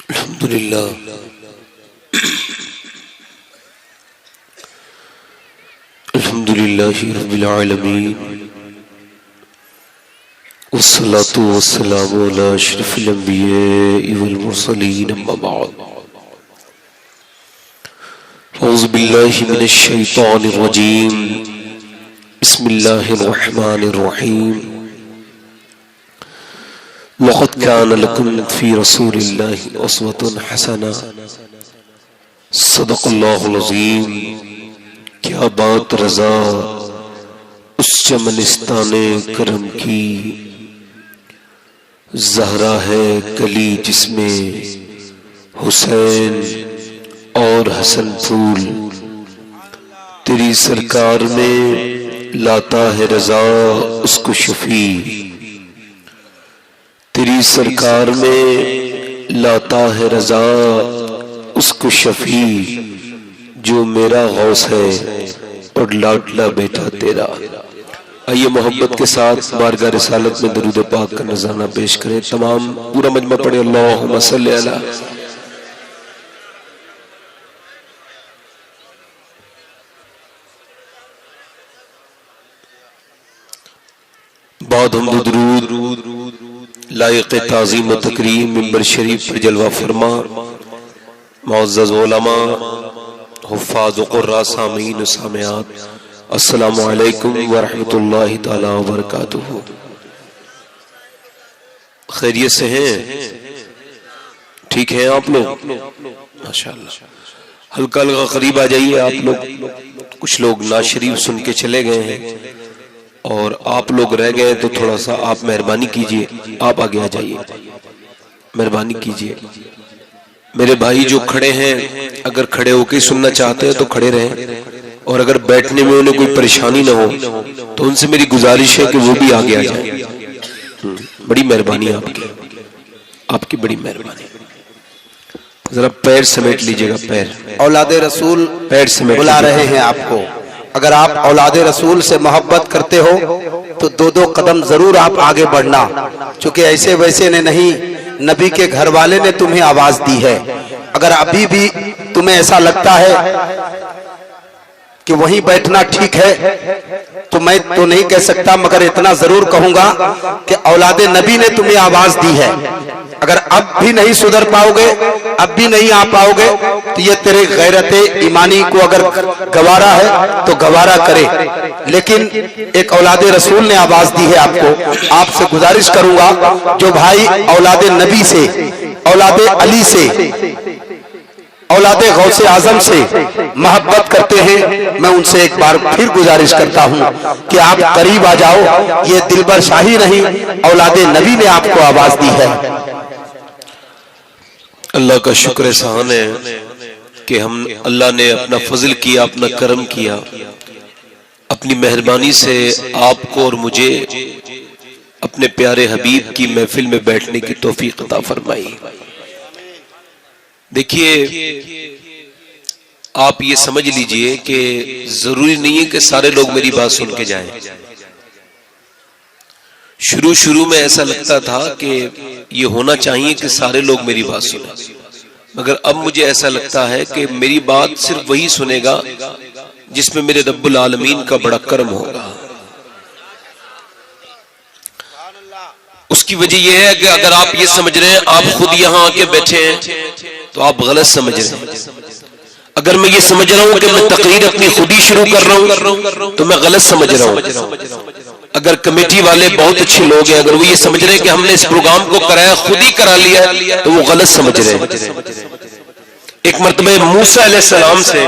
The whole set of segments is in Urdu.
الحمدللہ الحمدللہ رب العالمین والصلاة والسلام علی اشرف الانبیاء والمرسلین اما بعد اعوذ باللہ من الشیطان الرجیم بسم اللہ الرحمن الرحیم لقد كان لكم في رسول الله اسوة حسنة صدق اللہ العظیم۔ کیا بات رضا اس چمنستان کرم کی، زہرا ہے کلی جس میں حسین اور حسن پھول، تیری سرکار میں لاتا ہے رضا اس کو شفیع، تیری سرکار میں لاتا ہے رضا اس کو شفیع، جو میرا غوث ہے اور لاڈلا بیٹا تیرا۔ آئیے محبت کے ساتھ بارگاہ رسالت میں درود پاک کا نذرانہ پیش کریں۔ تمام پورا مجمع پڑھے اللہم صلی علی۔ بعد حمد و درود لائق تعظیم و تکریم منبر شریف پر جلوہ فرما معزز علماء، حفاظ و قراء، سامعین و سامعات، السلام علیکم ورحمۃ اللہ تعالی وبرکاتہ۔ خیریت سے ہیں؟ ٹھیک ہیں آپ لوگ؟ ماشاءاللہ۔ ہلکا ہلکا قریب آ جائیے آپ لوگ، کچھ لوگ نعت شریف سن کے چلے گئے ہیں اور آپ لوگ رہ گئے تو تھوڑا سا آپ مہربانی کیجئے، آپ آگے آ جائیے، مہربانی کیجئے۔ میرے بھائی جو کھڑے ہیں اگر کھڑے ہو کے سننا چاہتے ہیں تو کھڑے رہیں، اور اگر بیٹھنے میں انہیں کوئی پریشانی نہ ہو تو ان سے میری گزارش ہے کہ وہ بھی آگے آ جائیں۔ بڑی مہربانی آپ کی بڑی مہربانی۔ ذرا پیر سمیٹ لیجئے گا، پیر۔ اولاد رسول پیر سمیٹ بلا رہے ہیں آپ کو۔ اگر آپ اولاد رسول سے محبت کرتے ہو تو دو قدم ضرور آپ آگے بڑھنا، چونکہ ایسے ویسے نے نہیں، نبی کے گھر والے نے تمہیں آواز دی ہے۔ اگر ابھی بھی تمہیں ایسا لگتا ہے کہ وہیں بیٹھنا ٹھیک ہے تو میں تو نہیں کہہ سکتا، مگر اتنا ضرور کہوں گا کہ اولاد نبی نے تمہیں آواز دی ہے۔ اگر اب بھی نہیں سدھر پاؤ گے، اب بھی نہیں آ پاؤ گے تو یہ تیرے غیرت ایمانی کو اگر گوارا ہے تو گوارا کرے، لیکن ایک اولاد رسول نے آواز دی ہے آپ کو۔ آپ سے گزارش کروں گا جو بھائی اولاد نبی سے، اولاد علی سے، اولاد غوث اعظم سے محبت کرتے ہیں، میں ان سے ایک بار پھر گزارش کرتا ہوں کہ آپ قریب آ جاؤ۔ یہ دلبر شاہی نہیں، اولاد نبی نے آپ کو آواز دی ہے۔ اللہ کا شکر احسان ہے کہ اللہ نے اپنا فضل کیا، اپنا کرم کیا، اپنی مہربانی سے آپ کو اور مجھے اپنے پیارے حبیب کی محفل میں بیٹھنے کی توفیق عطا فرمائی۔ دیکھیے، آپ یہ سمجھ لیجئے کہ ضروری نہیں ہے کہ سارے لوگ میری بات سن کے جائیں۔ شروع میں ایسا لگتا تھا کہ یہ ہونا چاہیے کہ سارے لوگ میری بات سنیں، مگر اب مجھے ایسا لگتا ہے کہ میری بات صرف وہی سنے گا جس میں میرے رب العالمین کا بڑا کرم ہوگا۔ اس کی وجہ یہ ہے کہ اگر آپ یہ سمجھ رہے ہیں آپ خود یہاں آ کے بیٹھے ہیں تو آپ غلط سمجھ رہے ہیں۔ اگر میں یہ سمجھ رہا ہوں کہ میں تقریر اپنی خود ہی شروع کر رہا ہوں تو میں غلط سمجھ رہا ہوں۔ اگر کمیٹی والے بہت اچھے لوگ ہیں، اگر وہ یہ سمجھ رہے ہیں کہ ہم نے اس پروگرام کو کرایا خود ہی کرا لیا تو وہ غلط سمجھ رہے ہیں۔ ایک مرتبہ موسیٰ علیہ السلام سے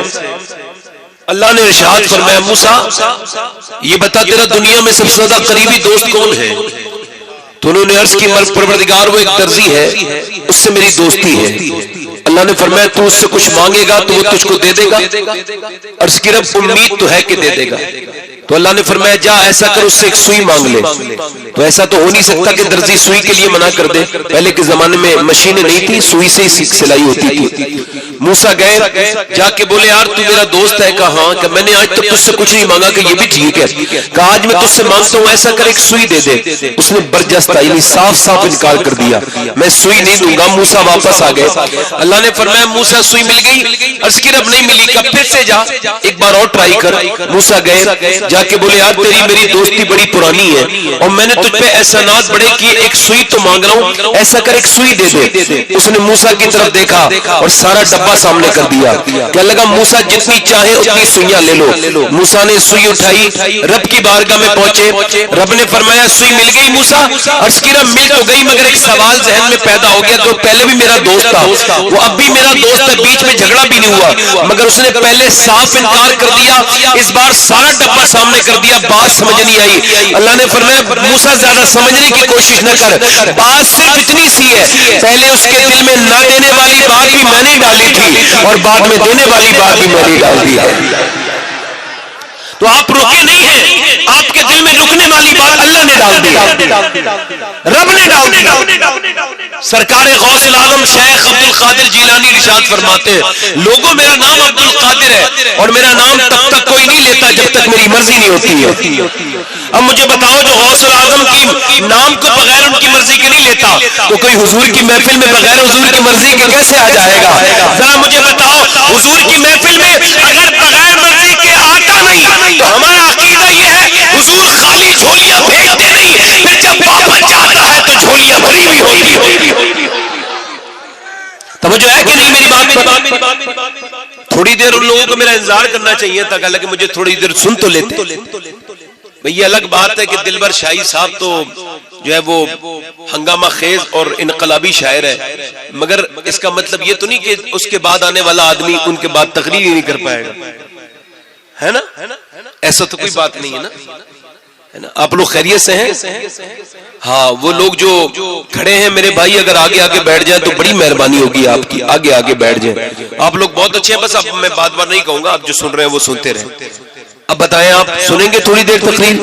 اللہ نے ارشاد فرمایا، موسیٰ یہ بتا تیرا دنیا میں سب سے زیادہ قریبی دوست کون ہے؟ تو انہوں نے عرض کی پروردگار وہ ایک درزی ہے، اس سے میری دوستی ہے۔ اللہ نے فرمایا تو اس سے کچھ مانگے گا تو وہ تجھ کو دے دے گا؟ عرض کی رب امید تو ہے کہ دے دے گا۔ تو اللہ نے فرمایا جا ایسا کر اس سے ایک سوئی مانگ لے. تو ایسا تو ہو نہیں سکتا کہ درزی سوئی کے لیے منع کر دے. پہلے کے زمانے میں مشینیں نہیں تھی, سوئی سے ہی سلائی ہوتی تھی. موسیٰ گئے, جا کے بولے یار تو میرا دوست ہے. کہا ہاں, کہ میں نے آج تک تجھ سے کچھ نہیں مانگا, کہ یہ بھی ٹھیک ہے. کہا آج میں تجھ سے مانگتا ہوں ایسا کر ایک سوئی دے دے. اس نے برجستہ یعنی صاف صاف انکار کر دیا, میں سوئی نہیں دوں گا. موسیٰ واپس آ گئے. اللہ نے فرمایا موسیٰ سوئی مل گئی؟ عرض کی رب نہیں ملی. کہ پھر سے جا ایک بار اور ٹرائی کر. موسیٰ گئے, جا کے بولے یار تیری میری دوستی بڑی پرانی ہے اور میں نے تجھ پہ احسانات بڑے کیے, ایک سوئی تو مانگ رہا ہوں, ایسا کر ایک سوئی دے دے. اس نے موسیٰ کی طرف دیکھا اور سارا ڈبہ سامنے کر دیا. کہنے لگا موسیٰ جتنی چاہے اتنی سوئیاں لے لو. موسیٰ نے سوئی اٹھائی, رب کی بارگاہ میں پہنچے. رب نے فرمایا سوئی مل گئی موسیٰ؟ عرض کی رب مل تو گئی, مگر ایک سوال ذہن میں پیدا ہو گیا. تو پہلے بھی میرا دوست تھا, وہ اب بھی میرا دوست ہے, بیچ میں جھگڑا بھی نہیں ہوا, مگر اس نے پہلے صاف انکار کر دیا, اس بار سارا ڈبہ سامنے کر دیا. بات سمجھ نہیں آئی. اللہ نے فرمایا موسیٰ زیادہ سمجھنے کی کوشش نہ کر, بات صرف اتنی سی ہے, پہلے اس کے دل میں نہ دینے والی بات بھی میں نے ڈالی تھی اور بعد میں دینے والی بات بھی میں نے ڈال دی ہے. تو آپ رکے نہیں ہیں, آپ کے دل میں رکنے والی بات اللہ نے ڈال دی, رب نے ڈال دی. سرکار غوث العالم شیخ عبد القادر جیلانی ارشاد فرماتے ہیں لوگوں میرا نام عبد القادر ہے اور میرا نام تب تک کوئی نہیں لیتا جب تک میری مرضی نہیں ہوتی ہے. اب مجھے بتاؤ جو غوث العالم کی نام کو بغیر ان کی مرضی کے نہیں لیتا تو کوئی حضور کی محفل میں بغیر حضور کی مرضی کے کیسے آ جائے گا؟ ذرا مجھے بتاؤ حضور کی محفل میں اگر بغیر مرضی کے آتا نہیں تو ہمارا عقیدہ یہ ہے حضور خالی جھولیاں بھیجتے نہیں, پھر جب واپس جاتا ہے تو جھولیاں بھری ہوئی ہوتی. توجہ ہے کہ نہیں میری بات پر؟ تھوڑی دیر ان لوگوں کو میرا انتظار کرنا چاہیے تھا, کہ مجھے تھوڑی دیر سن تو لیتے. یہ الگ بات ہے کہ دلبر شاہی صاحب تو جو ہے وہ ہنگامہ خیز اور انقلابی شاعر ہے, مگر اس کا مطلب یہ تو نہیں کہ اس کے بعد آنے والا آدمی ان کے بعد تقریر ہی نہیں کر پائے گا, ہے نا؟ ایسا تو کوئی بات نہیں ہے نا. آپ لوگ خیریت سے ہیں؟ ہاں, وہ لوگ جو کھڑے ہیں میرے بھائی اگر آگے آگے بیٹھ جائیں تو بڑی مہربانی ہوگی آپ کی, آگے آگے بیٹھ جائیں. آپ لوگ بہت اچھے ہیں, بس اب میں بات بار نہیں کہوں گا, آپ جو سن رہے ہیں وہ سنتے رہیں. اب بتائیں آپ سنیں گے تھوڑی دیر تقریر؟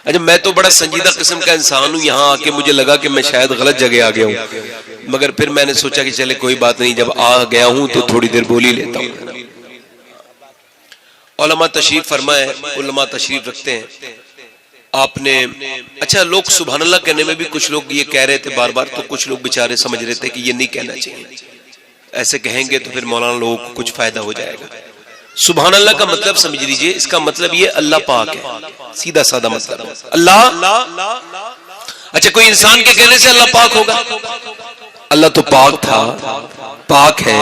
اچھا میں تو بڑا سنجیدہ قسم کا انسان ہوں, یہاں آ کے مجھے لگا کہ میں شاید غلط جگہ آ گیا ہوں, مگر پھر میں نے سوچا کہ چلے کوئی بات نہیں, جب آ گیا ہوں تو تھوڑی دیر بول ہی لیتا ہوں. علماء تشریف فرمائے, علماء تشریف رکھتے ہیں. آپ نے اچھا لوگ سبحان اللہ کہنے میں بھی کچھ لوگ یہ کہہ رہے تھے بار بار, تو کچھ لوگ بیچارے سمجھ رہے تھے کہ یہ نہیں کہنا چاہیے, ایسے کہیں گے تو پھر مولانا لوگوں کو کچھ فائدہ ہو جائے گا. سبحان اللہ کا مطلب سمجھ لیجئے, اس کا مطلب یہ اللہ پاک ہے, سیدھا سادہ مطلب اللہ. اچھا کوئی انسان کے کہنے سے اللہ پاک ہوگا؟ اللہ تو پاک تھا, پاک ہے,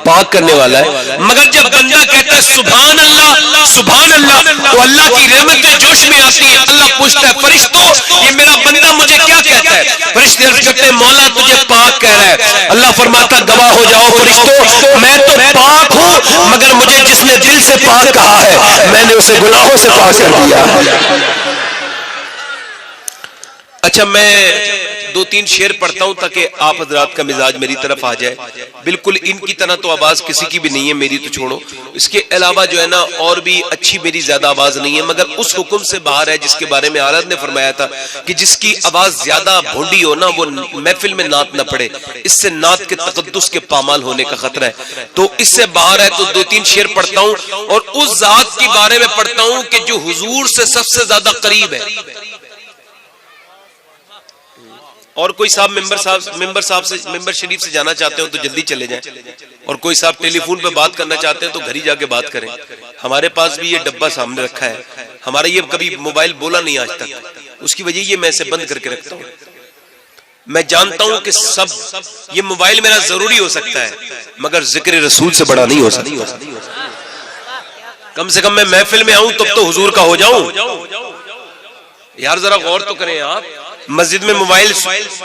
پاک کرنے والا ہے, مگر جب بندہ کہتا ہے سبحان اللہ سبحان اللہ تو اللہ کی رحمتیں جوش میں آتی ہیں. اللہ پوچھتا ہے فرشتوں یہ میرا بندہ مجھے کیا کہتا ہے؟ فرشتے عرض کرتے ہیں مولا تجھے پاک کہہ رہا ہے. اللہ فرماتا گواہ ہو جاؤ فرشتوں میں تو پاک ہوں, مگر مجھے جس نے دل سے پاک کہا ہے میں نے اسے گناہوں سے پاک کر دیا. اچھا میں دو تین شعر پڑھتا ہوں تاکہ آپ حضرات کا مزاج میری طرف آ جائے. بالکل ان کی طرح تو آواز کسی کی بھی نہیں ہے, میری تو چھوڑو. اس کے علاوہ جو ہے نا اور بھی اچھی میری زیادہ آواز نہیں ہے, مگر اس حکم سے باہر ہے جس کے بارے میں آراد نے فرمایا تھا کہ جس کی آواز زیادہ بھونڈی ہو نا وہ محفل میں نعت نہ پڑے, اس سے نعت کے تقدس کے پامال ہونے کا خطرہ ہے. تو اس سے باہر ہے تو دو تین شعر پڑھتا ہوں اور اس ذات کے بارے میں پڑھتا ہوں کہ جو حضور سے سب سے زیادہ قریب ہے. اور کوئی صاحب ممبر شریف سے جانا چاہتے ہو تو جلدی چلے جائیں, اور کوئی صاحب ٹیلی فون پہ بات کرنا چاہتے ہیں تو گھر ہی جا کے بات کریں. ہمارے پاس بھی یہ ڈبہ سامنے رکھا ہے, ہمارا یہ کبھی موبائل بولا نہیں آج تک, اس کی وجہ یہ میں اسے بند کر کے رکھتا ہوں. میں جانتا ہوں کہ سب یہ موبائل میرا ضروری ہو سکتا ہے مگر ذکر رسول سے بڑا نہیں ہو سکتا. کم سے کم میں محفل میں آؤں تب تو حضور کا ہو جاؤں. یار ذرا غور تو کریں آپ, مسجد میں موبائل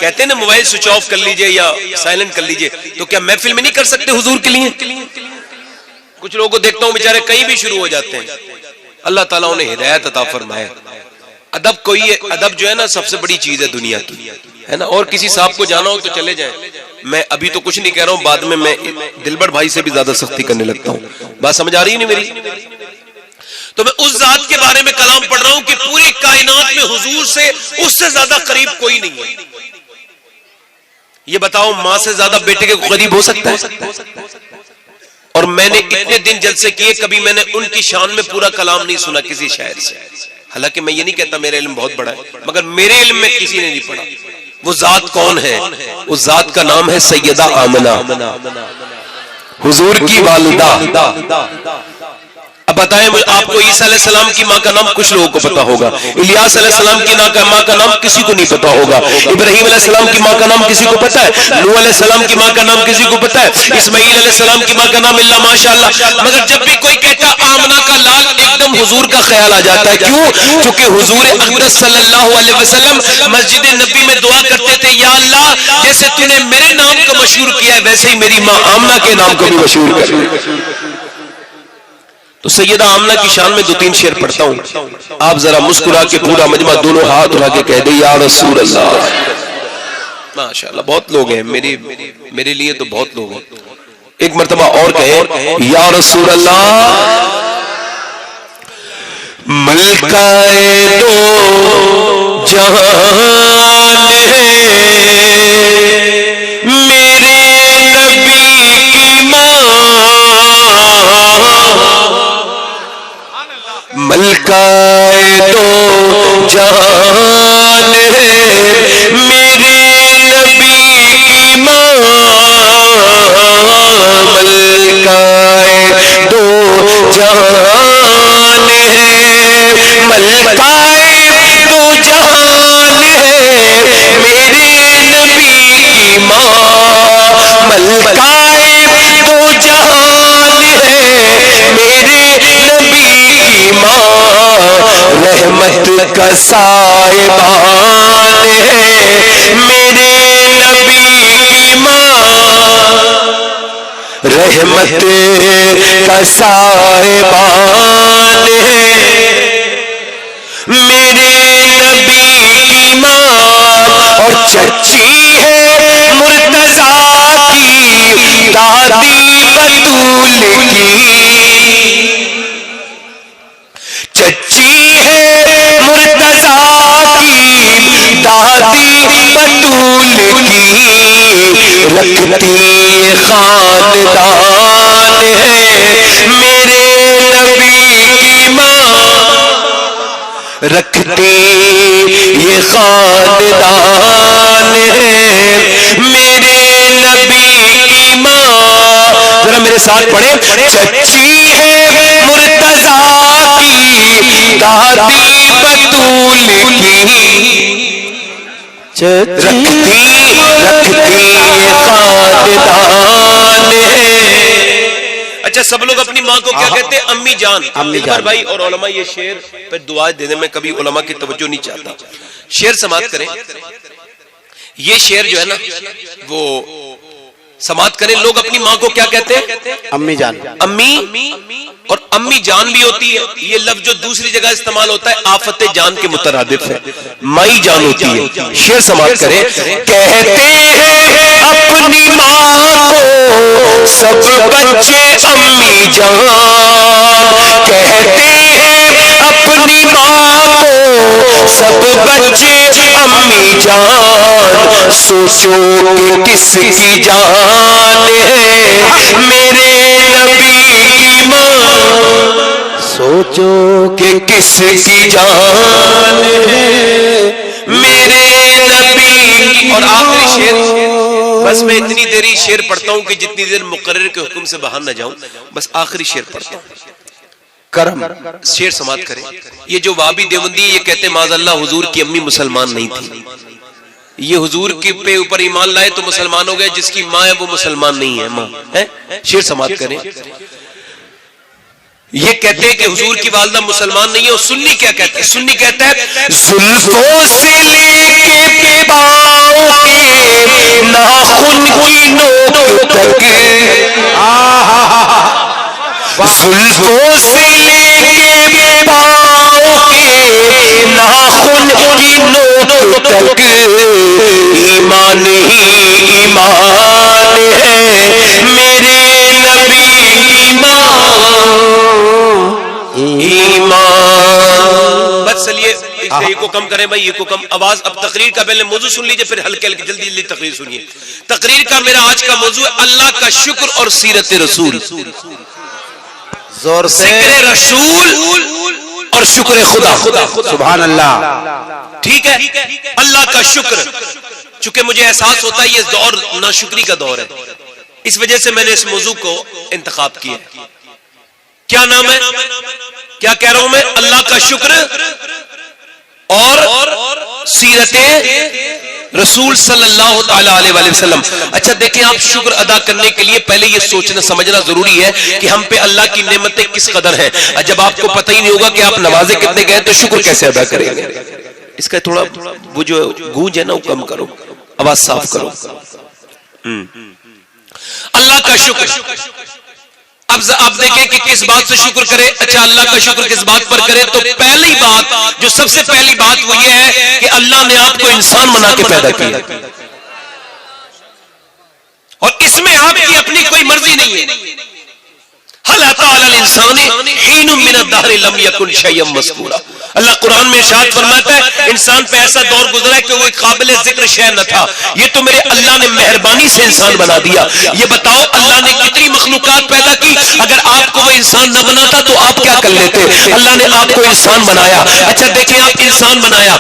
کہتے ہیں نا موبائل سوئچ آف کر لیجئے یا سائلنٹ کر لیجئے, تو کیا محفل میں نہیں کر سکتے حضور کے لیے؟ کچھ لوگوں کو دیکھتا ہوں بیچارے کہیں بھی شروع ہو جاتے ہیں. اللہ تعالیٰ انہیں ہدایت عطا فرمائے. ادب جو ہے نا سب سے بڑی چیز ہے دنیا کی, ہے نا. اور کسی صاحب کو جانا ہو تو چلے جائیں, میں ابھی تو کچھ نہیں کہہ رہا ہوں, بعد میں دلبر بھائی سے بھی زیادہ سختی کرنے لگتا ہوں. بات سمجھ آ رہی نہیں میری؟ تو میں اس ذات کے بارے میں کلام پڑھ رہا ہوں کہ پوری کائنات میں حضور سے اس سے زیادہ قریب کوئی نہیں ہے. یہ بتاؤ ماں سے زیادہ بیٹے کے قریب ہو سکتا ہے؟ اور میں نے اتنے دن جلسے کیے، کبھی میں نے ان کی شان میں پورا کلام نہیں سنا کسی شاعر سے. حالانکہ میں یہ نہیں کہتا میرا علم بہت بڑا ہے، مگر میرے علم میں کسی نے نہیں پڑھا. وہ ذات کون ہے؟ اس ذات کا نام ہے سیدہ آمنہ، حضور کی والدہ. اب بتائیں آپ کو عیسیٰ علیہ السلام کی ماں کا نام کچھ لوگوں کو پتا ہوگا، الیاس علیہ السلام کی ماں کا نام کسی کو نہیں پتا ہوگا، ابراہیم علیہ السلام کی ماں کا نام کسی کو پتا ہے، نوح علیہ السلام کی ماں کا نام کسی کو پتا ہے، اسماعیل علیہ السلام کی ماں کا نام اللہ ماشاءاللہ. مگر جب بھی کوئی کہتا آمنہ کا لال، ایک دم حضور کا خیال آ جاتا ہے. کیوں؟ کیونکہ حضور اقدس صلی اللہ علیہ وسلم مسجد نبی میں دعا کرتے تھے، یا اللہ جیسے تو نے میرے نام کو مشہور کیا ہے ویسے ہی میری ماں آمنہ کے نام کو بھی مشہور کر. تو سیدہ آمنہ کی شان میں 2-3 شعر پڑھتا ہوں. آپ ذرا مسکرا کے پورا مجمع دونوں ہاتھ اٹھا کے کہہ دیں یا رسول اللہ. ماشاءاللہ بہت لوگ ہیں، میرے لیے تو بہت لوگ ہیں. ایک مرتبہ اور کہیں یا رسول اللہ. ملکہ دو جہان ہے میرے نبی کی ماں، ملکہ دو جہان ہے میرے نبی کی ماں، ملکہ دو جہان ہے، ملکہ دو جہان ہے میرے نبی کی ماں، ملکہ دو جہان ہے میرے نبی کی ماں، رحمت کا سائبان ہے میرے نبی کی ماں، رحمت کا سائبان ہے میرے نبی کی ماں. اور چچی ہے مرتضیٰ کی دادی بطول کی، چچی ہے مرتضیٰ کی دادی بطول کی، رکھتی خاندان ہے میرے نبی کی ماں، رکھتی یہ خاندان ہے میرے نبی کی ماں. ذرا میرے ساتھ پڑھیں، چچی ہے مرتضیٰ کی دادی بطول کی، رکھتی خاندان ہے. اچھا سب لوگ اپنی ماں کو کیا کہتے ہیں؟ امی جان. اکبر بھائی اور علماء یہ شعر پہ دعائیں دے دیں، میں کبھی علماء کی توجہ نہیں چاہتا. شعر سماعت کریں. یہ شعر جو ہے نا وہ سماعت کریں. لوگ اپنی ماں کو کیا کہتے ہیں؟ امی جان. امی اور امی جان بھی ہوتی ہے. یہ لفظ جو دوسری جگہ استعمال ہوتا ہے آفت جان کے مترادف ہے، مائی جان ہوتی ہے. شعر سماعت کریں. کہتے ہیں اپنی ماں کو سب بچے امی جان، کہتے ہیں اپنی ماں کو سب بچے امی جان، سوچو کہ کس کی جان ہے میرے نبی کی ماں، سوچو کہ کس کی جان ہے میرے نبی. اور آخری شعر، بس میں اتنی دیر شعر پڑھتا ہوں کہ جتنی دیر مقرر کے حکم سے باہر نہ جاؤں، بس آخری شعر پڑھتا ہوں. کرم شعر سماعت کریں. یہ جو وابی دیوبندی یہ کہتے معاذ اللہ حضور کی امی مسلمان نہیں تھی، یہ حضور کے پہ اوپر ایمان لائے تو مسلمان ہو گئے، جس کی ماں ہے وہ مسلمان نہیں ہے ماں ہے. شعر سماعت کریں. یہ کہتے ہیں کہ حضور کی والدہ مسلمان نہیں ہے. اور سنی کیا کہتا ہے؟ سنی کہتا ہے زلفوں سے لے کے پاؤں کے ناخن کی نوک تک، زلفوں سے لے کے پاؤں کے ناخن کی نوک تک، ایمان ہی ایمان ہے میرے نبی کی ماں، ایمان اچھا یہ کو کم کریں بھائی، یہ کو کم آواز. اب تقریر کا پہلے موضوع سن لیجئے، پھر ہلکے ہلکے جلدی جلدی تقریر سنیے. تقریر کا میرا آج کا موضوع ہے اللہ کا شکر اور سیرت رسول. زور سے ذکر رسول اور شکر خدا. سبحان اللہ. ٹھیک ہے، اللہ کا شکر. چونکہ مجھے احساس ہوتا ہے یہ دور ناشکری کا دور ہے، اس وجہ سے میں نے اس موضوع کو انتخاب کیا. کیا نام ہے، کیا کہہ رہا ہوں میں؟ اللہ کا شکر اور سیرت رسول صلی اللہ تعالی علیہ وآلہ وسلم. اچھا دیکھیں، آپ شکر ادا کرنے کے لیے پہلے یہ سوچنا سمجھنا ضروری ہے کہ ہم پہ اللہ کی نعمتیں کس قدر ہیں. جب آپ کو پتہ ہی نہیں ہوگا کہ آپ نوازے کتنے گئے تو شکر کیسے ادا کریں گے؟ اس کا تھوڑا وہ جو گونج ہے نا وہ کم کرو، آواز صاف کرو. اللہ کا شکر. اب آپ دیکھیں کہ کس بات سے شکر کرے. اچھا اللہ کا شکر کس بات پر کرے؟ تو پہلی بات، جو سب سے پہلی بات وہ یہ ہے کہ اللہ نے آپ کو انسان بنا کے پیدا کیا، اور اس میں آپ کی اپنی کوئی مرضی نہیں ہے. هل أتى على الإنسان حين من الدهر لم يكن شيئا مذكورا. اللہ قرآن میں ارشاد فرماتا ہے انسان پہ ایسا دور گزرا ہے کہ وہ قابل ذکر شے نہ تھا، یہ تو میرے اللہ نے مہربانی سے انسان بنا دیا. یہ بتاؤ اللہ نے کتنی مخلوقات پیدا کی، اگر آپ کو وہ انسان نہ بناتا تو آپ کیا کر لیتے؟ اللہ نے آپ کو انسان بنایا. اچھا دیکھیں، آپ انسان بنایا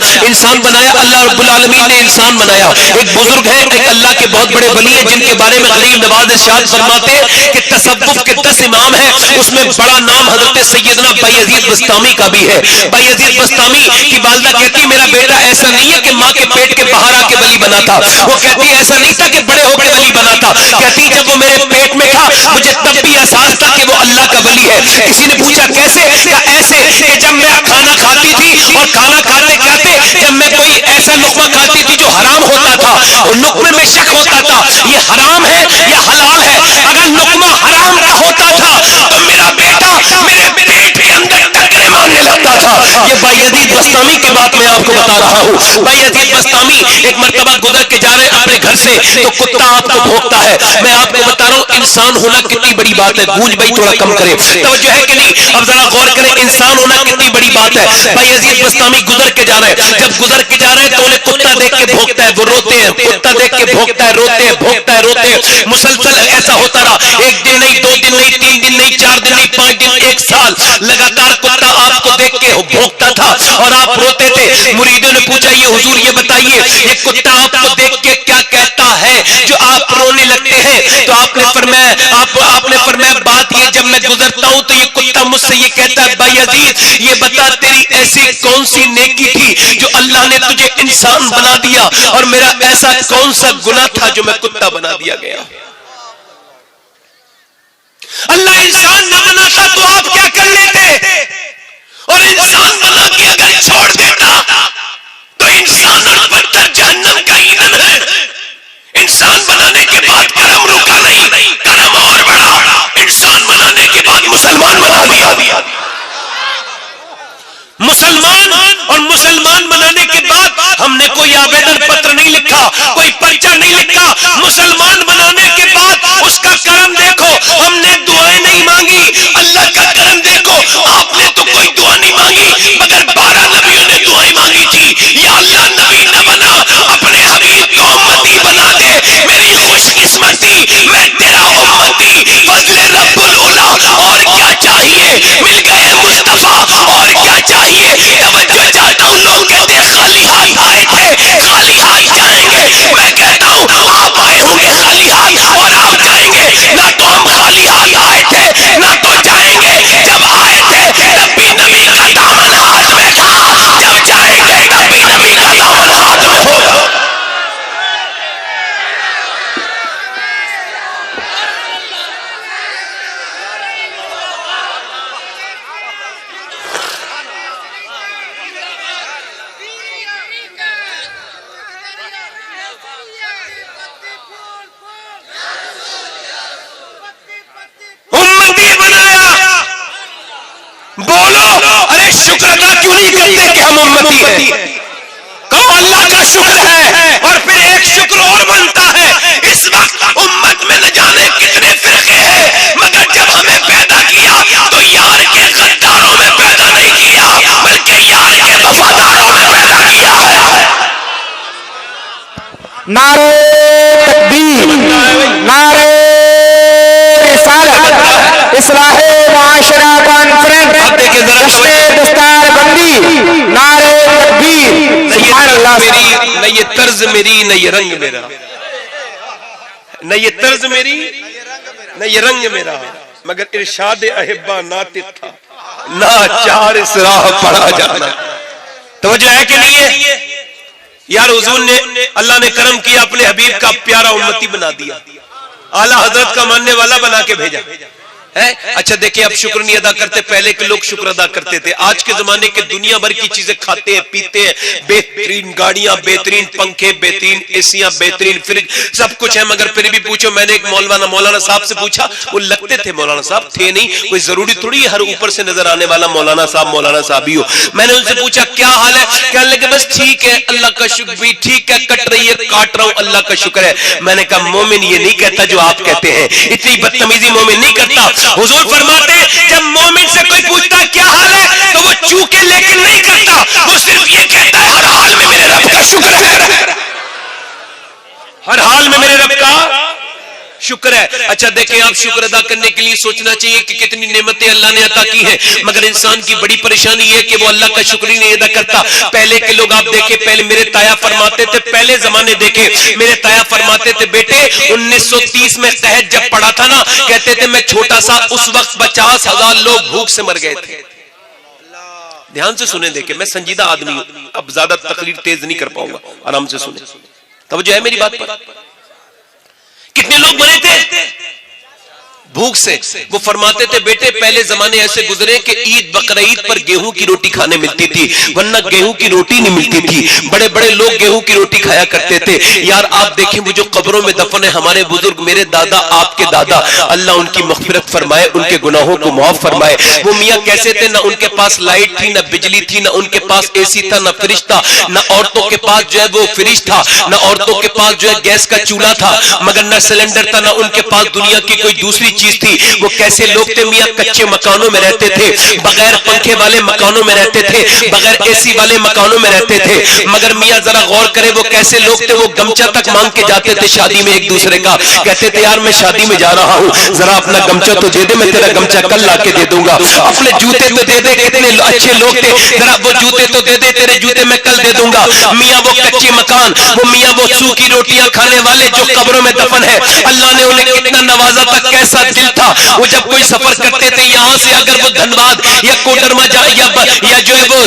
اللہ رب العالمین نے انسان بنایا. ایک بزرگ ہے، ایک اللہ کے بہت بڑے ولی ہیں جن کے بارے میں غریب نواز ارشاد فرماتے کہ تصوف کے 10 امام ہیں، اس میں بڑا نام حضرت سیدنا بایزید بسطامی کا بھی ہے. بایزید بسطامی کی والدہ کہتی میرا بیٹا ایسا نہیں ہے کہ ماں کے پیٹ کے باہر آ کے ولی بنا تھا، وہ کہتی ایسا نہیں تھا کہ بڑے ہو کے ولی بنا تھا. کہتی جب وہ میرے پیٹ میں تھا مجھے تب بھی احساس تھا کہ وہ اللہ کا ولی ہے. کسی نے پوچھا کیسے؟ کہا ایسے کہ جب میں کھانا کھاتی تھی اور کھانا کھاتے کھاتے جب میں کوئی ایسا لقمہ کھاتی تھی جو حرام ہوتا تھا، اور لقمے میں شک ہوتا تھا یہ حرام ہے یا حلال ہے. اگر لقمہ حرام کا ہوتا تھا تو میرا بیٹا میرے پیٹ کے اندر ٹکرے مارنے لگتا تھا. یہ بایزید بسطامی کی بات میں آپ کو بتا رہا ہوں. بایزید بسطامی ایک مرتبہ گزر کے جا رہے اپنے گھر سے تو کتا آپ کو بھونکتا ہے. میں آپ کو بتا رہا ہوں انسان ہونا کتنی بڑی بات ہے. گونج بھائی تھوڑا کم کرے، توجہ ہے کہ نہیں؟ اب ذرا غور کریں، انسان ہونا کتنی بڑی بات ہے. بایزید بسطامی گزر کے جا رہے ہیں، جب گزر کے جا رہے ہیں تو انہیں کتا دیکھ کے بھونکتا ہے، وہ روتے ہیں. کتا دیکھ کے بھونکتا ہے، روتے ہیں، بھونکتا ہے، روتے ہیں. مسلسل ایسا ہوتا رہا، ایک دن نہیں، 2 دن نہیں، 3 دن نہیں، 4 دن نہیں، 5 دن، 1 سال لگاتار کتا آپ کو دیکھ کے بھونکتا تھا اور آپ روتے تھے. مریدوں نے پوچھا یہ حضور یہ بتائیے یہ کتا آپ کو دیکھ کے کیا کہتا ہے جو آپ رونے لگتے ہیں؟ تو آپ نے فرمایا بات یہ جب میں گزرتا ہوں تو یہ کتا مجھ سے یہ کہتا ہے بایزید یہ بتا تیری ایسی کون سی نیکی تھی جو اللہ نے تجھے انسان بنا دیا، اور میرا ایسا کون سا گناہ تھا جو میں کتا بنا دیا گیا. اللہ انسان نہ بناتا تو آپ کیا کر لیتے؟ اور انسان بنا کے اگر چھوڑ دیتا تو انسان اور پتھر جہنم کا ایندھن ہے. انسان بنانے کے بعد کرم رکا نہیں، کرم اور بڑھا. انسان بنانے کے بعد مسلمان بنا دیا. مسلمان بنانے کے بعد ہم نے کوئی آویدن پتر نہیں لکھا، کوئی پرچہ نہیں لکھا. مسلمان بنانے کے بعد اس کا کرم دیکھو، ہم نے دعائیں نہیں مانگی. اللہ کا کرم دیکھو، آپ نے تو کوئی دعا نہیں مانگی مگر 12 نبیوں نے دعائیں مانگی تھی. یا اللہ نبی نہ بنا، اپنے حبیب کو امتی بنا دے. میری خوش قسمتی میں تیرا امتی، فضل رب العلا. اور کیا چاہیے؟ مل گئے مصطفیٰ، اور کیا چاہیے؟ توجہ چاہتا ہوں، لوگ کہتے ہیں خالی ہاتھ آئے تھے، خالی ہاتھ جائیں گے. میں کہتا ہوں آپ آئے ہوں گے خالی ہاتھ اور آپ جائیں گے. نہ تو ہم خالی ہاتھ آئے تھے نہ تو جائیں گے. جب آئے تھے تب بھی نبی کا دامن ہاتھ میں تھا، جب جائیں گے تب بھی نبی کا دامن ہاتھ میں ہوگا. شکر ادا کیوں نہیں کرتے کہ ہم امتی ہیں؟ کہو اللہ کا شکر ہے. اور پھر ایک شکر اور بنتا ہے. اس وقت امت میں نہ جانے کتنے فرقے ہیں، مگر جب ہمیں پیدا کیا تو یار کے غداروں میں پیدا نہیں کیا بلکہ یار کے وفاداروں میں طرز میری نہ یہ رنگ میرا، نہ یہ طرز میری نہ یہ رنگ میرا، مگر ارشاد احبا ناطق تھا، نہ چار اس راہ پڑا جانا۔ توجہ ہے کہ نہیں ہے؟ یار حضور نے، اللہ نے کرم کیا، اپنے حبیب کا پیارا امتی بنا دیا، اعلیٰ حضرت کا ماننے والا بنا کے بھیجا ہے۔ اچھا دیکھیں، اب شکر نہیں ادا کرتے، پہلے کے لوگ شکر ادا کرتے تھے۔ آج کے زمانے کے دنیا بھر کی چیزیں کھاتے ہیں، پیتے ہیں، بہترین گاڑیاں، بہترین پنکھے، بہترین ایسیاں، بہترین فریج، سب کچھ ہے، مگر پھر بھی پوچھو، میں نے ایک مولانا صاحب سے پوچھا، وہ لگتے تھے مولانا صاحب، تھے نہیں، کوئی ضروری تھوڑی ہر اوپر سے نظر آنے والا مولانا صاحب ہی ہو۔ میں نے ان سے پوچھا کیا حال ہے، کہنے لگے بس ٹھیک ہے، اللہ کا شکر بھی ٹھیک ہے، کٹ رہی ہے، کاٹ رہا ہوں، اللہ کا شکر ہے۔ میں نے کہا مومن یہ نہیں کہتا جو آپ کہتے ہیں، اتنی بدتمیزی مومن نہیں کرتا۔ حضور فرماتے ہیں جب مومن سے کوئی پوچھتا کیا حال ہے تو وہ چوکے لیکن نہیں کرتا، وہ صرف یہ کہتا ہے ہر حال میں میرے رب کا شکر ہے، ہر حال میں میرے رب کا شکر ہے۔ اچھا دیکھیں، آپ شکر ادا کرنے کے لیے سوچنا چاہیے کہ کتنی نعمتیں اللہ نے عطا کی ہیں، مگر انسان کی بڑی پریشانی یہ ہے کہ وہ اللہ کا شکر ہی نہیں ادا کرتا۔ پہلے کے لوگ آپ دیکھیں، پہلے میرے تایا فرماتے تھے، پہلے زمانے دیکھیں، میرے تایا فرماتے تھے بیٹے 1930 میں قحط جب پڑا تھا نا، کہتے تھے میں چھوٹا سا، اس وقت 50,000 لوگ بھوک سے مر گئے تھے۔ دھیان سے سنیں، دیکھیں میں سنجیدہ آدمی ہوں، اب زیادہ تقریر تیز نہیں کر پاؤں گا، آرام سے سنیں، توجہ ہے میری بات پر۔ کتنے لوگ مرے تھے بھوک سے؟ وہ فرماتے تھے بیٹے پہلے زمانے ایسے گزرے کہ عید بقرعید پر گیہوں کی روٹی کھانے ملتی تھی، ورنہ گیہوں کی روٹی نہیں ملتی تھی، بڑے بڑے لوگ گیہوں کی روٹی کھایا کرتے تھے۔ یار آپ دیکھیں وہ جو قبروں میں دفن ہے ہمارے بزرگ، میرے دادا، آپ کے دادا، اللہ ان کی مغفرت فرمائے، ان کے گناہوں کو معاف فرمائے۔ وہ میاں کیسے تھے، نہ ان کے پاس لائٹ تھی، نہ بجلی تھی، نہ ان کے پاس اے سی تھا، نہ فریج تھا، نہ عورتوں کے پاس جو ہے وہ فریج تھا، نہ عورتوں کے پاس جو ہے گیس کا چولہا تھا، مگر نہ سلنڈر تھا، نہ ان کے پاس دنیا کی کوئی دوسری چیز تھی۔ وہ کیسے لوگ تھے میاں، کچے مکانوں میں رہتے تھے، بغیر پنکھے والے مکانوں میں رہتے تھے، بغیر اے سی والے مکانوں میں رہتے تھے، مگر میاں ذرا غور کرے وہ کیسے لوگ تھے، وہ گمچہ تک مانگ کے جاتے تھے شادی میں ایک دوسرے کا، کہتے تھے یار میں شادی میں جا رہا ہوں، ذرا اپنا گمچہ تو دے دے، میں تیرا گمچہ کل لا کے دے دوں گا، اپنے جوتے تو دے دے، کتنے اچھے لوگ تھے، ذرا وہ جوتے تو دے دے، تیرے جوتے میں کل دے دوں گا۔ میاں وہ کچے مکان، وہ میاں وہ سوکھی روٹیاں کھانے والے جو قبروں میں دفن ہے، اللہ نے انہیں کتنا نوازا تھا، کیسا دل تھا۔ وہ جب کوئی سفر کرتے تھے یہاں سے، اگر وہ دھنباد یا کوڈرما یا جو ہے وہ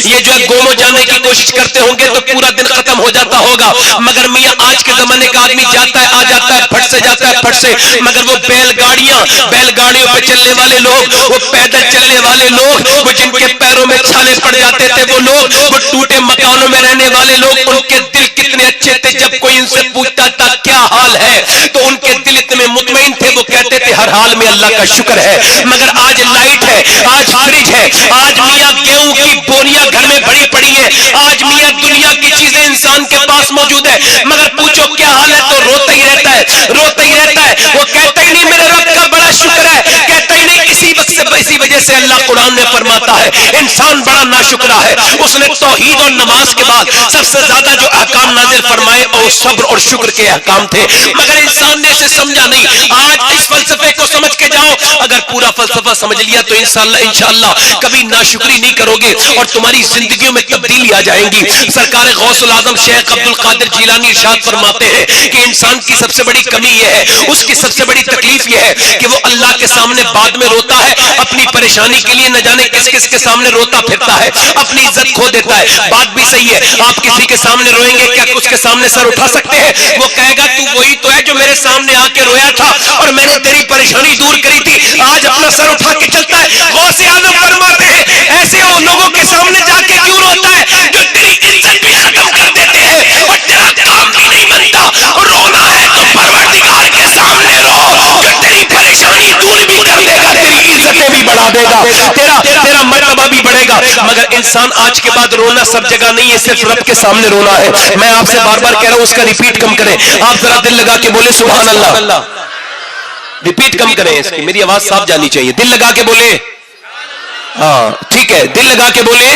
یہ جو ہے گومو جانے کی کوشش کرتے ہوں گے تو پورا دن ختم ہو جاتا ہوگا، مگر میاں آج کے زمانے کا آدمی جاتا ہے، آ جاتا ہے پھٹ سے، جاتا ہے پھٹ سے، مگر وہ بیل گاڑیوں پہ چلنے والے لوگ، وہ پیدل چلنے والے لوگ، وہ جن کے پیروں میں چھالے پڑ جاتے تھے وہ لوگ، وہ ٹوٹے مکانوں میں رہنے والے لوگ، ان کے دل کتنے اچھے تھے، جب کوئی ان سے پوچھتا تھا کیا حال ہے تو ان کے دل اتنے مطمئن تھے، وہ کہتے تھے ہر حال میں اللہ کا شکر ہے۔ مگر آج لائٹ ہے، آج فریج ہے، آج میاں گیہوں کی بوریاں گھر میں بڑی پڑی ہیں، آج میاں دنیا کی چیزیں انسان کے پاس موجود ہے، مگر پوچھو کیا حال ہے تو روتا ہی رہتا ہے، روتا ہی رہتا ہے، وہ کہتا ہی نہیں میرے رب کا بڑا شکر ہے، کہتا ہی نہیں۔ اسی وجہ سے اللہ قرآن میں فرماتا ہے انسان بڑا ناشکرا ہے، اس نے توحید اور نماز کے بعد سب سے زیادہ جو احکام نازل فرمائے اور صبر اور شکر کے احکام تھے، مگر انسان نے اسے سمجھا نہیں۔ آج اس فلسفے کو سمجھ کے جاؤ، اگر پورا فلسفہ سمجھ لیا تو انشاءاللہ کبھی ناشکری نہیں کرو گے اور تمہاری زندگیوں میں تبدیلی آ جائیں گی۔ سرکار غوث العظم شیخ عبد القادر جیلانی ارشاد فرماتے ہیں کہ انسان کی سب سے بڑی کمی یہ ہے، اس کی سب سے بڑی تکلیف یہ ہے کہ وہ اللہ کے سامنے بعد میں روتا ہے، اپنی پریشانی کے لیے نہ جانے کس کس کے سامنے روتا پھرتا ہے، اپنی عزت کھو دیتا ہے۔ بات بھی صحیح ہے، آپ کسی کے سامنے روئیں گے کیا اس کے سامنے سر اٹھا سکتے ہیں؟ وہ کہے گا تو وہی تو ہے جو میرے سامنے آ کے رویا تھا اور میں نے تیری پریشانی دور کری تھی، آج اپنا سر اٹھا کے چلتا ہے۔ غوث اعظم فرماتے ہیں ایسے ان لوگوں کے سامنے جا کے کیوں روتا ہے جو تیری عزت بھی ختم کر دیتے ہیں اور تیرا کام بھی نہیں بنتا، رونا ہے تو پروردگار کے سامنے رو جو تیری پریشانی دور بھی کر دے گا، تیری عزتیں بھی بڑھا دے گا، تیرا مرتبہ بھی بڑھے گا۔ مگر انسان آج کے بعد رونا سب جگہ نہیں ہے، صرف رب کے سامنے رونا ہے۔ میں آپ سے بار بار کہہ رہا ہوں اس کا ریپیٹ کم کریں، آپ ذرا دل لگا کے بولے سبحان اللہ، ریپیٹ کم کریں اس کی، میری آواز صاف جانی چاہیے، دل لگا کے بولے، ہاں ٹھیک ہے، دل لگا کے بولے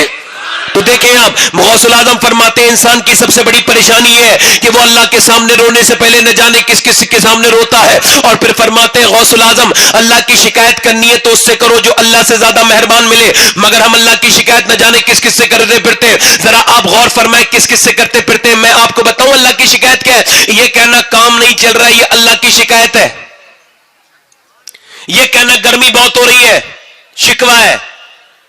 تو دیکھیں آپ غوث الاعظم فرماتے ہیں انسان کی سب سے بڑی پریشانی ہے کہ وہ اللہ کے سامنے رونے سے پہلے نہ جانے کس کس کے سامنے روتا ہے. اور پھر فرماتے ہیں غوث الاعظم اللہ کی شکایت کرنی ہے تو اس سے کرو جو اللہ سے زیادہ مہربان ملے, مگر ہم اللہ کی شکایت نہ جانے کس کس سے کرتے پھرتے ہیں. ذرا آپ غور فرمائیں کس کس سے کرتے پھرتے ہیں. میں آپ کو بتاؤں اللہ کی شکایت کیا ہے. یہ کہنا کام نہیں چل رہا ہے, یہ اللہ کی شکایت ہے. یہ کہنا گرمی بہت ہو رہی ہے, شکوہ ہے.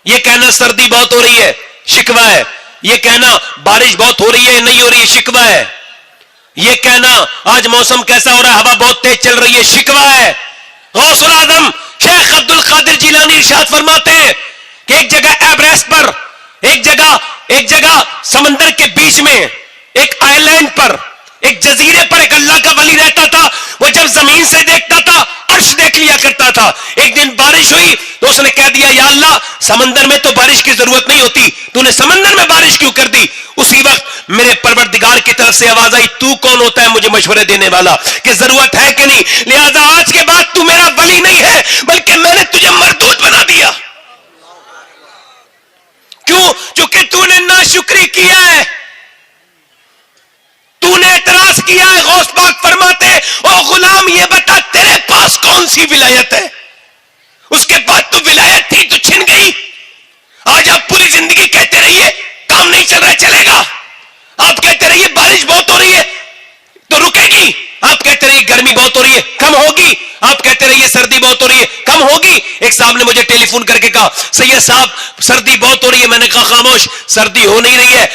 یہ کہنا سردی بہت ہو رہی ہے, شکوہ ہے. یہ کہنا بارش بہت ہو رہی ہے نہیں ہو رہی ہے, شکوہ ہے. یہ کہنا آج موسم کیسا ہو رہا ہے, ہوا بہت تیز چل رہی ہے, شکوہ ہے. غوث الاعظم شیخ عبد القادر جیلانی ارشاد فرماتے ہیں کہ ایک جگہ ایوریسٹ پر, ایک جگہ سمندر کے بیچ میں, ایک آئی لینڈ پر, ایک جزیرے پر ایک اللہ کا ولی رہتا تھا. وہ جب زمین سے دیکھتا تھا عرش دیکھ لیا کرتا تھا. ایک دن بارش ہوئی تو اس نے کہہ دیا یا اللہ سمندر میں تو بارش کی ضرورت نہیں ہوتی, تو نے سمندر میں بارش کیوں کر دی. اسی وقت میرے پروردگار کی طرف سے آواز آئی تو کون ہوتا ہے مجھے مشورے دینے والا کہ ضرورت ہے کہ نہیں, لہذا آج کے بعد تو میرا ولی نہیں ہے بلکہ میں نے تجھے مردود بنا دیا. کیوں؟ چونکہ تو نے ناشکری کیا ہے, تو نے اعتراض کیا ہے. غوث پاک فرماتے او غلام یہ بتا تیرے پاس کون سی ولایت ہے, اس کے بعد تو ولایت تھی تو چھن گئی. آج آپ پوری زندگی کہتے رہیے کام نہیں چل رہا چلے گا, آپ کہتے رہیے بارش بہت ہو رہی ہے تو رکے گی, آپ کہتے رہیے گرمی بہت ہو رہی ہے کم ہوگی, آپ کہتے رہیے سردی بہت ہو رہی ہے کم ہوگی. ایک صاحب نے مجھے ٹیلی فون کر کے کہا سید صاحب سردی بہت ہو رہی ہے. میں نے کہا خاموش, سردی ہو نہیں رہی ہے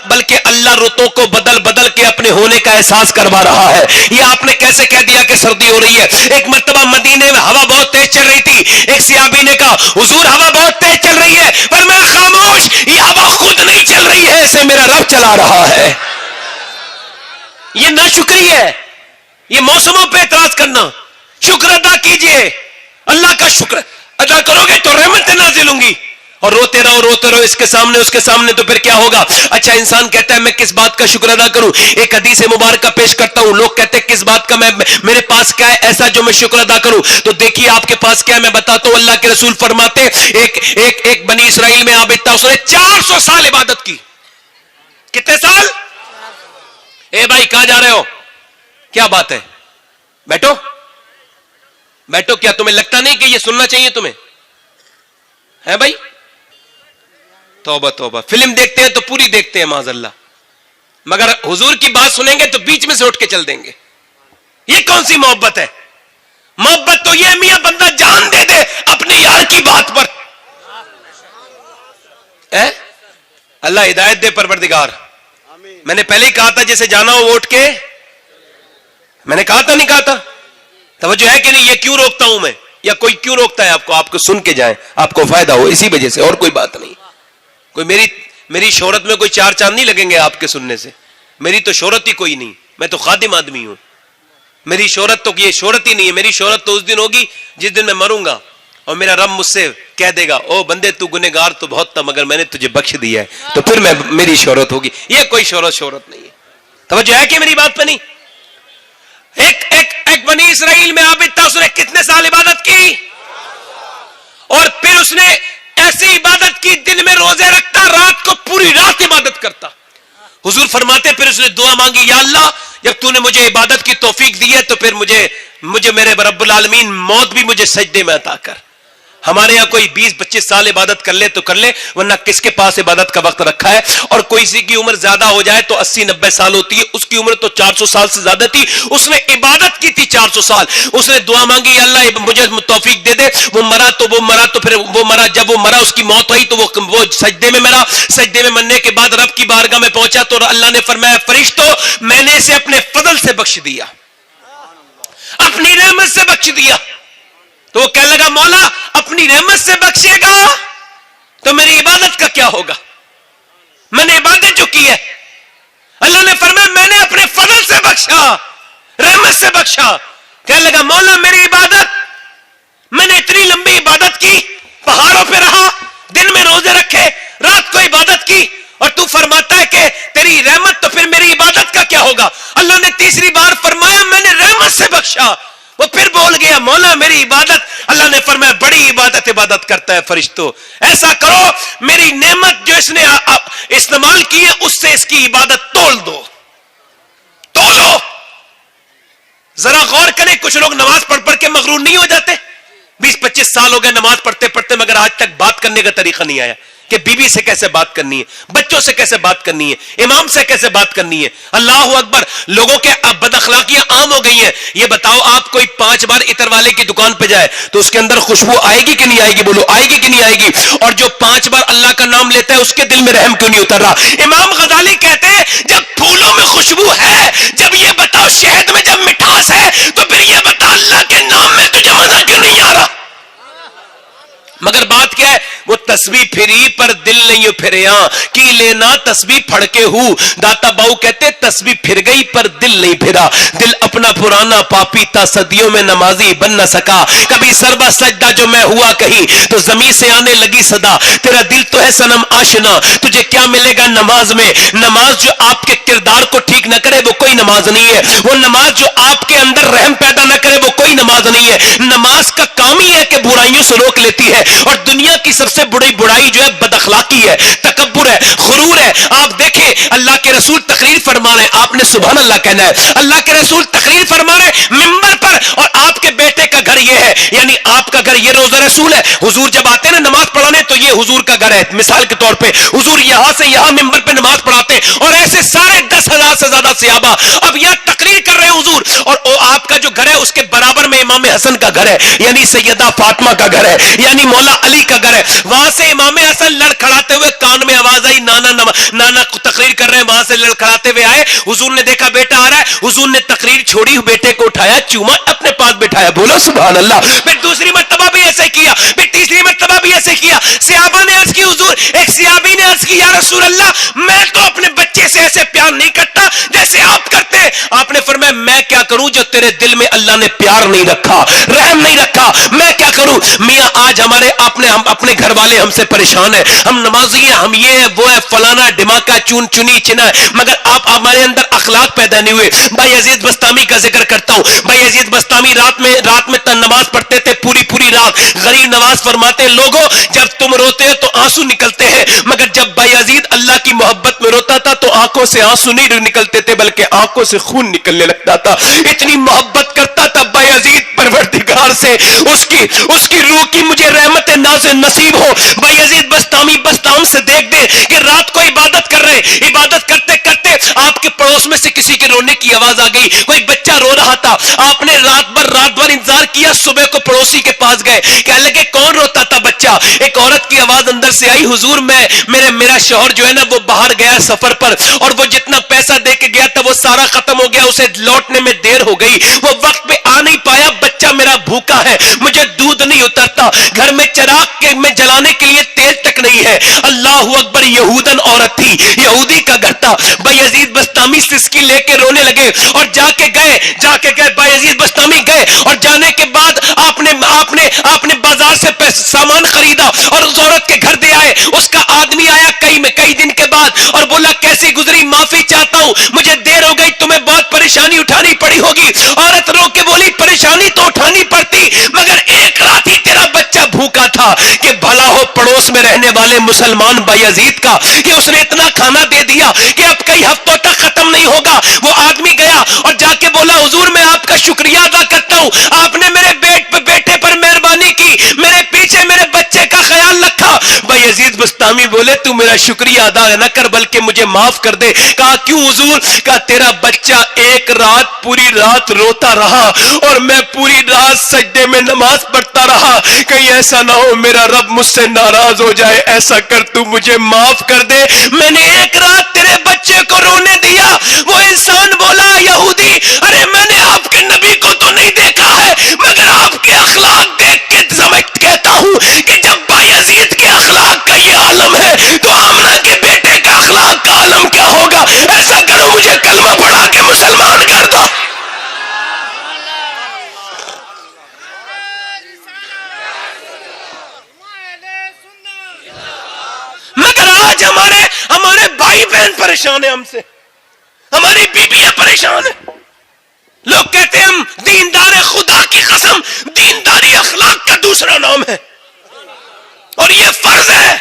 بلکہ اللہ رتوں کو بدل بدل کے اپنے ہونے کا احساس کروا رہا ہے. یہ آپ نے کیسے کہہ دیا کہ سردی ہو رہی ہے. ایک مرتبہ مدینے میں ہوا بہت تیز چل رہی تھی, ایک صحابی نے کہا حضور ہوا بہت تیز چل رہی ہے, پر میں خاموش یہ ہوا خود نہیں چل رہی ہے, اسے میرا رب چلا رہا ہے. یہ ناشکری ہے, یہ موسموں پہ اعتراض کرنا. شکر ادا کیجئے, اللہ کا شکر ادا کرو گے تو رحمتیں نازل ہوں گی. اور روتے رہو اس کے سامنے تو پھر کیا ہوگا. اچھا انسان کہتا ہے میں کس بات کا شکر ادا کروں. ایک حدیث مبارکہ پیش کرتا ہوں. لوگ کہتے ہیں کس بات کا, میرے پاس کیا ہے ایسا جو میں شکر ادا کروں. تو دیکھیے آپ کے پاس کیا ہے میں بتاتا ہوں. اللہ کے رسول فرماتے ایک بنی اسرائیل میں عابد تھا, اس نے 400 سال عبادت کی. کتنے سال؟ اے بھائی کہاں جا رہے ہو, کیا بات ہے, بیٹھو. کیا تمہیں لگتا نہیں کہ یہ سننا چاہیے تمہیں ہے بھائی؟ توبہ فلم دیکھتے ہیں تو پوری دیکھتے ہیں معاذ اللہ, مگر حضور کی بات سنیں گے تو بیچ میں سے اٹھ کے چل دیں گے. یہ کون سی محبت ہے؟ محبت تو یہ میاں بندہ جان دے دے اپنے یار کی بات پر. اللہ ہدایت دے پروردگار. میں نے پہلے ہی کہا تھا جیسے جانا ہو ووٹ کے, میں نے کہا تھا نہیں کہا تھا, توجہ ہے کہ نہیں. یہ کیوں روکتا ہوں میں, یا کوئی کیوں روکتا ہے آپ کو سن کے جائیں, آپ کو فائدہ ہو اسی وجہ سے, اور کوئی بات نہیں. کوئی میری شہرت میں کوئی 4 چاند نہیں لگیں گے آپ کے سننے سے. میری تو شہرت ہی کوئی نہیں, میں تو خادم آدمی ہوں. میری شہرت تو یہ شہرت ہی نہیں ہے. میری شہرت تو اس دن ہوگی جس دن میں مروں گا اور میرا رب مجھ سے کہہ دے گا او بندے تو گنہگار تو بہت تھا مگر میں نے تجھے بخش دیا ہے, تو پھر میری شہرت ہوگی. یہ کوئی شہرت نہیں ہے. توجہ ہے کہ میری بات پہ نہیں. ایک بنی اسرائیل میں عابد تھا, اس نے کتنے سال عبادت کی, اور پھر اس نے ایسی عبادت کی دن میں روزے رکھتا, رات کو پوری رات عبادت کرتا. حضور فرماتے پھر اس نے دعا مانگی یا اللہ جب تو نے مجھے عبادت کی توفیق دی ہے تو پھر مجھے میرے رب العالمین موت بھی مجھے سجدے میں عطا کر. ہمارے یہاں کوئی 20-25 سال عبادت کر لے تو کر لے, ورنہ کس کے پاس عبادت کا وقت رکھا ہے. اور کوئی سی کی عمر زیادہ ہو جائے تو 80-90 سال ہوتی ہے, اس کی عمر تو 400 سال سے زیادہ تھی. اس نے عبادت کی تھی 400 سال. اس نے دعا مانگی یا اللہ مجھے توفیق دے دے. وہ مرا تو پھر وہ مرا, جب وہ مرا اس کی موت ہوئی تو وہ سجدے میں مرا. سجدے میں مرنے کے بعد رب کی بارگاہ میں پہنچا تو اللہ نے فرمایا فرشتوں میں نے اسے اپنے فضل سے بخش دیا, اپنی رحمت سے بخش دیا. تو وہ کہنے لگا مولا اپنی رحمت سے بخشے گا تو میری عبادت کا کیا ہوگا, میں نے عبادت جو کی ہے. اللہ نے فرمایا میں نے اپنے فضل سے بخشا, رحمت سے بخشا. کہنے لگا مولا میری عبادت, میں نے اتنی لمبی عبادت کی, پہاڑوں پہ رہا, دن میں روزے رکھے, رات کو عبادت کی, اور تو فرماتا ہے کہ تیری رحمت تو پھر میری عبادت کا کیا ہوگا. اللہ نے تیسری بار فرمایا میں نے رحمت سے بخشا. وہ پھر بول گیا مولا میری عبادت, اللہ نے فرمایا بڑی عبادت کرتا ہے فرشتوں, ایسا کرو میری نعمت جو اس نے استعمال کی ہے اس سے اس کی عبادت تول دو, تولو. ذرا غور کریں, کچھ لوگ نماز پڑھ کے مغرور نہیں ہو جاتے؟ 20-25 سال ہو گئے نماز پڑھتے مگر آج تک بات کرنے کا طریقہ نہیں آیا کہ بیوی سے کیسے بات کرنی ہے, بچوں سے کیسے بات کرنی ہے, امام سے کیسے بات کرنی ہے. اللہ اکبر, لوگوں کے بد اخلاقیاں عام ہو گئی ہیں. یہ بتاؤ آپ کوئی 5 بار عطر والے کی دکان پہ جائے تو اس کے اندر خوشبو آئے گی کہ نہیں آئے گی؟ بولو آئے گی کہ نہیں آئے گی؟ اور جو 5 بار اللہ کا نام لیتا ہے اس کے دل میں رحم کیوں نہیں اتر رہا؟ امام غزالی کہتے ہیں جب پھولوں میں خوشبو ہے, جب یہ بتاؤ شہد میں جب مٹھاس ہے, تو پھر یہ بتا اللہ کے نام میں تجھے مزہ کیوں نہیں آ رہا؟ مگر بات کیا ہے, وہ تسبیح پھری پر دل نہیں پھریا کی لینا تسبیح پھڑ کے ہوں. داتا باؤ کہتے تسبیح پھر گئی پر دل نہیں پھرا, دل اپنا پرانا پاپی تھا صدیوں میں نمازی بن نہ سکا, کبھی سربا سجدہ جو میں ہوا کہیں تو زمین سے آنے لگی صدا, تیرا دل تو ہے صنم آشنا تجھے کیا ملے گا نماز میں؟ نماز جو آپ کے کردار کو ٹھیک نہ کرے وہ کوئی نماز نہیں ہے, وہ نماز جو آپ کے اندر رحم پیدا نہ کرے وہ کوئی نماز نہیں ہے. نماز کا کام ہی ہے کہ برائیوں سے روک لیتی ہے, اور دنیا کی سب سے بڑی برائی جو ہے بد اخلاقی ہے, تکبر ہے, غرور ہے. آپ دیکھیں اللہ کے رسول تقریر فرما رہے ہیں, آپ نے سبحان اللہ کہنا ہے. اللہ کے رسول تقریر فرما رہے ہیں منبر پر, اور آپ کے بیٹے کا گھر یہ ہے, یعنی آپ کا گھر یہ روضہ رسول ہے. حضور جب آتے ہیں نا نماز پڑھانے تو یہ حضور کا گھر ہے. مثال کے طور پہ حضور یہاں سے یہاں منبر پہ نماز پڑھاتے ہیں, اور ایسے سارے 10,000 سے زیادہ صحابہ اب یہاں تقریر کر رہے ہیں حضور, اور آپ کا جو گھر ہے اس کے برابر میں امام حسن کا گھر ہے, یعنی سیدہ فاطمہ کا گھر ہے, یعنی مولا علی کا گھر ہے. وہاں سے امام حسن لڑکھڑاتے ہوئے کان میں آواز آئی نانا تقریر کر رہے ہیں, وہاں سے لڑکھڑاتے ہوئے آئے. حضور نے دیکھا بیٹا آ رہا ہے, حضور نے تقریر چھوڑی, بیٹے کو اٹھایا, چوما, اپنے پاس بٹھایا. بولو سبحان اللہ. پھر دوسری مرتبہ بھی ایسے کیا, پھر تیسری مرتبہ بھی ایسے کیا. صحابہ نے عرض کی حضور, ایک صحابی نے عرض کی یا رسول اللہ میں تو اپنے بچے سے ایسے پیار نہیں کرتا جیسے آپ کرتے. آپ نے فرمایا میں کیا کروں جو تیرے دل میں اللہ نے پیار نہیں رکھا, رحم نہیں رکھا, میں کیا کروں؟ میاں آج ہم اپنے گھر والے ہم سے پریشان ہیں, ہم نمازی ہیں, ہم یہ ہے وہ ہے فلانا ڈماکا چنی چنا ہے, مگر آپ ہمارے اندر اخلاق پیدا نہیں ہوئے. بھائی عزیز بستامی کا ذکر کرتا ہوں. بھائی عزیز بستامی رات میں نماز پڑھتے تھے پوری رات, غریب نواز فرماتے لوگوں جب تم روتے ہو تو آنسو نکلتے ہیں, مگر جب بھائی عزیز اللہ کی محبت میں روتا تھا تو آنکھوں سے آنسو نہیں نکلتے تھے بلکہ آنکھوں سے خون نکلنے لگتا تھا. اتنی محبت کرتا تھا بھائی عزیز پروردگار سے, اس کی روح کی مجھے رحمت ناز نصیب ہو. بھائی عزیز بستام سے دیکھ دے کہ رات کو عبادت کر رہے, عبادت کرتے کرتے آپ کے پڑوس میں سے کسی کے رونے کی آواز آ گئی, کوئی بچہ رو رہا تھا. آپ نے رات بھر انتظار کیا, صبح کو پڑوسی کے پاس گئے, کہنے لگے کون روتا تھا بچہ؟ ایک عورت کی آواز اندر سے آئی, حضور میرا شوہر جو ہے نا وہ باہر گیا سفر پر, اور وہ جتنا پیسہ دے کے گیا تھا وہ سارا ختم ہو گیا, اسے لوٹنے میں دیر ہو گئی, وہ وقت پہ آ نہیں پایا, بچہ میرا بھوکا ہے, مجھے دودھ نہیں اترتا, گھر میں چراغ میں جلانے کے لیے تیل تک نہیں ہے. اللہ اکبر, یہودن عورت تھی, یہودی کا گھر تھا. بھائی عزیز بستامی سسکی لے کے رونے لگے, اور جا کے گئے بھائی عزیز بستامی گئے, اور جانے کے بعد آپ نے بازار سے سامان خریدا اور اس عورت کے گھر دے آئے. اس کا آدمی آیا کئی دن کے بعد اور بولا کیسی گزری, معافی چاہتا ہوں, مجھے دیر ہو گئی, تمہیں بہت پریشانی اٹھانی پڑی ہوگی. عورت رو کے بولی پریشانی تو اٹھانی پڑتی مگر ایک رات ہی تیرا بچہ بھوکا تھا. کہ بھلا ہو پڑوس میں رہنے والے مسلمان بھائی عزیز کا کہ اس نے اتنا کھانا دے دیا کہ اب کئی ہفتوں تک ختم نہیں ہوگا. وہ آدمی گیا اور جا کے بولا حضور میں آپ کا شکریہ ادا کرتا ہوں, آپ نے میرے بیٹے پر مہربانی کی, میرے پیچھے میرے بچے کا خیال رکھا. بھائی عزیز بستامی بولے تو میرا شکریہ ادا نہ کر بلکہ مجھے معاف کر دے. کہا کیوں حضور؟ کہا تیرا بچہ ایک رات پوری رات روتا رہا اور میں پوری رات سجدے میں نماز پڑھتا رہا, کہیں ایسا نہ ہو میرا رب مجھ سے ناراض ہو جائے, ایسا کر تو مجھے معاف کر دے. میں نے ایک رات تیرے بچے کو رونے دیا. وہ انسان بولا یہودی, ارے میں نے آپ کے نبی کو تو نہیں دیکھا ہے مگر آپ کے اخلاق دیکھ کے کہتا ہوں کہ جب بھائی عزیز کے اخلاق کا یہ عالم ہے تو آمنہ کے بیٹے کا اخلاق کا عالم کیا ہوگا. ایسا کرو مجھے کلمہ پڑھا کے مسلمان کر دو. مگر آج ہمارے بھائی بہن پریشان ہیں ہم سے, ہماری بیویاں پریشان ہیں. لوگ کہتے ہیں ہم دیندار خدا کی قسم دینداری اخلاق کا دوسرا نام ہے، اور یہ فرض ہے،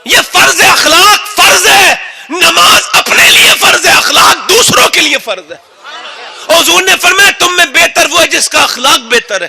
یہ فرض ہے، اخلاق فرض ہے. نماز اپنے لیے فرض ہے، اخلاق دوسروں کے لیے فرض ہے. حضور نے فرمایا تم میں بہتر وہ ہے جس کا اخلاق بہتر ہے.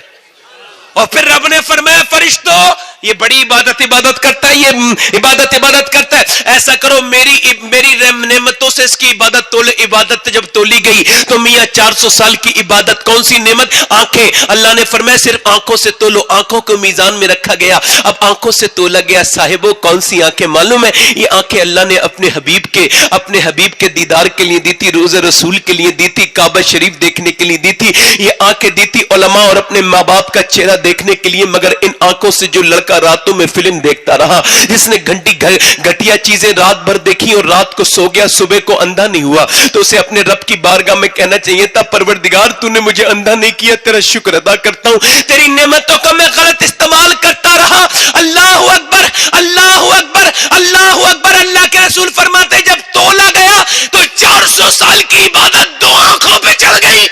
اور پھر رب نے فرمایا فرشتوں یہ بڑی عبادت کرتا ہے، یہ عبادت کرتا ہے، ایسا کرو میری نعمتوں سے اس کی عبادت جب تولی گئی تو میاں 400 سال کی عبادت کون سی نعمت؟ آنکھیں. اللہ نے فرمایا صرف آنکھوں سے تولو، آنکھوں کو میزان میں رکھا گیا. اب آنکھوں سے تولا گیا. صاحبوں کون سی آنکھیں معلوم ہے؟ یہ آنکھیں اللہ نے اپنے حبیب کے دیدار کے لیے دی تھی، روز رسول کے لیے دی تھی، کعبہ شریف دیکھنے کے لیے دی تھی. یہ آنکھیں دی تھی علماء اور اپنے ماں باپ کا چہرہ دیکھنے کے لیے. مگر ان آنکھوں سے جو لڑکا راتوں میں فلم دیکھتا رہا، جس نے گھٹیا چیزیں رات بھر دیکھی اور رات کو سو گیا، صبح کو اندھا نہیں ہوا، تو اسے اپنے رب کی بارگاہ میں کہنا چاہیے تھا پروردگار تو نے مجھے اندھا نہیں کیا، تیرا شکر ادا کرتا ہوں، تیری نعمتوں کا میں غلط استعمال کرتا رہا. اللہ اکبر، اللہ اکبر، اللہ اکبر. اللہ کے رسول فرماتے جب تولا گیا تو 400 سال کی عبادت 2 آنکھوں پہ چڑھ گئی.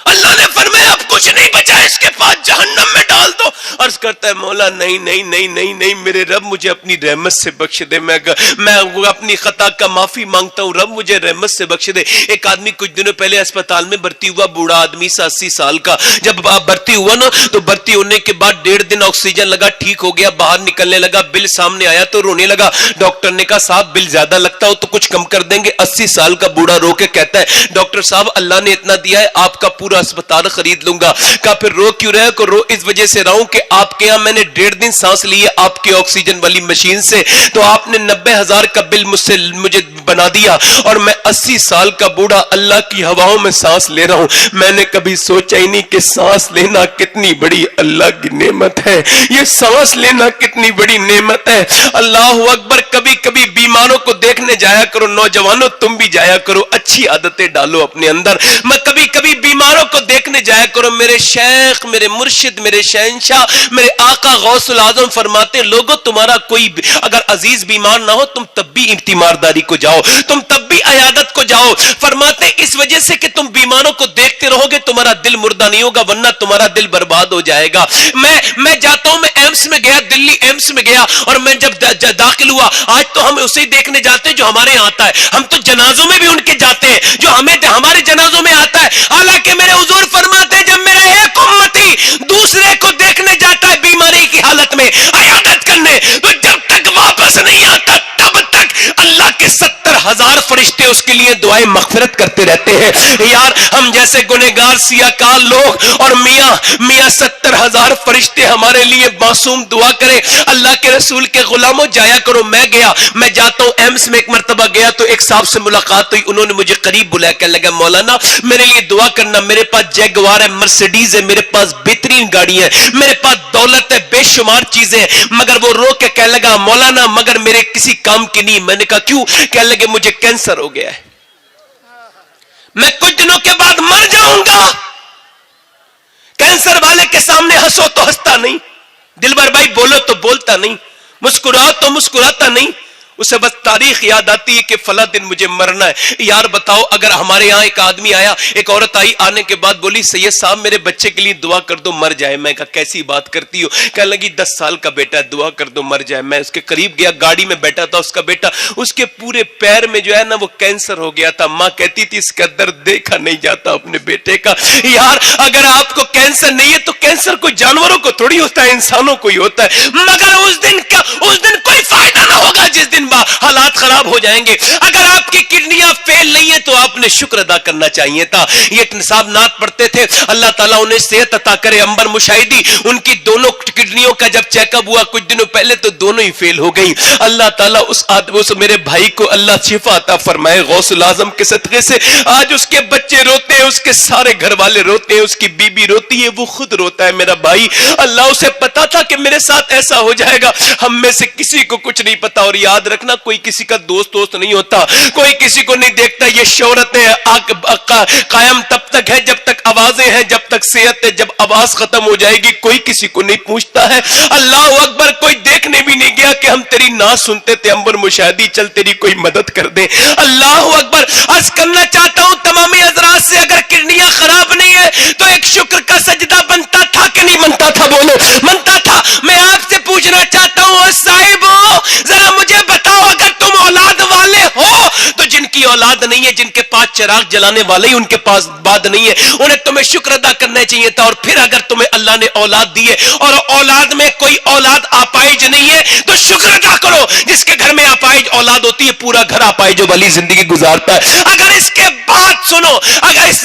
اللہ نے فرمایا اب کچھ نہیں بچا، اس کے پاس جہنم میں ڈال دو. عرض کرتا ہے مولا نہیں نہیں نہیں نہیں نہیں، میرے رب مجھے اپنی رحمت سے بخش دے، میں اپنی خطا کا معافی مانگتا ہوں، رب مجھے رحمت سے بخش دے. ایک آدمی کچھ دنوں پہلے اسپتال میں بھرتی ہوا، بوڑھا آدمی 80 سال کا. جب بھرتی ہوا نا تو بھرتی ہونے کے بعد 1.5 دن آکسیجن لگا، ٹھیک ہو گیا، باہر نکلنے لگا، بل سامنے آیا تو رونے لگا. ڈاکٹر نے کہا صاحب بل زیادہ لگتا ہو تو کچھ کم کر دیں گے. 80 سال کا بوڑھا رو کے کہتا ہے ڈاکٹر صاحب اللہ نے اتنا دیا ہے، آپ کا پورا اسپتال خرید لوں گا. کہا پھر رو کیوں رہے ہو؟ رو اس وجہ سے رہا ہوں کہ آپ کے یہاں میں نے 1.5 دن سانس لی ہے آپ کی آکسیجن والی مشین سے، تو آپ نے 90,000 کا بل مجھے بنا دیا، اور میں 80 سال کا بوڑھا اللہ کی ہواؤں میں سانس لے رہا ہوں. میں نے کبھی سوچا ہی نہیں کہ سانس لینا کتنی بڑی اللہ کی نعمت ہے، یہ سانس لینا کتنی بڑی نعمت ہے. اللہ اکبر. کبھی کبھی بیماروں کو دیکھنے جایا کرو، نوجوانوں تم بھی جایا کرو، اچھی عادتیں ڈالو اپنے اندر. میں کبھی کبھی بیماروں کو دیکھنے جایا کرو. میرے شیخ، میرے مرشد، میرے شہنشاہ، میرے آقا غوث العظم فرماتے لوگوں تمہارا کوئی اگر عزیز بیمار نہ ہو تم تب بھی تیمارداری کو جاؤ، تم تب بھی عیادت کو جاؤ. فرماتے اس وجہ سے کہ تم بیماروں کو دیکھتے رہو گے تمہارا دل مردہ نہیں ہوگا، ورنہ تمہارا دل برباد ہو جائے گا. میں جاتا ہوں، میں ایمس میں گیا، دلی ایمس میں گیا، اور میں جب داخل ہوا، آج تو ہم اسے دیکھنے جاتے ہیں جو ہمارے یہاں آتا ہے، ہم تو جنازوں میں بھی ان کے جاتے ہیں جو ہمارے جنازوں میں آتا ہے. حالانکہ میرے حضور فرماتے جب میرا ایک امتی دوسرے کو دیکھنے جاتا ہے بیماری کی حالت میں عیادت کرنے، تو جب تک واپس نہیں آتا تب تک اللہ کے 70,000 فرشتے اس کے لیے دعائیں مغفرت کرتے رہتے ہیں. یار ہم جیسے گنہگار سیاکار لوگ اور میاں 70,000 فرشتے ہمارے لیے معصوم دعا کرے. اللہ کے رسول کے غلاموں جایا کرو. میں جاتا ہوں ایمس میں. ایک مرتبہ گیا تو ایک صاحب سے ملاقات ہوئی، انہوں نے مجھے قریب بلایا، کہنے لگا مولانا میرے لیے دعا کرنا، میرے پاس جیگوار ہے، مرسیڈیز ہے، میرے پاس بہترین گاڑی ہے، میرے پاس دولت ہے، بے شمار چیزیں ہیں، مگر وہ رو کے کہنے لگا مولانا مگر میرے کسی کام کی نہیں. میں نے کہا کیوں؟ کہنے لگے مجھے کینسر ہو گیا ہے، میں کچھ دنوں کے بعد مر جاؤں گا. کینسر والے کے سامنے ہنسو تو ہنستا نہیں، دلبر بھائی بولو تو بولتا نہیں، مسکراؤ تو مسکراتا نہیں. اسے بس تاریخ یاد آتی ہے کہ فلاں دن مجھے مرنا ہے. یار بتاؤ اگر ہمارے یہاں ایک آدمی آیا، ایک عورت آئی، آنے کے بعد بولی سید صاحب میرے بچے کے لیے دعا کر دو مر جائے. میں کہا کیسی بات کرتی ہو؟ کہنے لگی 10 سال کا بیٹا ہے، دعا کر دو مر جائے. میں اس کے قریب گیا، گاڑی میں بیٹھا تھا اس کا بیٹا، اس کے پورے پیر میں جو ہے نا وہ کینسر ہو گیا تھا. ماں کہتی تھی اس کا درد دیکھا نہیں جاتا اپنے بیٹے کا. یار اگر آپ کو کینسر نہیں ہے تو کینسر کوئی جانوروں کو تھوڑی ہوتا ہے، انسانوں کو ہی ہوتا ہے. مگر اس دن کوئی فائدہ نہ ہوگا جس دن حالات خراب ہو جائیں گے. اگر آپ کی کڈنیاں فیل نہیں ہیں تو آپ نے شکر ادا کرنا چاہیے تھا. یہ صاحب نعت پڑھتے تھے اللہ تعالیٰ انہیں صحت عطا کرے. انبر مشاہدی ان کی دونوں کڈنیوں کا جب چیک اپ ہوا کچھ دنوں پہلے تو دونوں ہی فیل ہو گئی. اللہ تعالیٰ اس میرے بھائی کو اللہ شفا عطا فرمائے غوث العظم کے صدقے سے. آج اس کے بچے روتے ہیں، اس کے سارے گھر والے روتے ہیں، اس کی بیوی روتی ہے، وہ خود روتا ہے. میرا بھائی اللہ اسے پتا تھا کہ میرے ساتھ ایسا ہو جائے گا. ہم میں سے کسی کو کچھ نہیں پتا. اور یاد رکھنا کوئی کسی کا دوست نہیں ہوتا، کوئی کسی کو نہیں دیکھتا. یہ شہرتیں قائم تب تک ہے جب تک آوازیں ہیں، جب تک صحت ہے. جب آواز ختم ہو جائے گی کوئی کسی کو نہیں پوچھتا ہے. اللہ اکبر. کوئی دیکھنے بھی نہیں گیا کہ ہم تیری نعت سنتے تھے انبر مشاہدی، چل تیری کوئی مدد کر دے. اللہ اکبر. عرض کرنا چاہتا ہوں تمامی حضرات سے اگر کڈنی بنتا تھا. میں آپ سے پوچھنا چاہتا ہوں صاحب ذرا مجھے بتاؤ, اگر تم اولاد والے ہو تو جن کی اولاد نہیں ہے, جن کے پاس چراغ جلانے والے ہی ان کے پاس بات نہیں ہے, انہیں تمہیں شکر ادا کرنا چاہیے تھا. اور پھر اگر تمہیں اللہ نے اولاد دی ہے اور اولاد میں کوئی اولاد آپائج نہیں ہے تو شکر ادا کرو. جس کے گھر میں آپائج اولاد ہوتی ہے پورا گھر آپائج والی زندگی گزارتا ہے. اگر اس کے بعد سنو, اگر اس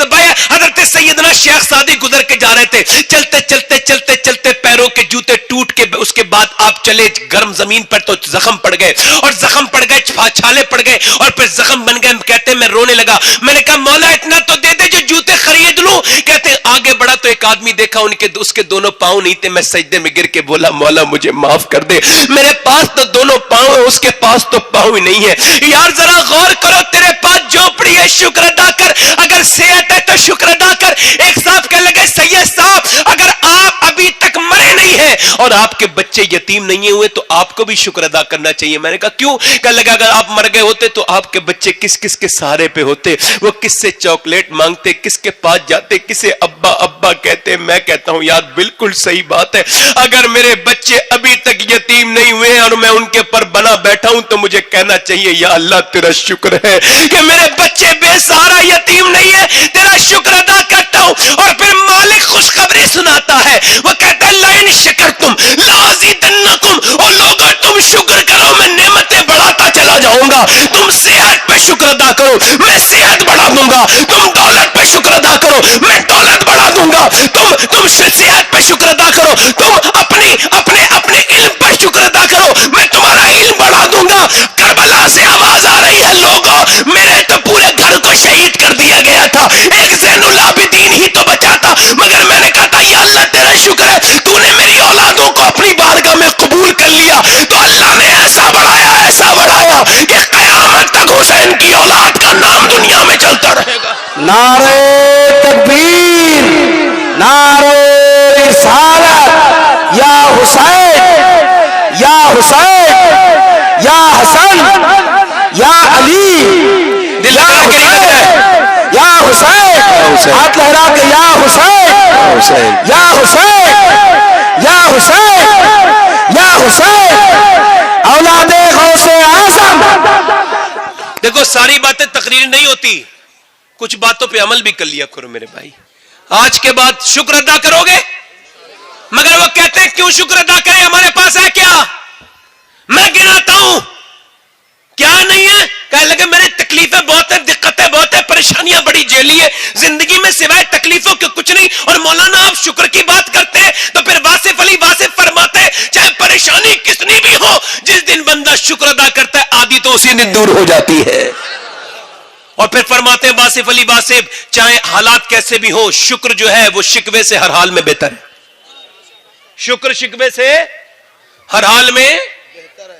حضرت سیدنا شیخ سعدی گزر کے جا رہے تھے, چلتے چلتے چلتے چلتے پیروں کے جوتے ٹوٹ کے اس کے بعد آپ چلے گرم زمین پر تو زخم پڑ گئے, اور زخم پڑ گئے, چھالے پڑ گئے, اور پھر زخم بن گئے. کہتے میں رونے لگا, میں نے کہا مولا اتنا تو دے دے جو جوتے خرید لوں. کہتے آگے بڑھا تو ایک آدمی دیکھا اس کے دونوں پاؤں نہیں تھے. میں سجدے میں گر کے بولا مولا مجھے معاف کر دے, میرے پاس تو دونوں پاؤں ہیں, اس کے پاس تو پاؤں ہی نہیں ہے. یار ذرا غور کرو, تیرے پاس جھوپڑی ہے شکر ادا کر, اگر صحت ہے تو شکر ادا کر. ایک صاحب کہنے لگے سید صاحب اگر آپ ابھی تک مرے نہیں ہیں اور آپ کے بچے یتیم نہیں ہوئے تو آپ کو بھی شکر ادا کرنا چاہیے. میں نے کہا کیوں؟ کہنے لگا اگر آپ مر گئے ہوتے تو آپ کے بچے کس کس کے سہارے پہ ہوتے, وہ کس سے چاکلیٹ مانگتے, کس کے پاس جاتے, کسے ابا ابا کہتے. میں کہتا ہوں یار بالکل صحیح بات ہے, اگر میرے بچے ابھی تک یتیم نہیں ہوئے اور میں ان کے پر بنا بیٹھا ہوں تو مجھے کہنا چاہیے یا اللہ تیرا شکر ہے کہ میرے بچے بے سہارا یتیم نہیں ہے, تیرا شکر ادا کرتا ہوں. اور پھر مالک خوشخبری سناتا ہے, وہ کہتا ہے لئن شکرتم لازیدنکم, اور لوگوں تم شکر کرو میں نعمتیں بڑھاتا چلا جاؤں گا. تم صحت پہ شکر ادا کرو میں صحت بڑھا دوں گا, تم دولت پہ شکر ادا کرو میں دولت بڑھا دوں گا, تم صحت پہ شکر ادا کرو, تم اپنے علم پر شکر ادا کرو میں تمہارا علم بڑھا دوں گا. کربلا سے آواز آ رہی ہے لوگوں میرے تو پورے گھر کو شہید کر دیا گیا تھا, ایک زین العابدین ہی تو بچا تھا, مگر میں نے کہا تھا یا اللہ تیرا شکر ہے تو نے میری اولادوں کو اپنی بارگاہ میں قبول کر لیا. تو اللہ نے ایسا بڑھایا کہ قیامت تک حسین کی اولاد کا نام دنیا میں چلتا رہے گا. نعرہ تکبیر, نعرہ رسالت, یا حسین یا حسین یا حسن یا علی یا حسین یا حسین, ہاتھ لہرا کے یا حسین یا حسین یا حسین یا حسین اولاد غوث اعظم. دیکھو ساری باتیں تقریر نہیں ہوتی, کچھ باتوں پہ عمل بھی کر لیا کرو میرے بھائی. آج کے بعد شکر ادا کرو گے, مگر وہ کہتے ہیں کیوں شکر ادا کریں, ہمارے پاس ہے کیا؟ میں گناتا ہوں کیا نہیں ہے, کہنے لگے میری تکلیفیں بہت ہیں, دقتیں بہت ہیں, پریشانیاں بڑی جھیلی ہے زندگی میں سوائے تکلیفوں کے کچھ نہیں. اور مولانا آپ شکر کی بات کرتے ہیں تو پھر واصف علی واصف فرماتے ہیں چاہے پریشانی کتنی بھی ہو, جس دن بندہ شکر ادا کرتا ہے آدھی تو اسی دن دور ہو جاتی ہے. اور پھر فرماتے ہیں واصف علی واصف چاہے حالات کیسے بھی ہو, شکر جو ہے وہ شکوے سے ہر حال میں بہتر ہے. شکر شکوے سے ہر حال میں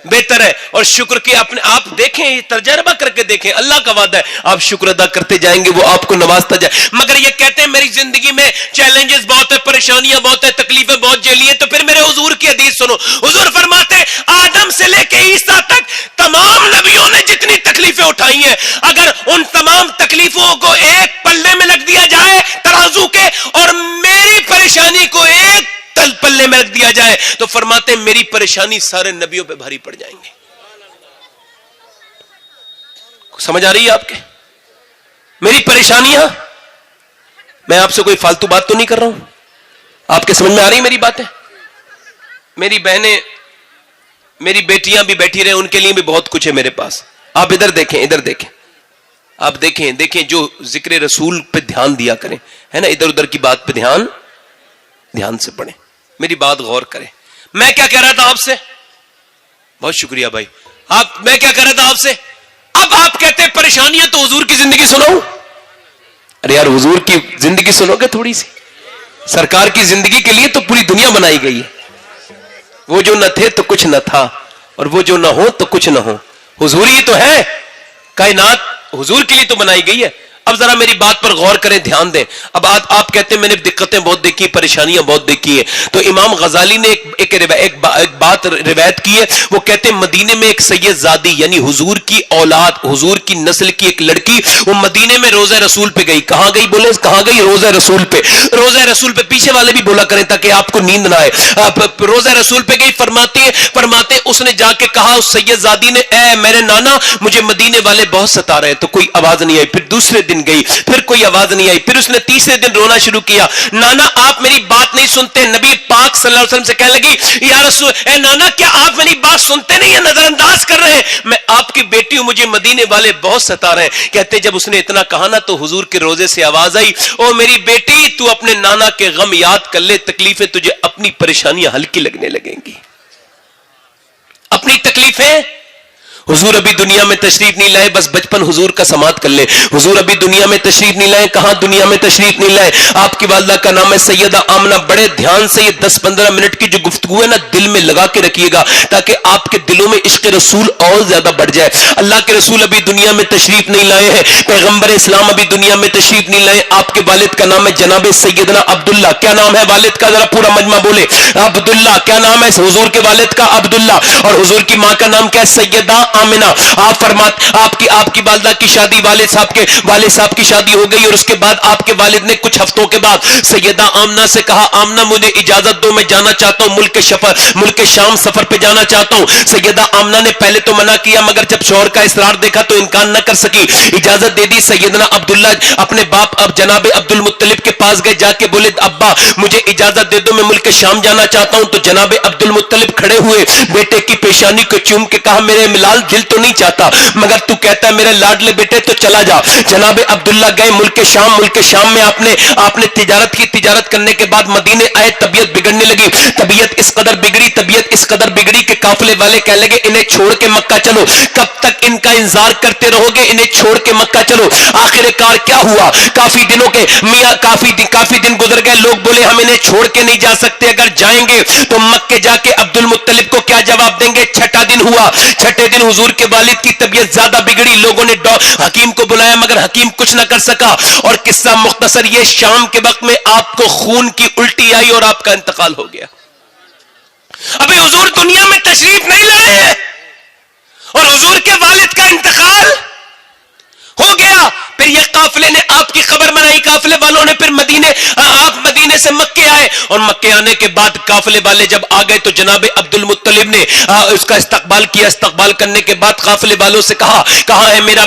بہتر ہے. اور شکر کی اپنے آپ دیکھیں, یہ تجربہ کر کے دیکھیں, اللہ کا وعدہ ہے آپ شکر ادا کرتے جائیں گے وہ آپ کو نوازتا جائے. مگر یہ کہتے ہیں میری زندگی میں چیلنجز بہت ہے, پریشانیاں بہت ہے, تکلیفیں بہت جھیلی ہیں. تو پھر میرے حضور کی حدیث سنو, حضور فرماتے ہیں آدم سے لے کے عیسیٰ تک تمام نبیوں نے جتنی تکلیفیں اٹھائی ہیں, اگر ان تمام تکلیفوں کو ایک پلے میں رکھ دیا جائے ترازو کے, اور میری پریشانی کو ایک تل پلے میں رکھ دیا جائے, تو فرماتے ہیں میری پریشانی سارے نبیوں پہ بھاری پڑ جائیں گے. سمجھ آ رہی ہے آپ کے میری پریشانیاں؟ میں آپ سے کوئی فالتو بات تو نہیں کر رہا ہوں, آپ کے سمجھ میں آ رہی میری باتیں؟ میری بہنیں میری بیٹیاں بھی بیٹھی رہے, ان کے لیے بھی بہت کچھ ہے میرے پاس. آپ ادھر دیکھیں, ادھر دیکھیں, آپ دیکھیں جو ذکر رسول پہ دھیان دیا کریں, ہے نا, ادھر ادھر کی بات پہ دھیان سے پڑھیں, میری بات غور کریں. میں کیا کہہ رہا تھا آپ سے؟ بہت شکریہ بھائی. میں کیا کہہ رہا تھا آپ سے؟ اب آپ کہتے ہیں پریشانیاں, تو حضور کی زندگی سنو. ارے یار حضور کی زندگی سنو گے تھوڑی سی؟ سرکار کی زندگی کے لیے تو پوری دنیا بنائی گئی ہے. وہ جو نہ تھے تو کچھ نہ تھا, اور وہ جو نہ ہو تو کچھ نہ ہو. حضور ہی تو ہے, کائنات حضور کے لیے تو بنائی گئی ہے. اب ذرا میری بات پر غور کریں، دھیان دیں. اب آپ کہتے ہیں میں نے دقتیں بہت دیکھی، پریشانیاں بہت دیکھی ہیں. تو امام غزالی نے ایک بات روایت کی ہے. وہ کہتے ہیں مدینے میں ایک سید زادی یعنی حضور کی اولاد، حضور کی نسل کی ایک لڑکی، وہ مدینے میں روضہ رسول پہ گئی. کہاں گئی بولے؟ کہاں گئی؟ روضہ رسول پہ. روضہ رسول پہ پیچھے والے بھی بولا کریں تاکہ آپ کو نیند نہ آئے. روضہ رسول پہ گئی. فرماتے اس نے جا کے کہا اس سید زادی نے، اے میرے نانا مجھے مدینے والے بہت ستا رہے ہیں. تو کوئی آواز نہیں آئی. پھر دوسرے دن گئی، پھر کوئی آواز نہیں آئی. پھر اس نے تیسرے دن رونا شروع کیا، نانا آپ میری بات نہیں سنتے. نبی پاک صلی اللہ علیہ وسلم سے کہنے لگی، یا رسول، اے نانا کیا آپ میری بات سنتے نہیں ہیں، نظر انداز کر رہے ہیں؟ میں آپ کی بیٹی ہوں، مجھے مدینے والے بہت ستا رہے ہیں. کہتے جب اس نے اتنا کہا نا تو حضور کے روزے سے آواز آئی، او میری بیٹی تو اپنے نانا کے غم یاد کر لے، تکلیفیں تجھے اپنی پریشانیاں ہلکی لگنے لگیں گی. اپنی تکلیفیں. حضور ابھی دنیا میں تشریف نہیں لائے، بس بچپن حضور کا سماعت کر لے. حضور ابھی دنیا میں تشریف نہیں لائے. کہاں دنیا میں تشریف نہیں لائے؟ آپ کی والدہ کا نام ہے سیدہ آمنہ. بڑے دھیان سے یہ 10-15 منٹ کی جو گفتگو ہے نا دل میں لگا کے رکھیے گا تاکہ آپ کے دلوں میں عشق رسول اور زیادہ بڑھ جائے. اللہ کے رسول ابھی دنیا میں تشریف نہیں لائے ہیں، پیغمبر اسلام ابھی دنیا میں تشریف نہیں لائے. آپ کے والد کا نام ہے جناب سیدنا عبداللہ. کیا نام ہے والد کا؟ ذرا پورا مجمع بولے. عبداللہ. کیا نام ہے حضور کے والد کا؟ عبداللہ. اور حضور کی ماں کا نام کیا ہے؟ سیدہ آمنہ. آپ کی والدہ کی شادی والد صاحب کی شادی ہو گئی، اور اس کے بعد آپ کے والد نے کچھ ہفتوں کے بعد سیدہ آمنہ سے کہا، آمنہ مجھے اجازت دو، میں جانا چاہتا ہوں ملک شام سفر پہ جانا چاہتا ہوں. سیدہ آمنہ نے پہلے تو منع کیا، مگر جب شوہر کا اصرار دیکھا تو انکار نہ کر سکی، اجازت دے دی. سیدنا عبداللہ اپنے باپ اب جناب عبد المطلب کے پاس گئے، جا کے بولے ابا مجھے اجازت دے دو، میں ملک شام جانا چاہتا ہوں. تو جناب عبد المطلب کھڑے ہوئے، بیٹے کی پیشانی کو چوم کے کہا، میرے ملال دل تو نہیں چاہتا مگر تو کہتا ہے میرے لاڈلے بیٹے تو چلا جا. جناب عبداللہ گئے ملک شام میں آپ نے تجارت کرنے کے بعد مدینے آئے. طبیعت بگڑنے لگی، طبیعت اس قدر بگڑی کہ قافلے والے کہنے لگے انہیں چھوڑ کے مکہ چلو. کب تک ان کا انتظار کرتے رہو گے؟ انہیں چھوڑ کے مکہ چلو. آخر کار کیا ہوا؟ کافی دن گزر گئے. لوگ بولے ہم انہیں چھوڑ کے نہیں جا سکتے، اگر جائیں گے تو مکے جا کے عبد المطلب کو کیا جواب دیں گے؟ چھٹا دن ہوا. چھٹے دن حضور کے والد کی طبیعت زیادہ بگڑی. لوگوں نے حکیم کو بلایا مگر حکیم کچھ نہ کر سکا. اور قصہ مختصر یہ، شام کے وقت میں آپ کو خون کی الٹی آئی اور آپ کا انتقال ہو گیا. ابھی حضور دنیا میں تشریف نہیں لائے اور حضور کے والد کا انتقال ہو گیا. پھر یہ قافلے نے آپ کی خبر منائی. قافلے والوں نے پھر آپ مدینے سے مکے آئے، اور مکے آنے کے بعد قافلے والے جب آ گئے تو جناب عبد المطلب نے اس کا استقبال کیا. استقبال کرنے کے بعد قافلے والوں سے کہا، کہاں ہے میرا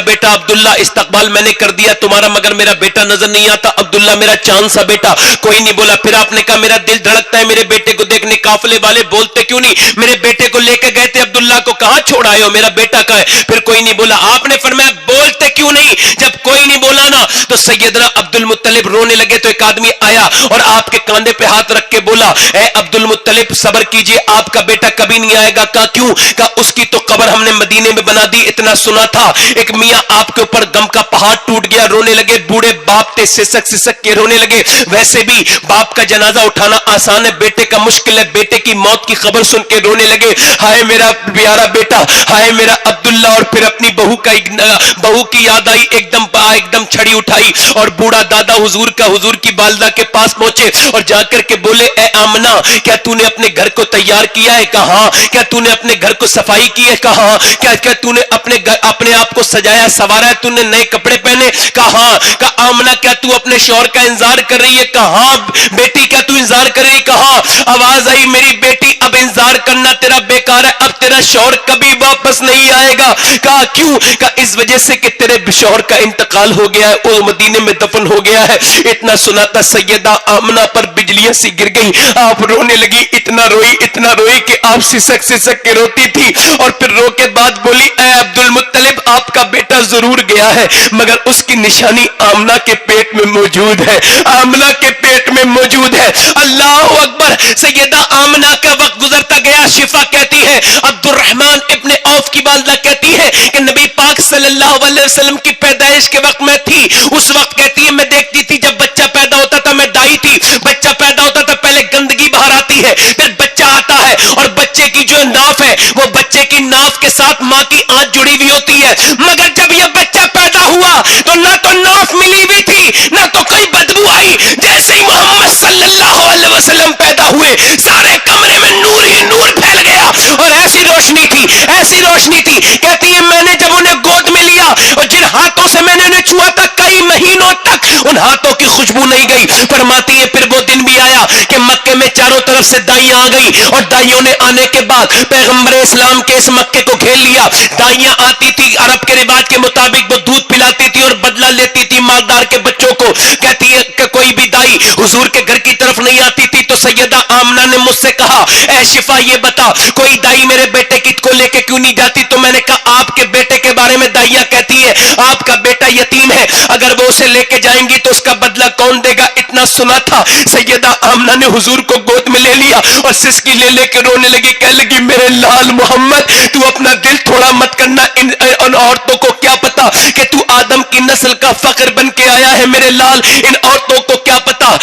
بیٹا عبداللہ؟ استقبال میں نے کر دیا تمہارا مگر میرا بیٹا نظر نہیں آتا. عبداللہ میرا چاند سا بیٹا. کوئی نہیں بولا. پھر آپ نے کہا میرا دل دھڑکتا ہے میرے بیٹے کو دیکھنے. قافلے والے بولتے کیوں نہیں؟ میرے بیٹے کو لے کے گئے تھے عبداللہ کو، کہاں چھوڑ آئے ہو؟ میرا بیٹا کہاں ہے؟ پھر کوئی نہیں بولا. آپ نے فرمایا بولتے کیوں نہیں؟ جب کوئی نہیں بولا نا تو سیدنا عبد المطلب رونے لگے. تو ایک آدمی آیا اور آپ کے کاندھے پہ ہاتھ رکھ کے بولا، اے عبد المطلب صبر کیجئے، آپ کا بیٹا کبھی نہیں آئے گا. کہا کیوں؟ کہا اس کی تو قبر ہم نے مدینے میں بنا دی. اتنا سنا تھا ایک میاں آپ کے اوپر غم کا پہاڑ ٹوٹ گیا، رونے لگے. بوڑھے باپ تھے، سسک کے رونے لگے. ویسے بھی باپ کا جنازہ اٹھانا آسان ہے، بیٹے کا مشکل ہے. بیٹے کی موت کی خبر سن کے رونے لگے، ہائے میرا پیارا بیٹا، ہائے میرا عبداللہ. اور پھر اپنی بہو کی یاد آئی، ایک دم چھڑی اٹھائی اور بوڑھا دادا حضور کی والدہ کے پاس پہنچے اور جا کر کے بولے، اے آمنہ کیا تو نے اپنے گھر کو تیار کیا ہے؟ کہاں. کیا تو نے اپنے گھر کو صفائی کی ہے؟ کہاں. کیا تو نے اپنے آپ کو سجایا سوارا ہے؟ تو نے نئے کپڑے پہنے؟ کہاں. کہا آمنہ کیا تو اپنے شوہر کا انتظار کر رہی ہے؟ کہاں. بیٹی کیا تو انتظار کر رہی ہے؟ کہاں. آواز آئی، میری بیٹی اب انتظار کرنا تیرا بیکار ہے، اب تیرا شوہر کبھی واپس نہیں آئے گا. کہا کیوں؟ کہا اس وجہ سے کہ تیرے شوہر کا انتقال ہو گیا ہے، وہ مدینے میں دفن ہو گیا ہے. اتنا سنا تھا سیدہ آمنہ پر بجلیاں سی گر گئی. آپ رونے لگی، اتنا روئی کہ آپ سسک کے روتی تھی. اور پھر رو کے بعد بولی، اے عبد المطلب آپ کا بیٹا ضرور گیا ہے مگر اس کی نشانی آمنہ کے پیٹ میں موجود ہے. آمنہ کے پیٹ میں موجود ہے. اللہ اکبر. سیدہ آمنہ کا وقت گزرتا گیا. شفا کہتی ہے، عبد الرحمن ابن عوف کی والدہ کہتی ہے کہ نبی پاک صلی اللہ علیہ وسلم کی پیدائش کے وقت میں تھی. اس وقت کہتی ہے میں دیکھتی تھی جب بچہ پیدا ہوتا تھا، میں دائی تھی، بچہ پیدا ہوتا تھا پہلے گندگی باہر آتی ہے، پھر بچہ آتا ہے اور بچے کی جو ناف ہے وہ بچے کی ناف کے ساتھ ماں کی آنکھ جڑی ہوئی ہوتی ہے، مگر جب یہ بچہ پیدا ہوا تو نہ تو ناف ملی ہوئی تھی نہ تو کوئی بدبو آئی۔ جیسے ہی محمد صلی اللہ علیہ وسلم پیدا ہوئے سارے کمرے میں نور ہی نور پھیل گیا، اور ایسی روشنی تھی، ایسی روشنی تھی، کہتی ہے میں نے جب انہیں گود میں لیا اور جن ہاتھوں سے میں نے انہیں چھوا تھا کئی مہینوں تک ان ہاتھوں کی خوشبو نہیں گئی۔ فرماتی ہے پھر وہ دن بھی آیا کہ مکے میں چاروں طرف سے دائیاں آ گئی، اور دائیوں نے آنے کے بعد پیغمبر اسلام کے اس مکے کو گھیر لیا۔ دائیاں آتی تھی، عرب کے رواج کے مطابق وہ دودھ پلاتی تھی اور بدلہ لیتی تھی مالدار کے بچوں کو۔ کہتی ہے کہ کوئی بھی دائی حضور کے گھر کی طرف نہیں آتی تھی تو سیدہ آمنہ نے مجھ سے کہا اے شفا یہ بتا کوئی دائی میرے بیٹے کی کو لے کے کیوں نہیں جاتی؟ تو میں نے کہا آپ کے بیٹے کے بارے میں دائیاں کہتی ہے آپ کا بیٹا یتیم ہے، اگر وہ اسے لے کے جائیں گی تو اس کا بدلہ کون دے گا؟ اتنا سنا تھا سیدہ آمنہ نے حضور کو گود میں لے لیا اور سسکی لے لے کے رونے لگی، کہنے لگی میرے لال محمد تو اپنا دل تھوڑا مت کرنا، ان عورتوں کو کیا پتا کہ تو آدم کی نسل کا فخر بن کے آیا ہے میرے لال، ان عورتوں کو کیا پتا۔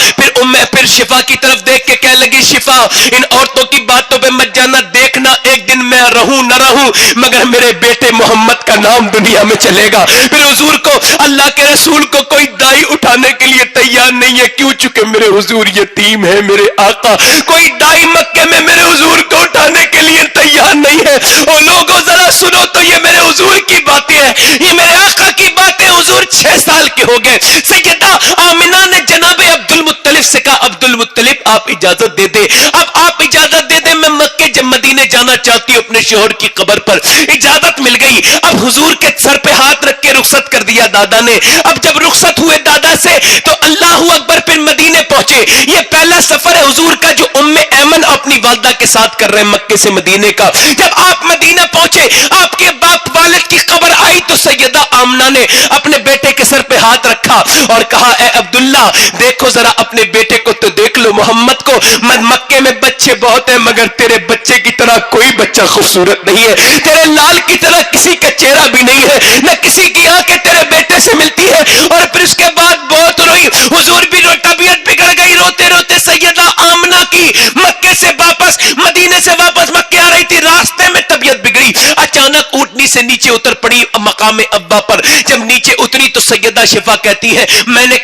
پھر شفا کی طرف دیکھ کے کہنے لگی شفا ان عورتوں کی باتوں پہ مت جانا، دیکھنا ایک دن میں رہوں نہ رہوں مگر میرے بیٹے محمد کا نام دنیا میں چلے گا۔ پھر حضور کو اللہ کے رسول کو کوئی دائی اٹھانے کے لیے تیار نہیں ہے، کیوں؟ چونکہ میرے حضور یتیم ہے، میرے آقا کوئی دائی مکے میں میرے حضور کو اٹھانے کے لیے تیار نہیں ہے۔ اور لوگوں ذرا سنو تو یہ میرے حضور کی باتیں ہیں، یہ میرے آقا کی باتیں۔ حضور 6 سال کے ہو گئے، سیدہ آمنہ نے جناب عبد المطلب سے کہا عبد المطلب آپ اجازت دے دیں، اب آپ اجازت دے دیں میں مکے جب مدینے جانا چاہتی ہوں اپنے شوہر کی قبر پر۔ اجازت مل گئی، اب حضور کے سر پہ ہاتھ رکھ کے رخصت کر دیا دادا نے۔ اب جب رخصت ہوئے دادا سے تو اللہ اکبر پھر مدینے پہنچے۔ یہ پہلا سفر ہے حضور کا جو ام ایمن اپنی والدہ کے ساتھ کر رہے ہیں مکے سے مدینے کا۔ جب آپ مدینے پہنچے آپ کے باپ والد کی قبر آئی تو سیدہ آمنہ نے اپنے بیٹے کے سر پہ ہاتھ رکھا اور کہا اے عبداللہ دیکھو ذرا اپنے بیٹے کو تو دیکھ لو، محمد کو مکے میں بچے بہت ہیں مگر تیرے بچے کی طرح کوئی بچہ خوبصورت نہیں ہے، تیرے لال کی طرح کسی کا چہرہ بھی نہیں ہے، نہ کسی کی آنکھیں تیرے بیٹے سے ملتی ہے۔ اور پھر اس کے بعد بہت روئی، حضور بھی طبیعت بگڑ گئی، روتے روتے سیدہ آمنہ کی مکے سے واپس مدینے سے واپس مکے آ رہی تھی، راستے میں طبیعت بگڑی، اچانک اونٹنی سے نیچے اتر پڑی مقام ابا پر۔ جب نیچے اتری تو سیدہ شفا کہتی ہے میں نے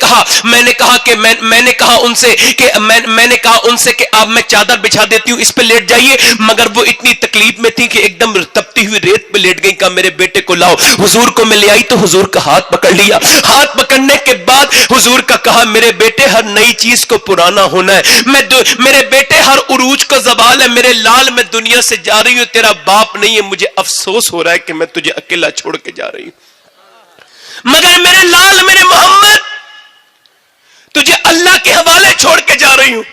کہا ان سے کہ آپ میں چادر بچھا دیتی ہوں اس پہ لیٹ جائیے، مگر وہ اتنی تکلیف میں تھی کہ ایک دم تپتی ہوئی ریت پہ لیٹ گئی۔ کہا میرے بیٹے کو لاؤ، حضور کو میں لے آئی تو حضور کا ہاتھ پکڑ لیا، ہاتھ پکڑنے کے بعد حضور کا کہا میرے بیٹے ہر نئی چیز کو پرانا ہونا ہے، میرے بیٹے ہر عروج کو زوال ہے، میرے لال میں دنیا سے جا رہی ہوں، تیرا باپ نہیں ہے، مجھے افسوس ہو رہا ہے کہ میں تجھے اکیلا چھوڑ کے جا رہی ہوں، مگر میرے لال میرے محمد تجھے اللہ کے حوالے چھوڑ کے جا رہی ہوں۔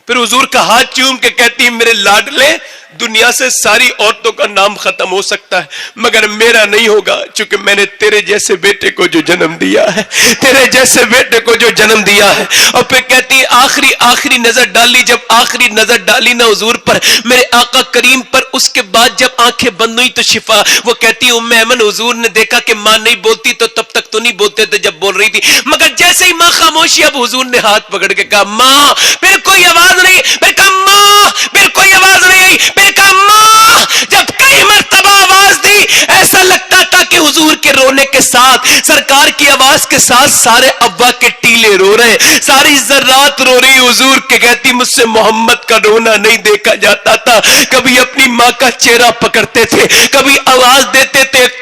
پھر حضور کا ہاتھ چوم کے کہتی میرے لاڈلے دنیا سے ساری عورتوں کا نام ختم ہو سکتا ہے مگر میرا نہیں ہوگا، چونکہ میں نے تیرے جیسے بیٹے کو جو جنم دیا ہے، تیرے جیسے بیٹے کو جو جنم دیا ہے۔ اور پھر کہتی ہے آخری نظر ڈالی، جب آخری نظر ڈالی نا حضور پر میرے آقا کریم پر، اس کے بعد جب آنکھیں بند ہوئی تو شفا وہ کہتی ام ایمن حضور نے دیکھا کہ ماں نہیں بولتی تو تب تک تو نہیں بولتے تھے جب بول رہی تھی، مگر جیسے ہی ماں خاموشی، اب حضور نے ہاتھ پکڑ کے کہا ماں، پھر کوئی آواز نہیں، پھر کہا ماں، پھر کوئی آواز نہیں آئی، پھر کہا ماں۔ جب کئی مرتبہ آواز دی ایسا لگتا تھا کہ حضور کے رونے کے ساتھ، سرکار کی آواز کے ساتھ سارے ابا کے ٹیلے رو رہے، ساری ذرات رو رہی۔ حضور کے کہتی مجھ سے محمد کا رونا نہیں دیکھا جاتا تھا، کبھی اپنی ماں کا چہرہ پکڑتے تھے، کبھی آواز دیتے تھے، ایک